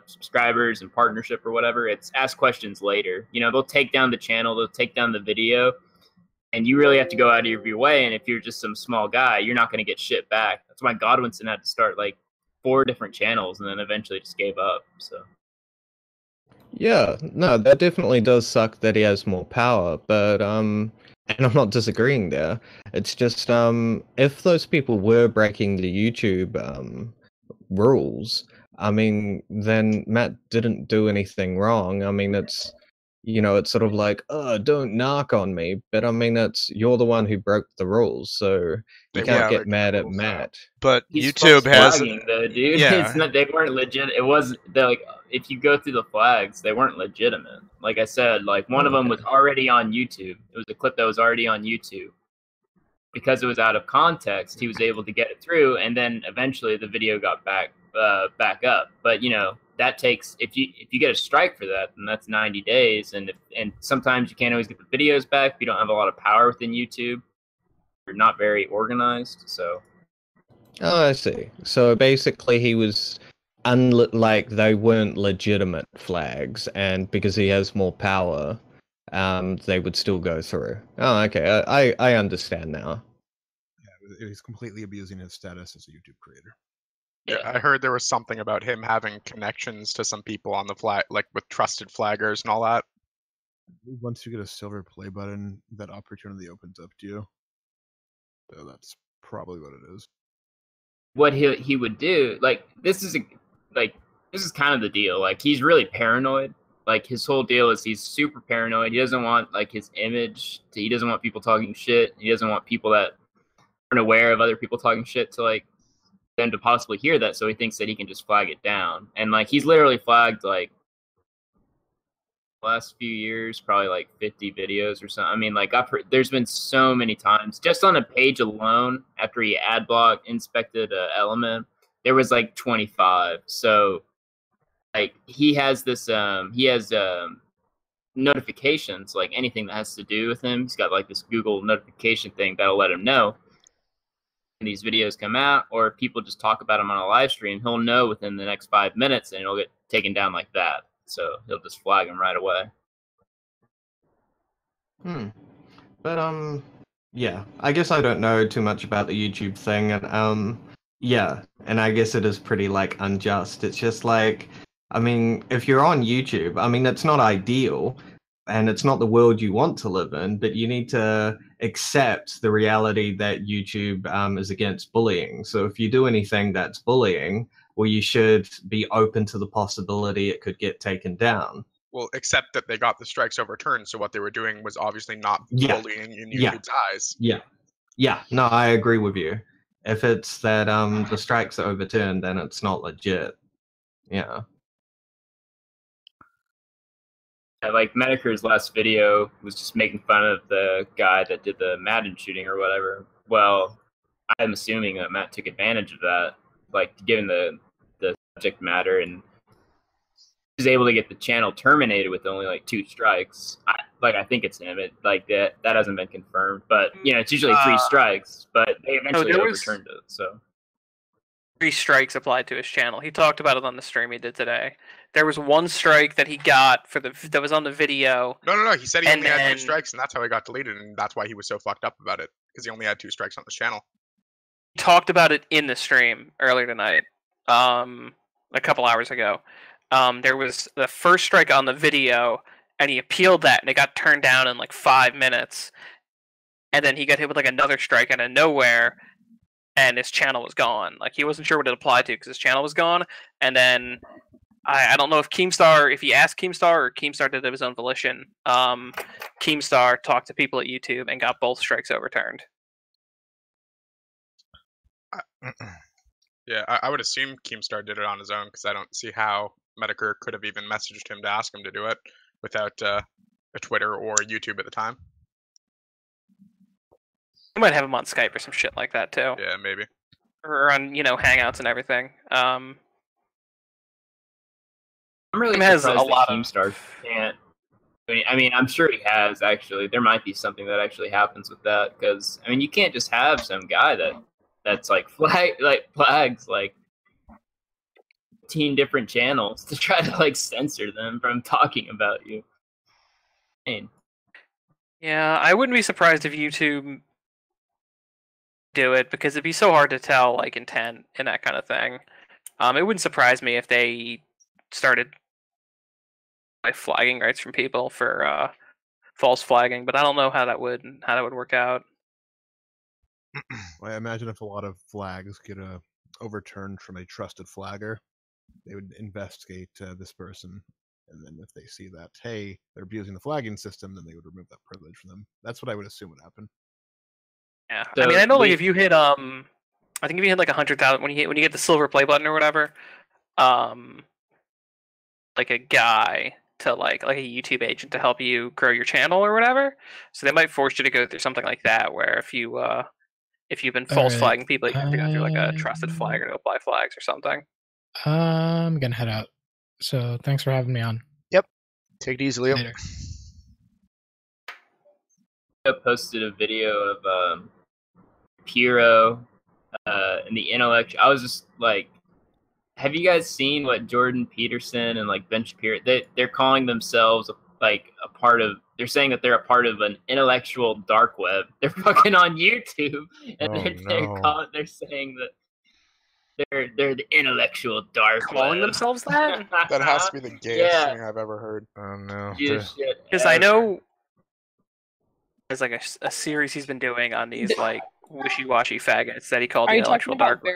subscribers and partnership or whatever, it's ask questions later. They'll take down the channel, they'll take down the video, and you really have to go out of your way. And if you're just some small guy, you're not going to get shit back. That's why Godwinson had to start like 4 different channels and then eventually just gave up. So yeah, no, that definitely does suck that he has more power, but and I'm not disagreeing there. It's just if those people were breaking the YouTube rules, I mean, then Matt didn't do anything wrong. I mean, it's it's sort of like, oh, don't knock on me, but I mean, you're the one who broke the rules, so you can't get mad at Matt. But he's YouTube has, flagging, though, dude. Yeah. It's not, they weren't legit. It was like if you go through the flags, they weren't legitimate. Like I said, like one of them was already on YouTube. It was a clip that was already on YouTube. Because it was out of context, he was able to get it through, and then eventually the video got back up. But that takes, if you get a strike for that, then that's 90 days, and sometimes you can't always get the videos back if you don't have a lot of power within YouTube. You're not very organized, so. Oh, I see. So basically, he was like they weren't legitimate flags, and because he has more power, they would still go through. Oh, okay. I understand now. Yeah, he's completely abusing his status as a YouTube creator. Yeah, I heard there was something about him having connections to some people on the flag, like with trusted flaggers and all that. Once you get a silver play button, that opportunity opens up to you. So that's probably what it is. What he would do, like this is kind of the deal. Like he's really paranoid. Like his whole deal is he's super paranoid. He doesn't want like his image. He doesn't want people talking shit. He doesn't want people that aren't aware of other people talking shit to like them to possibly hear that. So he thinks that he can just flag it down. And like he's literally flagged like last few years probably like 50 videos or something. I mean, like there's been so many times just on a page alone after he ad block inspected an element, there was like 25. So like he has this notifications, like anything that has to do with him, he's got like this Google notification thing that'll let him know when these videos come out, or if people just talk about him on a live stream, he'll know within the next 5 minutes and it'll get taken down like that. so he'll just flag him right away. But yeah, I guess I don't know too much about the YouTube thing, and yeah, and I guess it is pretty like unjust. It's just like, I mean, if you're on YouTube, I mean, it's not ideal, and it's not the world you want to live in, but you need to accept the reality that YouTube is against bullying. So if you do anything that's bullying, well, you should be open to the possibility it could get taken down. Well, except that they got the strikes overturned, so what they were doing was obviously not Yeah. bullying in Yeah. YouTube's eyes. Yeah, no, I agree with you. If it's that the strikes are overturned, then it's not legit. Yeah. Like Medicare's last video was just making fun of the guy that did the Madden shooting or whatever. Well, I'm assuming that Matt took advantage of that, like given the subject matter, and he was able to get the channel terminated with only like 2 strikes. I think it's him. That hasn't been confirmed, but it's usually 3 strikes. But they eventually overturned it. So 3 strikes applied to his channel. He talked about it on the stream he did today. There was 1 strike that he got that was on the video. No. He said he only had 2 strikes, and that's how he got deleted, and that's why he was so fucked up about it, because he only had 2 strikes on his channel. He talked about it in the stream earlier tonight, a couple hours ago. There was the first strike on the video, and he appealed that, and it got turned down in like 5 minutes. And then he got hit with like another strike out of nowhere, and his channel was gone. Like, he wasn't sure what it applied to because his channel was gone. And then I don't know if he asked Keemstar or Keemstar did it of his own volition. Keemstar talked to people at YouTube and got both strikes overturned. Yeah, I would assume Keemstar did it on his own, because I don't see how Medicare could have even messaged him to ask him to do it without a Twitter or YouTube at the time. You might have him on Skype or some shit like that too. Yeah, maybe. Or on Hangouts and everything. I'm really has surprised a lot that Keemstar can't. I mean, I'm sure he has actually. There might be something that actually happens with that, because I mean, you can't just have some guy that's like flags like 15 different channels to try to like censor them from talking about you. Yeah, I wouldn't be surprised if YouTube do it, because it'd be so hard to tell like intent and that kind of thing. It wouldn't surprise me if they started flagging rights from people for false flagging, but I don't know how that would work out. I imagine if a lot of flags get overturned from a trusted flagger, they would investigate this person, and then if they see that, hey, they're abusing the flagging system, then they would remove that privilege from them. That's what I would assume would happen. Yeah, so I mean, I know like if you hit I think if you hit like 100,000 when you get the silver play button or whatever, like a guy to like a YouTube agent to help you grow your channel or whatever, so they might force you to go through something like that, where if you've been false flagging people, you have to go through like a trusted flagger to apply flags or something. I'm gonna head out. So thanks for having me on. Yep. Take it easy, Leo. Later. I posted a video of Piro and the intellect. I was just like, have you guys seen what Jordan Peterson and like Ben Shapiro? They're calling themselves like a part of. They're saying that they're a part of an intellectual dark web. They're fucking on YouTube, and they're saying that they're the intellectual dark calling web. themselves that. That has to be the gayest thing I've ever heard. Oh no. Because I know there's like a series he's been doing on these like wishy-washy faggots that he called the intellectual dark web.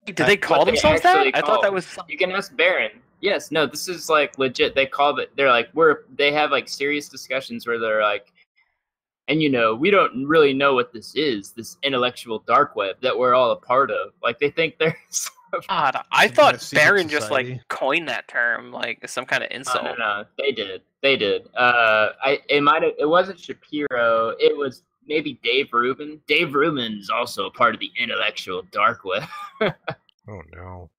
Did they call themselves that? I thought that was. You can ask Baron. Yes, no, this is like legit. They call it. They're like they have like serious discussions where they're like, and we don't really know what this is, this intellectual dark web that we're all a part of. Like they think they're. God, I thought Baron just like coined that term like as some kind of insult. No, they did. It wasn't Shapiro. It was maybe Dave Rubin. Dave Rubin is also a part of the intellectual dark web. Oh no.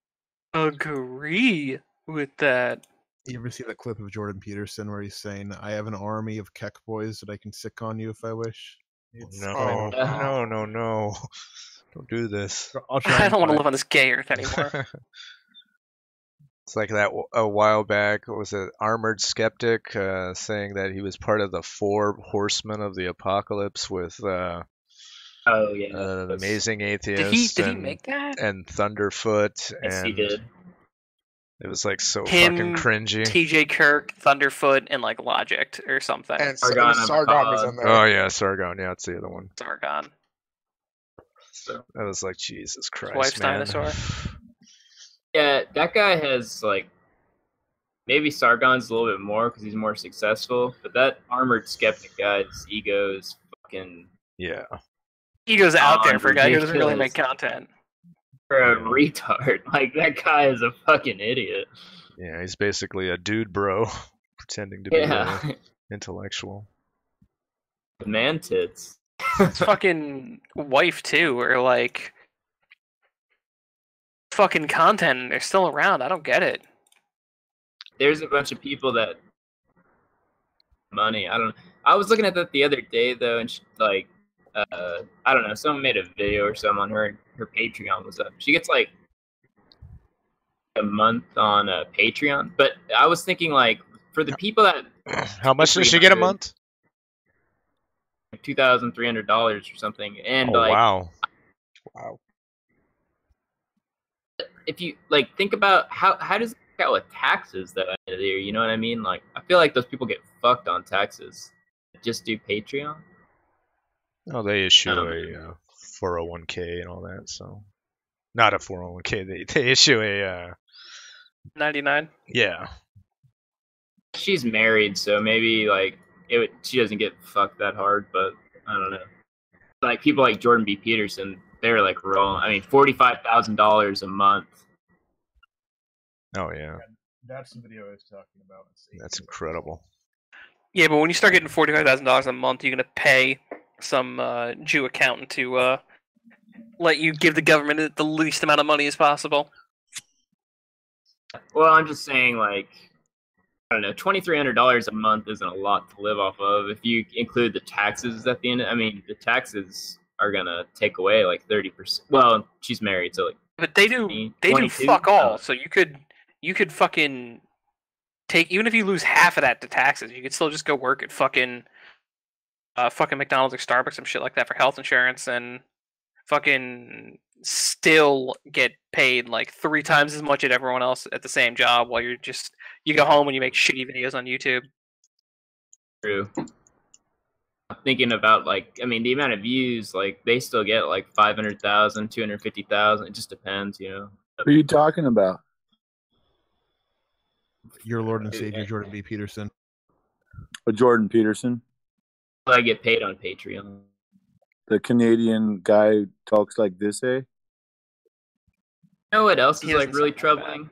Agree with that. You ever see that clip of Jordan Peterson where he's saying, "I have an army of Keck boys that I can sick on you if I wish"? No. Don't do this. I'll try I don't want to live on this gay earth anymore. It's like that a while back. What was it? Armored Skeptic saying that he was part of the 4 horsemen of the apocalypse with Oh yeah, Amazing Did Atheist he make that? and Thunderfoot, yes, he and did. it was like so fucking cringy. TJ Kirk, Thunderfoot, and like Logic or something. And Sargon was in there. Oh yeah, Sargon. Yeah, that's the other one. Sargon. I was like, Jesus Christ, wife's man. dinosaur. Yeah, that guy has like maybe Sargon's a little bit more because he's more successful, but that Armored Skeptic guy's ego is fucking Ego's out there for a guy who doesn't really make content. For a retard, like that guy is a fucking idiot. Yeah, he's basically a dude bro pretending to be intellectual. Man tits. His fucking wife too, or like fucking content, and they're still around. I don't get it. There's a bunch of people that money. I don't know. I was looking at that the other day though, and she, like, I don't know. Someone made a video or something on her Patreon was up. She gets like a month on Patreon, but I was thinking like for the people that how much does she get a month? $2,300 or something, and oh, like wow. If you like think about how does it work out with taxes that end of the year, you know what I mean? Like I feel like those people get fucked on taxes. Just do Patreon. Oh, they issue a 401k and all that. So not a 401k. They issue a 99. Yeah. She's married, so maybe like she doesn't get fucked that hard, but I don't know. Like people like Jordan B. Peterson, they're like rolling. I mean, $45,000 a month. Oh yeah. That's the video I was talking about. That's incredible. Yeah, but when you start getting $45,000 a month, you're gonna pay some Jew accountant to let you give the government the least amount of money as possible. Well, I'm just saying, like, I don't know, $2,300 a month isn't a lot to live off of. If you include the taxes at the end, I mean, the taxes are gonna take away like 30%. Well, she's married, so like. But they do fuck all. So you could fucking take, even if you lose half of that to taxes, you could still just go work at fucking McDonald's or Starbucks, some shit like that for health insurance, and fucking still get paid like 3 times as much as everyone else at the same job while you go home and you make shitty videos on YouTube. True. I'm thinking about like, I mean, the amount of views, like they still get like 500,000, 250,000. It just depends, you know. Who are you talking about? Your Lord and Savior, Jordan B. Peterson. Jordan Peterson. I get paid on Patreon. The Canadian guy who talks like this, eh? You know what else is like really troubling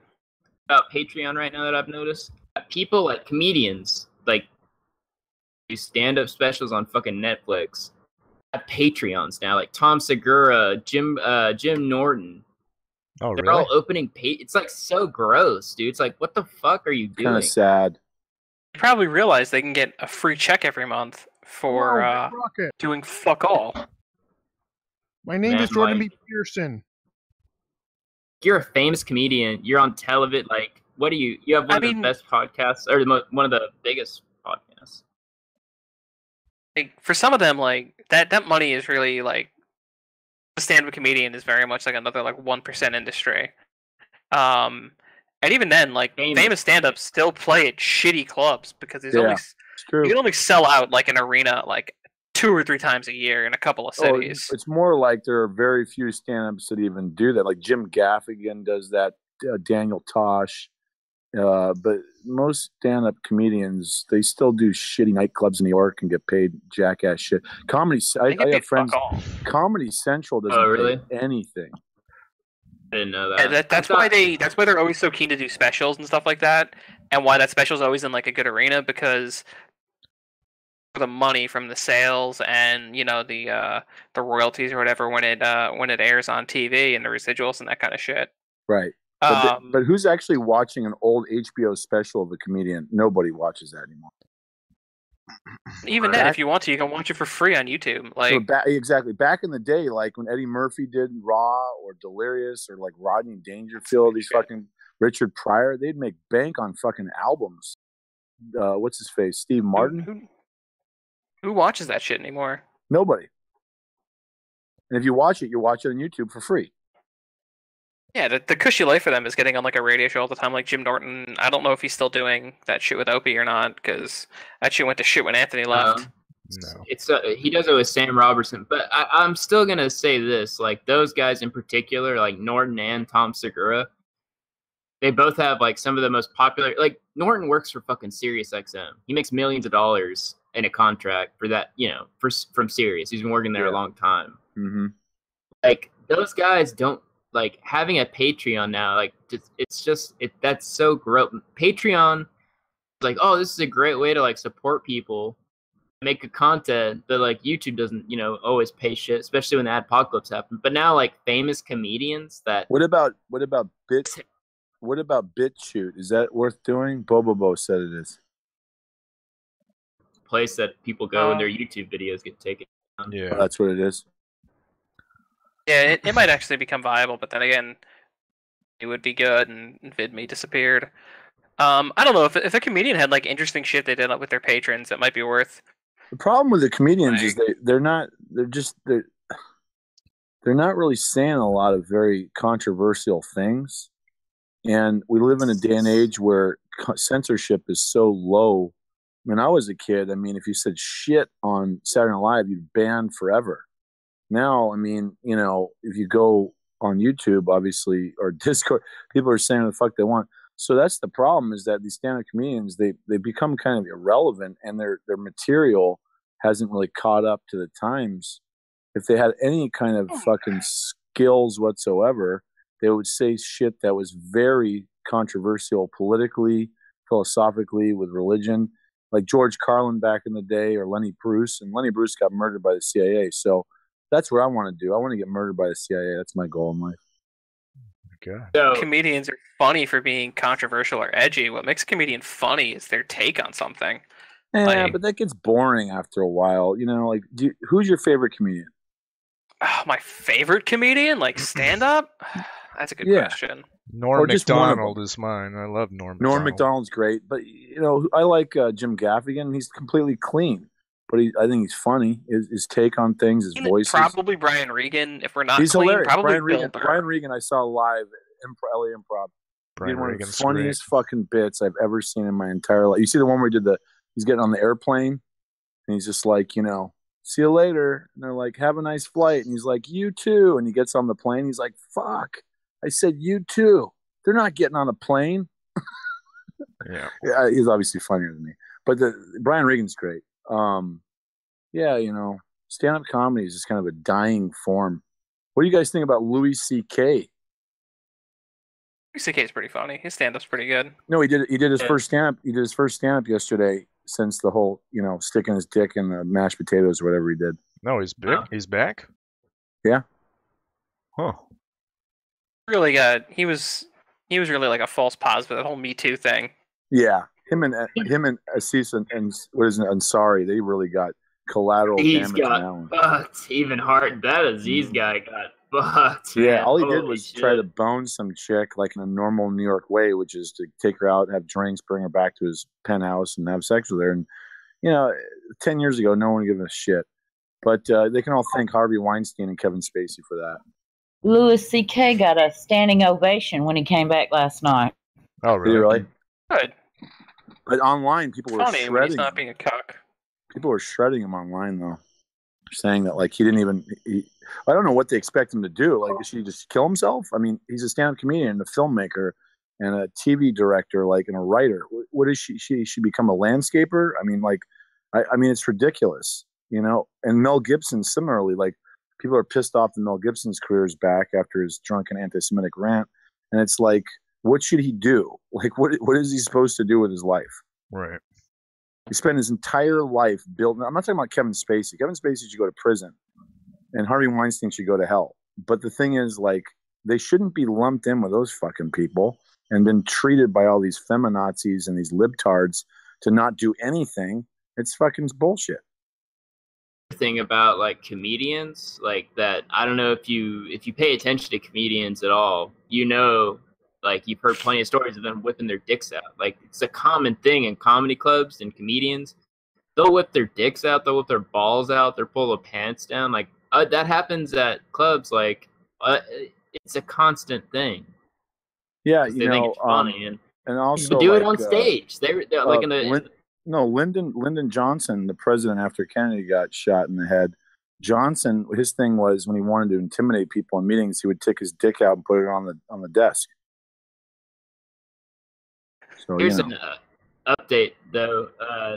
about Patreon right now that I've noticed? People like comedians, like do stand-up specials on fucking Netflix, have Patreons now. Like Tom Segura, Jim Norton. Oh, really? They're all opening It's like so gross, dude. It's like, what the fuck are you doing? Kind of sad. You probably realize they can get a free check every month for doing fuck all. My name is Jordan B. Peterson. You're a famous comedian. You're on television. Like, what do you? You have one of the best podcasts, or one of the biggest podcasts. Like, for some of them, like that money is really like a stand-up comedian is very much like another like 1% industry. And even then, like famous stand-ups still play at shitty clubs because there's only you can only sell out like an arena like 2 or 3 times a year in a couple of cities. It's more like there are very few stand-ups that even do that. Like Jim Gaffigan does that, Daniel Tosh. But most stand-up comedians, they still do shitty nightclubs in New York and get paid jackass shit. I have friends. Comedy Central doesn't pay anything. I didn't know that. Yeah, that's why they're always so keen to do specials and stuff like that, and why that special is always in like a good arena, because the money from the sales and the royalties or whatever when it airs on TV and the residuals and that kind of shit. Right. But who's actually watching an old HBO special of a comedian? Nobody watches that anymore. Even then, if you want to, you can watch it for free on YouTube. Like exactly. Back in the day, like when Eddie Murphy did Raw or Delirious or like Rodney Dangerfield, these fucking Richard Pryor, they'd make bank on fucking albums. What's his face? Steve Martin? Who watches that shit anymore? Nobody. And if you watch it on YouTube for free. Yeah, the cushy life for them is getting on like a radio show all the time, like Jim Norton. I don't know if he's still doing that shit with Opie or not, because that shit went to shit when Anthony left. No, it's he does it with Sam Robertson, but I'm still gonna say this: like those guys in particular, like Norton and Tom Segura, they both have like some of the most popular. Like Norton works for fucking Sirius XM. He makes millions of dollars in a contract for that, from Sirius. He's been working there a long time. Mm-hmm. Like those guys don't. Like having a Patreon now, like that's so gross. Patreon is like, oh, this is a great way to like support people, make good content, but like YouTube doesn't, always pay shit, especially when the adpocalypse happens. But now like famous comedians that What about BitChute? Is that worth doing? Bobo said it is. Place that people go when their YouTube videos get taken down. Yeah, that's what it is. Yeah, it might actually become viable, but then again, it would be good, and VidMe disappeared. I don't know if a comedian had like interesting shit they did with their patrons, it might be worth. The problem with the comedians is they're not really saying a lot of very controversial things, and we live in a day and age where censorship is so low. When I was a kid, if you said shit on Saturday Night Live, you'd banned forever. Now, if you go on YouTube, obviously, or Discord, people are saying what the fuck they want. So that's the problem, is that these stand-up comedians, they become kind of irrelevant, and their material hasn't really caught up to the times. If they had any kind of fucking skills whatsoever, they would say shit that was very controversial politically, philosophically, with religion, like George Carlin back in the day, or Lenny Bruce. And Lenny Bruce got murdered by the CIA. So that's what I want to do. I want to get murdered by the CIA. That's my goal in life. God. So, comedians are funny for being controversial or edgy. What makes a comedian funny is their take on something. Yeah, but that gets boring after a while. Who's your favorite comedian? My favorite comedian, like stand-up? That's a good question. Norm Macdonald is mine. I love Norm. Norm Macdonald's great, but I like Jim Gaffigan. He's completely clean, but I think he's funny. His take on things, his voice. Probably Brian Regan. If we're not he's clean, hilarious. probably Brian Regan. I saw live at LA Improv. Brian one of the Regan's funniest fucking bits I've ever seen in my entire life. You see the one where he did he's getting on the airplane, and he's just like, see you later. And they're like, have a nice flight. And he's like, you too. And he gets on the plane. He's like, fuck. I said, you too. They're not getting on a plane. Yeah, he's obviously funnier than me. But Brian Regan's great. Stand-up comedy is just kind of a dying form. What do you guys think about Louis C.K.? Louis C.K. is pretty funny. His stand-up's pretty good. No, he did his first stand-up. He did his first stand-up yesterday since the whole, sticking his dick in the mashed potatoes or whatever he did. No, he's big. Oh. He's back. Yeah. Huh. Really he was really like a false positive, that whole Me Too thing. Yeah. Him and Assis and what is it, Ansari, they really got collateral damage. He's got fucked even hard. That Aziz guy got fucked. Yeah, man. all he did Holy was shit. try to bone some chick like in a normal New York way, which is to take her out, have drinks, bring her back to his penthouse, and have sex with her. And 10 years ago, no one would give a shit. But they can all thank Harvey Weinstein and Kevin Spacey for that. Louis C.K. got a standing ovation when he came back last night. Oh, Did he really? Good. But online, people were Funny when he's shredding not him. being a cuck. People were shredding him online, though, saying that like he didn't even. I don't know what they expect him to do. Like, should he just kill himself? I mean, he's a stand-up comedian, a filmmaker, and a TV director, like, and a writer. What is she? She become a landscaper? I mean, like, I mean, it's ridiculous, And Mel Gibson, similarly, like, people are pissed off that Mel Gibson's career is back after his drunken anti-Semitic rant, and it's like, what should he do? Like, what is he supposed to do with his life? Right. He spent his entire life building. I'm not talking about Kevin Spacey. Kevin Spacey should go to prison, and Harvey Weinstein should go to hell. But the thing is, like, they shouldn't be lumped in with those fucking people and been treated by all these feminazis and these libtards to not do anything. It's fucking bullshit. Thing about like comedians, like that, I don't know if you pay attention to comedians at all, like you've heard plenty of stories of them whipping their dicks out. Like it's a common thing in comedy clubs and comedians. They'll whip their dicks out, they'll whip their balls out, they'll pull their pants down. Like that happens at clubs. Like it's a constant thing. Yeah, They think it's funny, and also do it like, on stage. They're like in the Lyndon Johnson, the president after Kennedy got shot in the head. Johnson, his thing was when he wanted to intimidate people in meetings, he would take his dick out and put it on the desk. So here's an update though.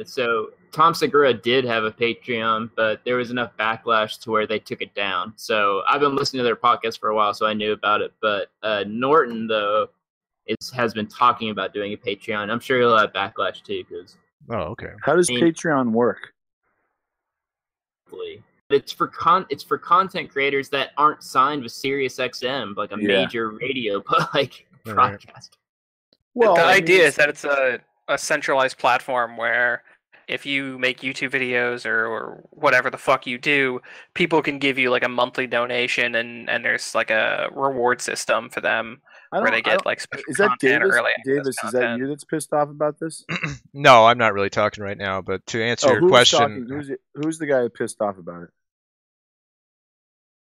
So Tom Segura did have a Patreon, but there was enough backlash to where they took it down. So I've been listening to their podcast for a while, so I knew about it. But Norton though has been talking about doing a Patreon. I'm sure he'll have backlash too. Because okay. How does Patreon work? It's for content creators that aren't signed with SiriusXM, like a major radio, but like broadcast. Well, the idea is that it's a centralized platform where if you make YouTube videos or whatever the fuck you do, people can give you like a monthly donation, and there's like a reward system for them where they get like special content or early access Davis, is that content. you that's pissed off about this? No, I'm not really talking right now. But to answer your question, who's the guy that pissed off about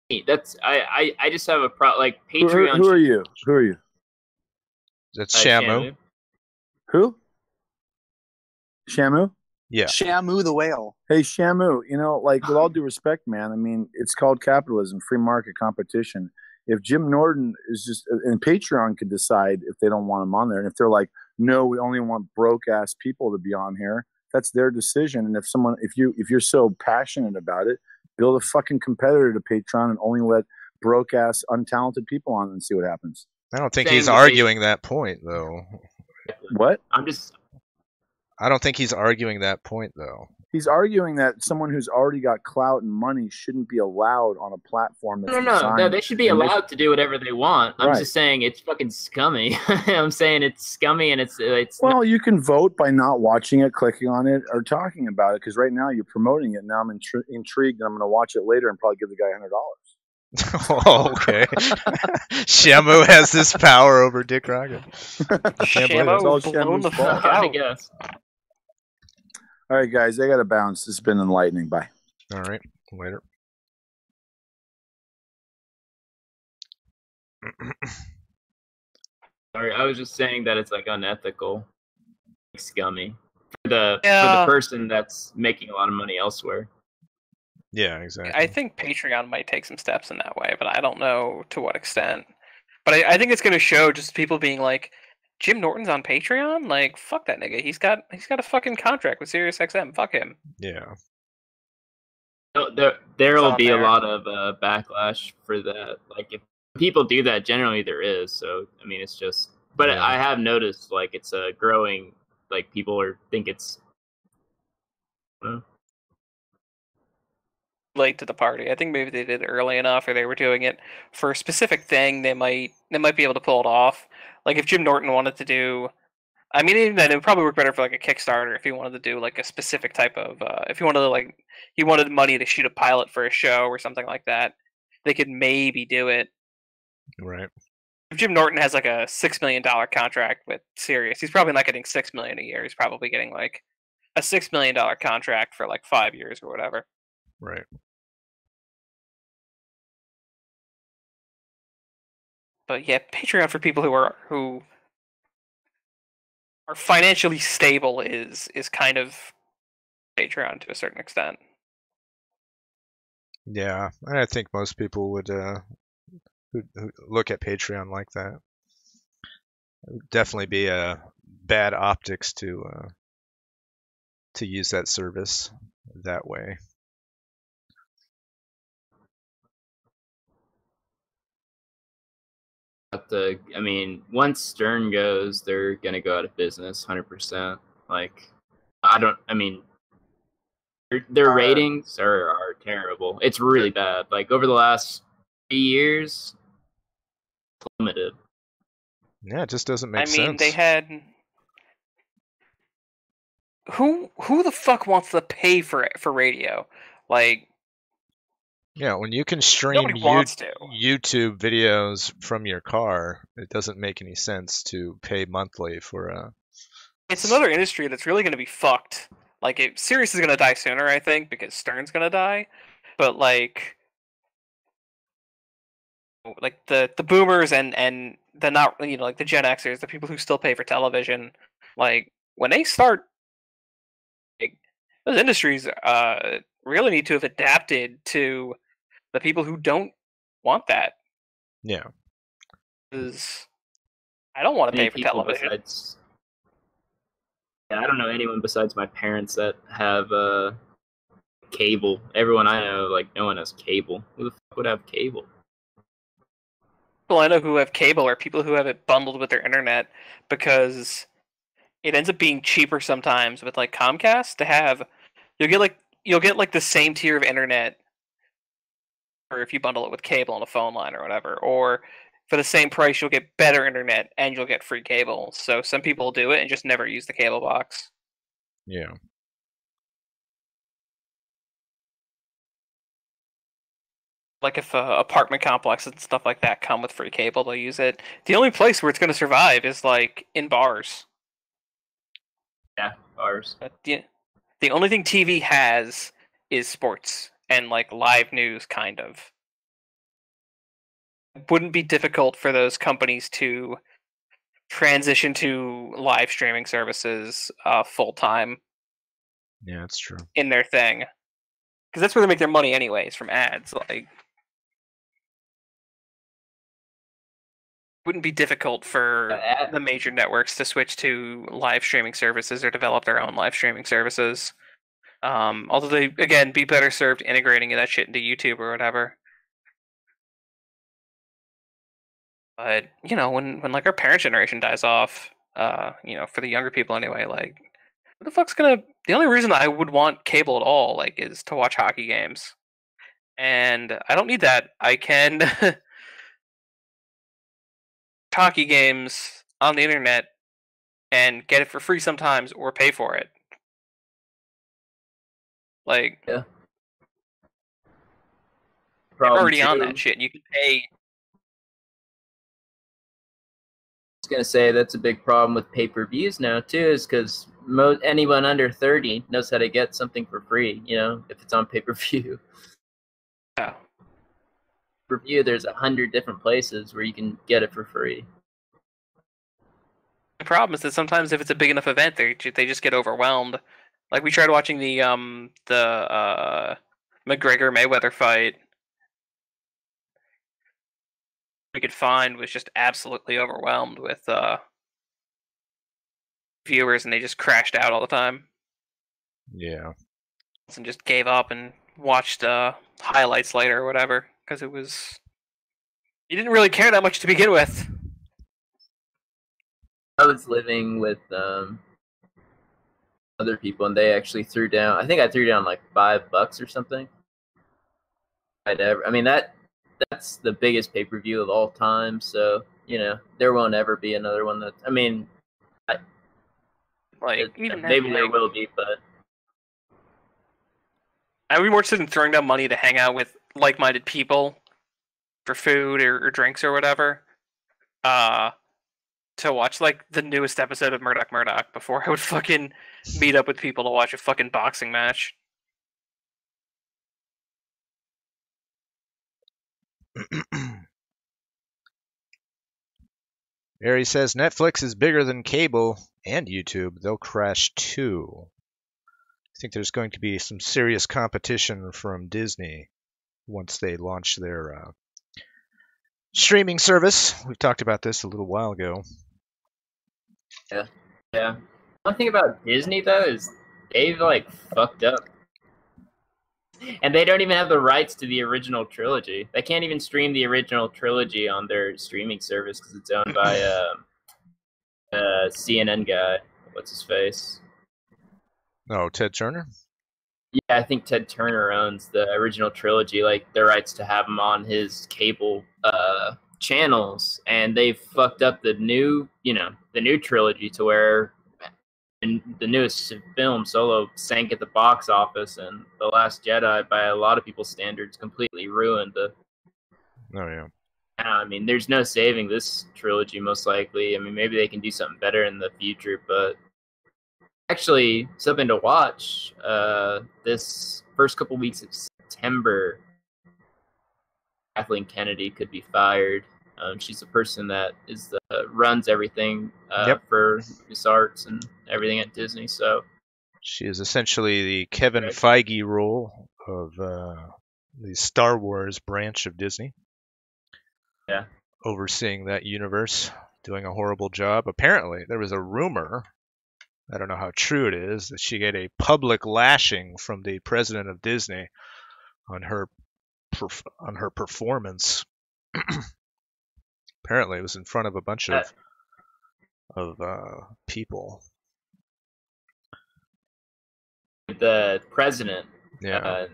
it? That's I just have a like Patreon. Who are you? Who are you? That's Shamu. Who? Shamu? Yeah. Shamu the whale. Hey, Shamu, like with all due respect, man, I mean, it's called capitalism, free market competition. If Jim Norton is just, and Patreon could decide if they don't want him on there. And if they're like, no, we only want broke ass people to be on here, that's their decision. And if you're so passionate about it, build a fucking competitor to Patreon and only let broke ass untalented people on and see what happens. I don't think he's arguing that point though. What? I don't think he's arguing that point though. He's arguing that someone who's already got clout and money shouldn't be allowed on a platform that's No, they should be allowed to do whatever they want. I'm Right. just saying it's fucking scummy. I'm saying it's scummy, and it's Well, you can vote by not watching it, clicking on it, or talking about it. Because right now you're promoting it. Now I'm intrigued, and I'm going to watch it later and probably give the guy $100. Oh, okay. Shamu has this power over Dick Rocket. Shamu blown the fuck out. I guess. All right, guys, I got to bounce. This has been enlightening. Bye. All right, later. Sorry, I was just saying that it's like unethical, scummy for the person that's making a lot of money elsewhere. Yeah, exactly. I think Patreon might take some steps in that way, but I don't know to what extent. But I think it's going to show just people being like, Jim Norton's on Patreon? Like, fuck that nigga. He's got a fucking contract with SiriusXM. Fuck him. Yeah. There will be a lot of backlash for that. Like, if people do that, generally there is. So, I mean, it's just... But I have noticed, like, it's a growing... Like, people think it's... late to the party. I think maybe they did it early enough, or they were doing it for a specific thing. They might be able to pull it off. Like if Jim Norton wanted to do, I mean, even then it would probably work better for like a Kickstarter if he wanted to do like a specific type of, if he wanted to like, he wanted money to shoot a pilot for a show or something like that. They could maybe do it. Right. If Jim Norton has like a $6 million contract with Sirius, he's probably not getting $6 million a year. He's probably getting like a $6 million contract for like 5 years or whatever. Right. But yeah, Patreon for people who are financially stable is kind of Patreon to a certain extent. Yeah, I think most people would who look at Patreon like that. It would definitely be bad optics to use that service that way. I mean, once Stern goes, they're gonna go out of business, 100%. Like, their ratings are terrible. It's really bad. Like over the last 3 years, plummeted. Yeah, it just doesn't make sense. I mean, they had who the fuck wants to pay for radio? Like, Yeah, when you can stream Nobody wants to. YouTube videos from your car, it doesn't make any sense to pay monthly for a. It's another industry that's really going to be fucked. Like, Sirius is going to die sooner, I think, because Stern's going to die. But like the boomers and the not, like the Gen Xers, the people who still pay for television, like when they start, like, those industries really need to have adapted to the people who don't want that. Yeah. Because I don't want to pay for people television. Besides, yeah, I don't know anyone besides my parents that have cable. Everyone I know, like, no one has cable. Who the fuck would have cable? People I know who have cable are people who have it bundled with their internet, because it ends up being cheaper sometimes with like Comcast to have. You'll get like the same tier of internet, or if you bundle it with cable and a phone line or whatever, or for the same price you'll get better internet and you'll get free cable. So some people do it and just never use the cable box. Yeah. Like if apartment complexes and stuff like that come with free cable, they'll use it. The only place where it's going to survive is like in bars. Yeah, bars. The only thing TV has is sports and like live news, kind of. It wouldn't be difficult for those companies to transition to live streaming services full time. Yeah, that's true. In their thing, because that's where they make their money anyways, from ads. Like, wouldn't be difficult for the major networks to switch to live streaming services or develop their own live streaming services. Although they, again, be better served integrating that shit into YouTube or whatever. But, when like our parent generation dies off, for the younger people anyway, like, who the fuck's gonna... The only reason I would want cable at all, like, is to watch hockey games. And I don't need that. I can hockey games on the internet and get it for free sometimes or pay for it. Like, yeah. You're already on that shit. You can pay. I was gonna say that's a big problem with pay-per-views now too, is because anyone under 30 knows how to get something for free. If it's on pay-per-view. Yeah. Pay-per-view, there's 100 different places where you can get it for free. The problem is that sometimes if it's a big enough event, they just get overwhelmed. Like, we tried watching the McGregor Mayweather fight. We could find was just absolutely overwhelmed with viewers, and they just crashed out all the time. Yeah. And just gave up and watched highlights later or whatever, because it was... You didn't really care that much to begin with. I was living with other people, and they actually threw down. I think I threw down like $5 or something. That's the biggest pay-per-view of all time. So there won't ever be another one that. Maybe there will be, but I'd be more interested in throwing down money to hang out with like-minded people for food or drinks or whatever. To watch like the newest episode of Murdoch before I would fucking meet up with people to watch a fucking boxing match. Harry says Netflix is bigger than cable and YouTube. They'll crash too. I think there's going to be some serious competition from Disney once they launch their streaming service. We talked about this a little while ago. Yeah. One thing about Disney though is they've like fucked up, and they don't even have the rights to the original trilogy. They can't even stream the original trilogy on their streaming service because it's owned by a CNN guy. What's his face? Oh, Ted Turner? Yeah, I think Ted Turner owns the original trilogy, like the rights to have him on his cable channels, and they've fucked up the new trilogy to where and the newest film, Solo, sank at the box office, and The Last Jedi, by a lot of people's standards, completely ruined the. Oh yeah. I mean, there's no saving this trilogy, most likely. I mean, maybe they can do something better in the future, but actually, something to watch. This first couple weeks of September, Kathleen Kennedy could be fired. She's the person that runs everything for LucasArts and everything at Disney. So she is essentially the Kevin Feige role of the Star Wars branch of Disney. Yeah, overseeing that universe, doing a horrible job. Apparently, there was a rumor. I don't know how true it is that she get a public lashing from the president of Disney on her performance. Apparently, it was in front of a bunch of people. The president, yeah,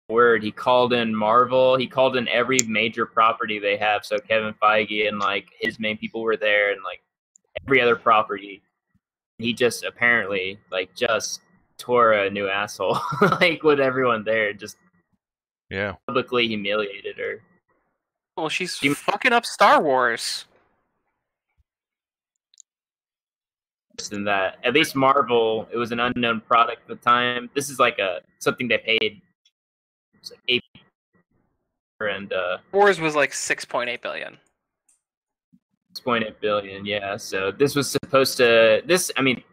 he called in Marvel. He called in every major property they have. So Kevin Feige and like his main people were there, and like every other property. He just apparently just tore a new asshole, like with everyone there, just publicly humiliated her. Well, she's fucking up Star Wars. Than that, at least Marvel, it was an unknown product at the time. This is like something they paid. It's like $8 and Wars was like 6.8 billion. 6.8 billion, yeah. So this was supposed to. I mean,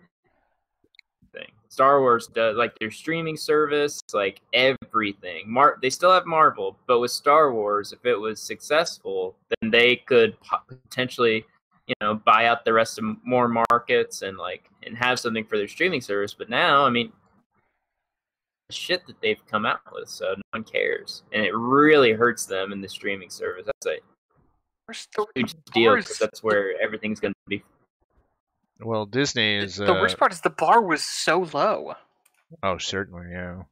Star Wars does like their streaming service, like everything. They still have Marvel, but with Star Wars, if it was successful, then they could potentially, buy out the rest of more markets and have something for their streaming service. But now, I mean, the shit that they've come out with, so no one cares, and it really hurts them in the streaming service. That's a huge deal because that's where everything's going to be. Well, Disney is. The worst part is the bar was so low. Oh, certainly, yeah.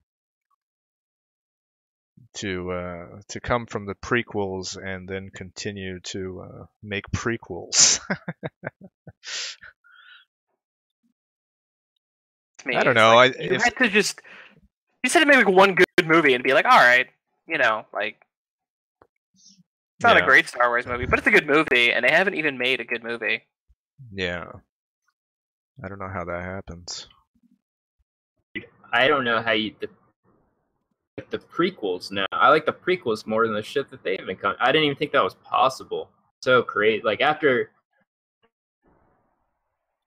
To come from the prequels and then continue to make prequels. I don't know. You had to just. You just had to make like one good movie and be like, all right, it's not a great Star Wars movie, but it's a good movie, and they haven't even made a good movie. Yeah. I don't know how that happens. I don't know how the prequels now. I like the prequels more than the shit that they haven't come. I didn't even think that was possible. So great. Like after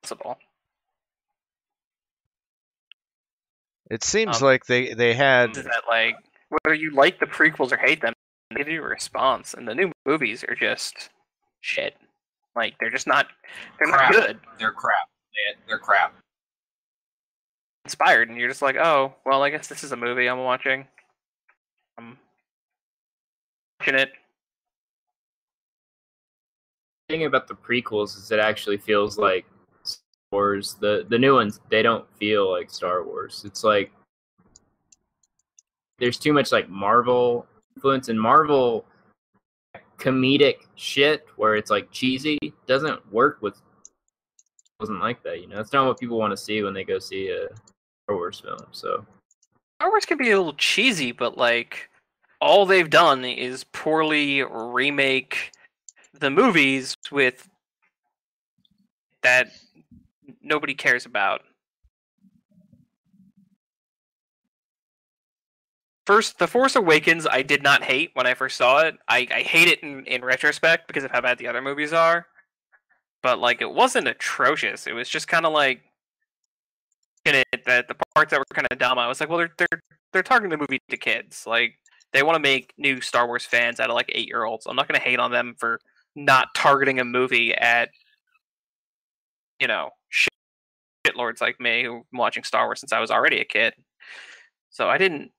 possible. It seems like they had that like whether you like the prequels or hate them, they give you a response, and the new movies are just shit. Like they're just not. They're crap. not good. They're crap. They're crap. Inspired, and you're just like, oh, well, I guess this is a movie I'm watching. I'm watching it. The thing about the prequels is it actually feels like Star Wars. The new ones, they don't feel like Star Wars. It's like there's too much like Marvel influence, and Marvel comedic shit where it's like cheesy doesn't work with. Wasn't like that, That's not what people want to see when they go see a Star Wars film. So Star Wars can be a little cheesy, but like all they've done is poorly remake the movies with that nobody cares about. First, The Force Awakens, I did not hate when I first saw it. I hate it in retrospect because of how bad the other movies are. But like, it wasn't atrocious. It was just kind of like in it that the parts that were kind of dumb. I was like, well, they're targeting the movie to kids. Like, they want to make new Star Wars fans out of like 8-year-olds. I'm not going to hate on them for not targeting a movie at shitlords like me who've been watching Star Wars since I was already a kid. So I didn't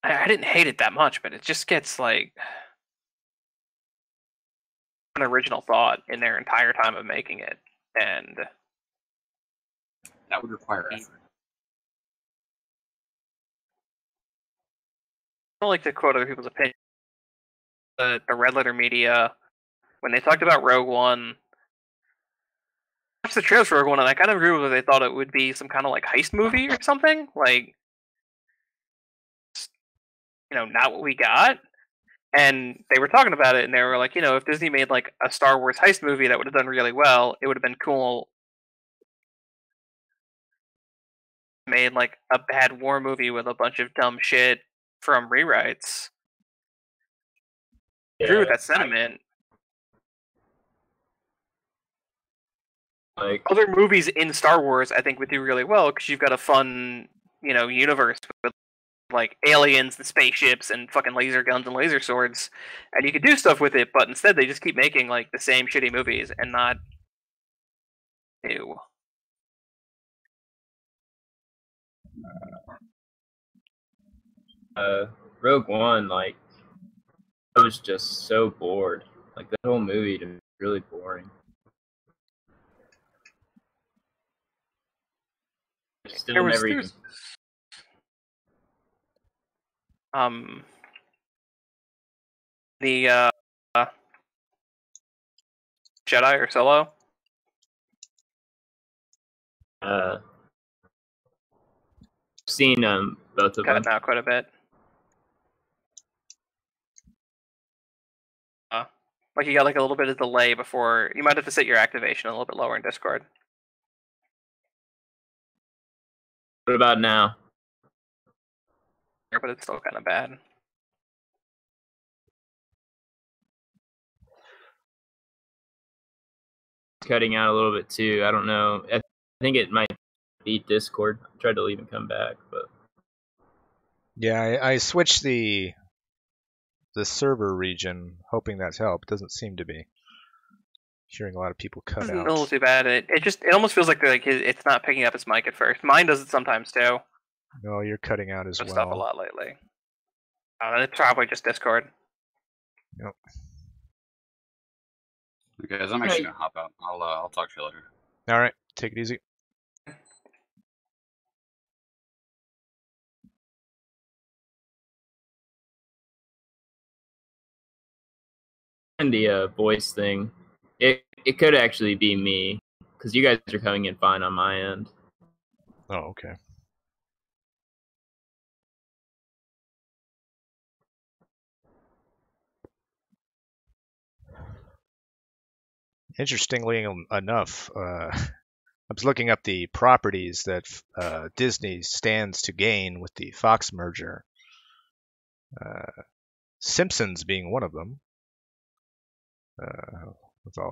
hate it that much, but it just gets like an original thought in their entire time of making it, and that would require effort. I don't like to quote other people's opinions. The Red Letter Media, when they talked about Rogue One, watched the trailers for Rogue One, and I kind of agree with it. They thought it would be some kind of like heist movie or something, like, not what we got. And they were talking about it, and they were like, if Disney made like a Star Wars heist movie that would have done really well, it would have been cool. Made like a bad war movie with a bunch of dumb shit from rewrites. I agree with that sentiment. Like other movies in Star Wars, I think would do really well because you've got a fun, universe with like aliens and spaceships and fucking laser guns and laser swords, and you could do stuff with it. But instead, they just keep making like the same shitty movies and not new. Rogue One, like, I was just so bored. Like, the whole movie was really boring. Still never even. The Jedi or Solo? Seen both of them. Cut out quite a bit. Like you got like a little bit of delay before. You might have to set your activation a little bit lower in Discord. What about now? But it's still kind of bad. Cutting out a little bit too. I don't know. I think it might be Discord. I tried to leave and come back, but yeah, I switched the server region, hoping that's helped. Doesn't seem to be. Hearing a lot of people cut out. It's a little too bad. It almost feels like it's not picking up his mic at first. Mine does it sometimes too. No, you're cutting out as well. Stuff a lot lately. It's probably just Discord. Yep. Okay, guys, I'm actually gonna hop out. I'll talk to you later. All right, take it easy. and the voice thing, it could actually be me because you guys are coming in fine on my end. Oh, okay. Interestingly enough, I was looking up the properties that Disney stands to gain with the Fox merger. Simpsons being one of them, with a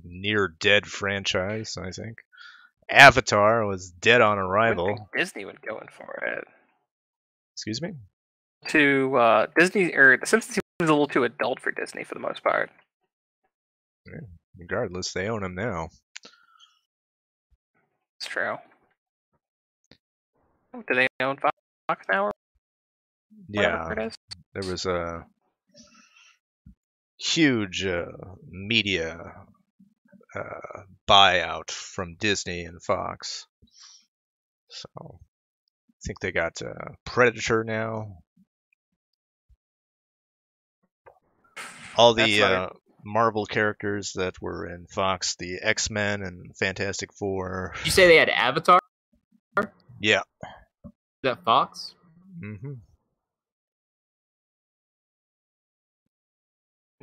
near-dead franchise, I think. Avatar was dead on arrival. Disney would go in for it. Excuse me? Disney, or The Simpsons seems a little too adult for Disney for the most part. Yeah, regardless, they own them now. It's true. Do they own Fox now? Or yeah, it is? There was a huge media buyout from Disney and Fox. So I think they got Predator now. All the Marvel characters that were in Fox, the X-Men and Fantastic Four. Did you say they had Avatar? Yeah. Is that Fox? Mm-hmm.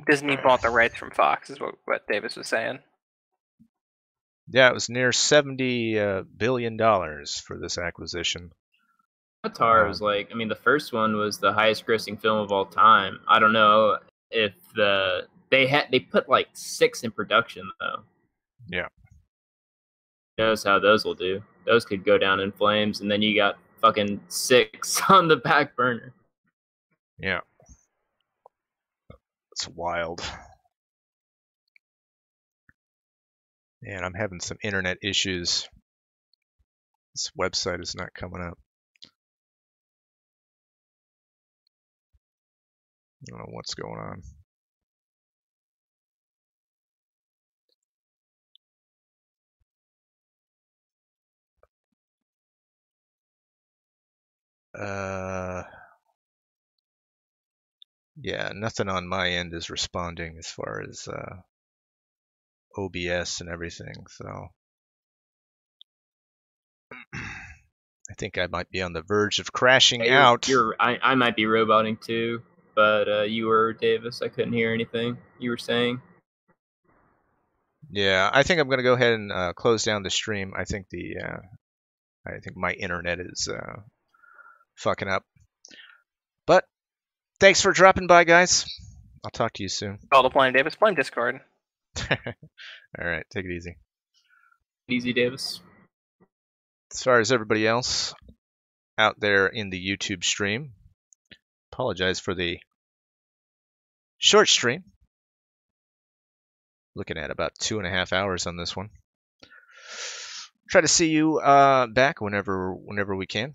Disney bought the rights from Fox, is what Davis was saying. Yeah, it was near $70 billion for this acquisition. Avatar was like, I mean, the first one was the highest grossing film of all time. I don't know if they put like 6 in production though. Yeah. Who knows how those will do? Those could go down in flames, and then you got fucking 6 on the back burner. Yeah. It's wild. Man, I'm having some internet issues. This website is not coming up. I don't know what's going on. Yeah, nothing on my end is responding as far as OBS and everything. So I think I might be on the verge of crashing out. I might be roboting too, but you were Davis. I couldn't hear anything you were saying. Yeah, I think I'm going to go ahead and close down the stream. I think my internet is fucking up. But thanks for dropping by, guys. I'll talk to you soon. Call to Blame Davis. Blame Discord. All right, take it easy. Easy, Davis. As far as everybody else out there in the YouTube stream, apologize for the short stream. Looking at about 2.5 hours on this one. Try to see you back whenever we can.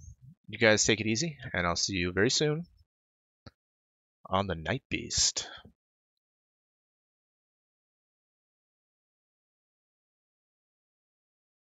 You guys take it easy, and I'll see you very soon on the Night Beast.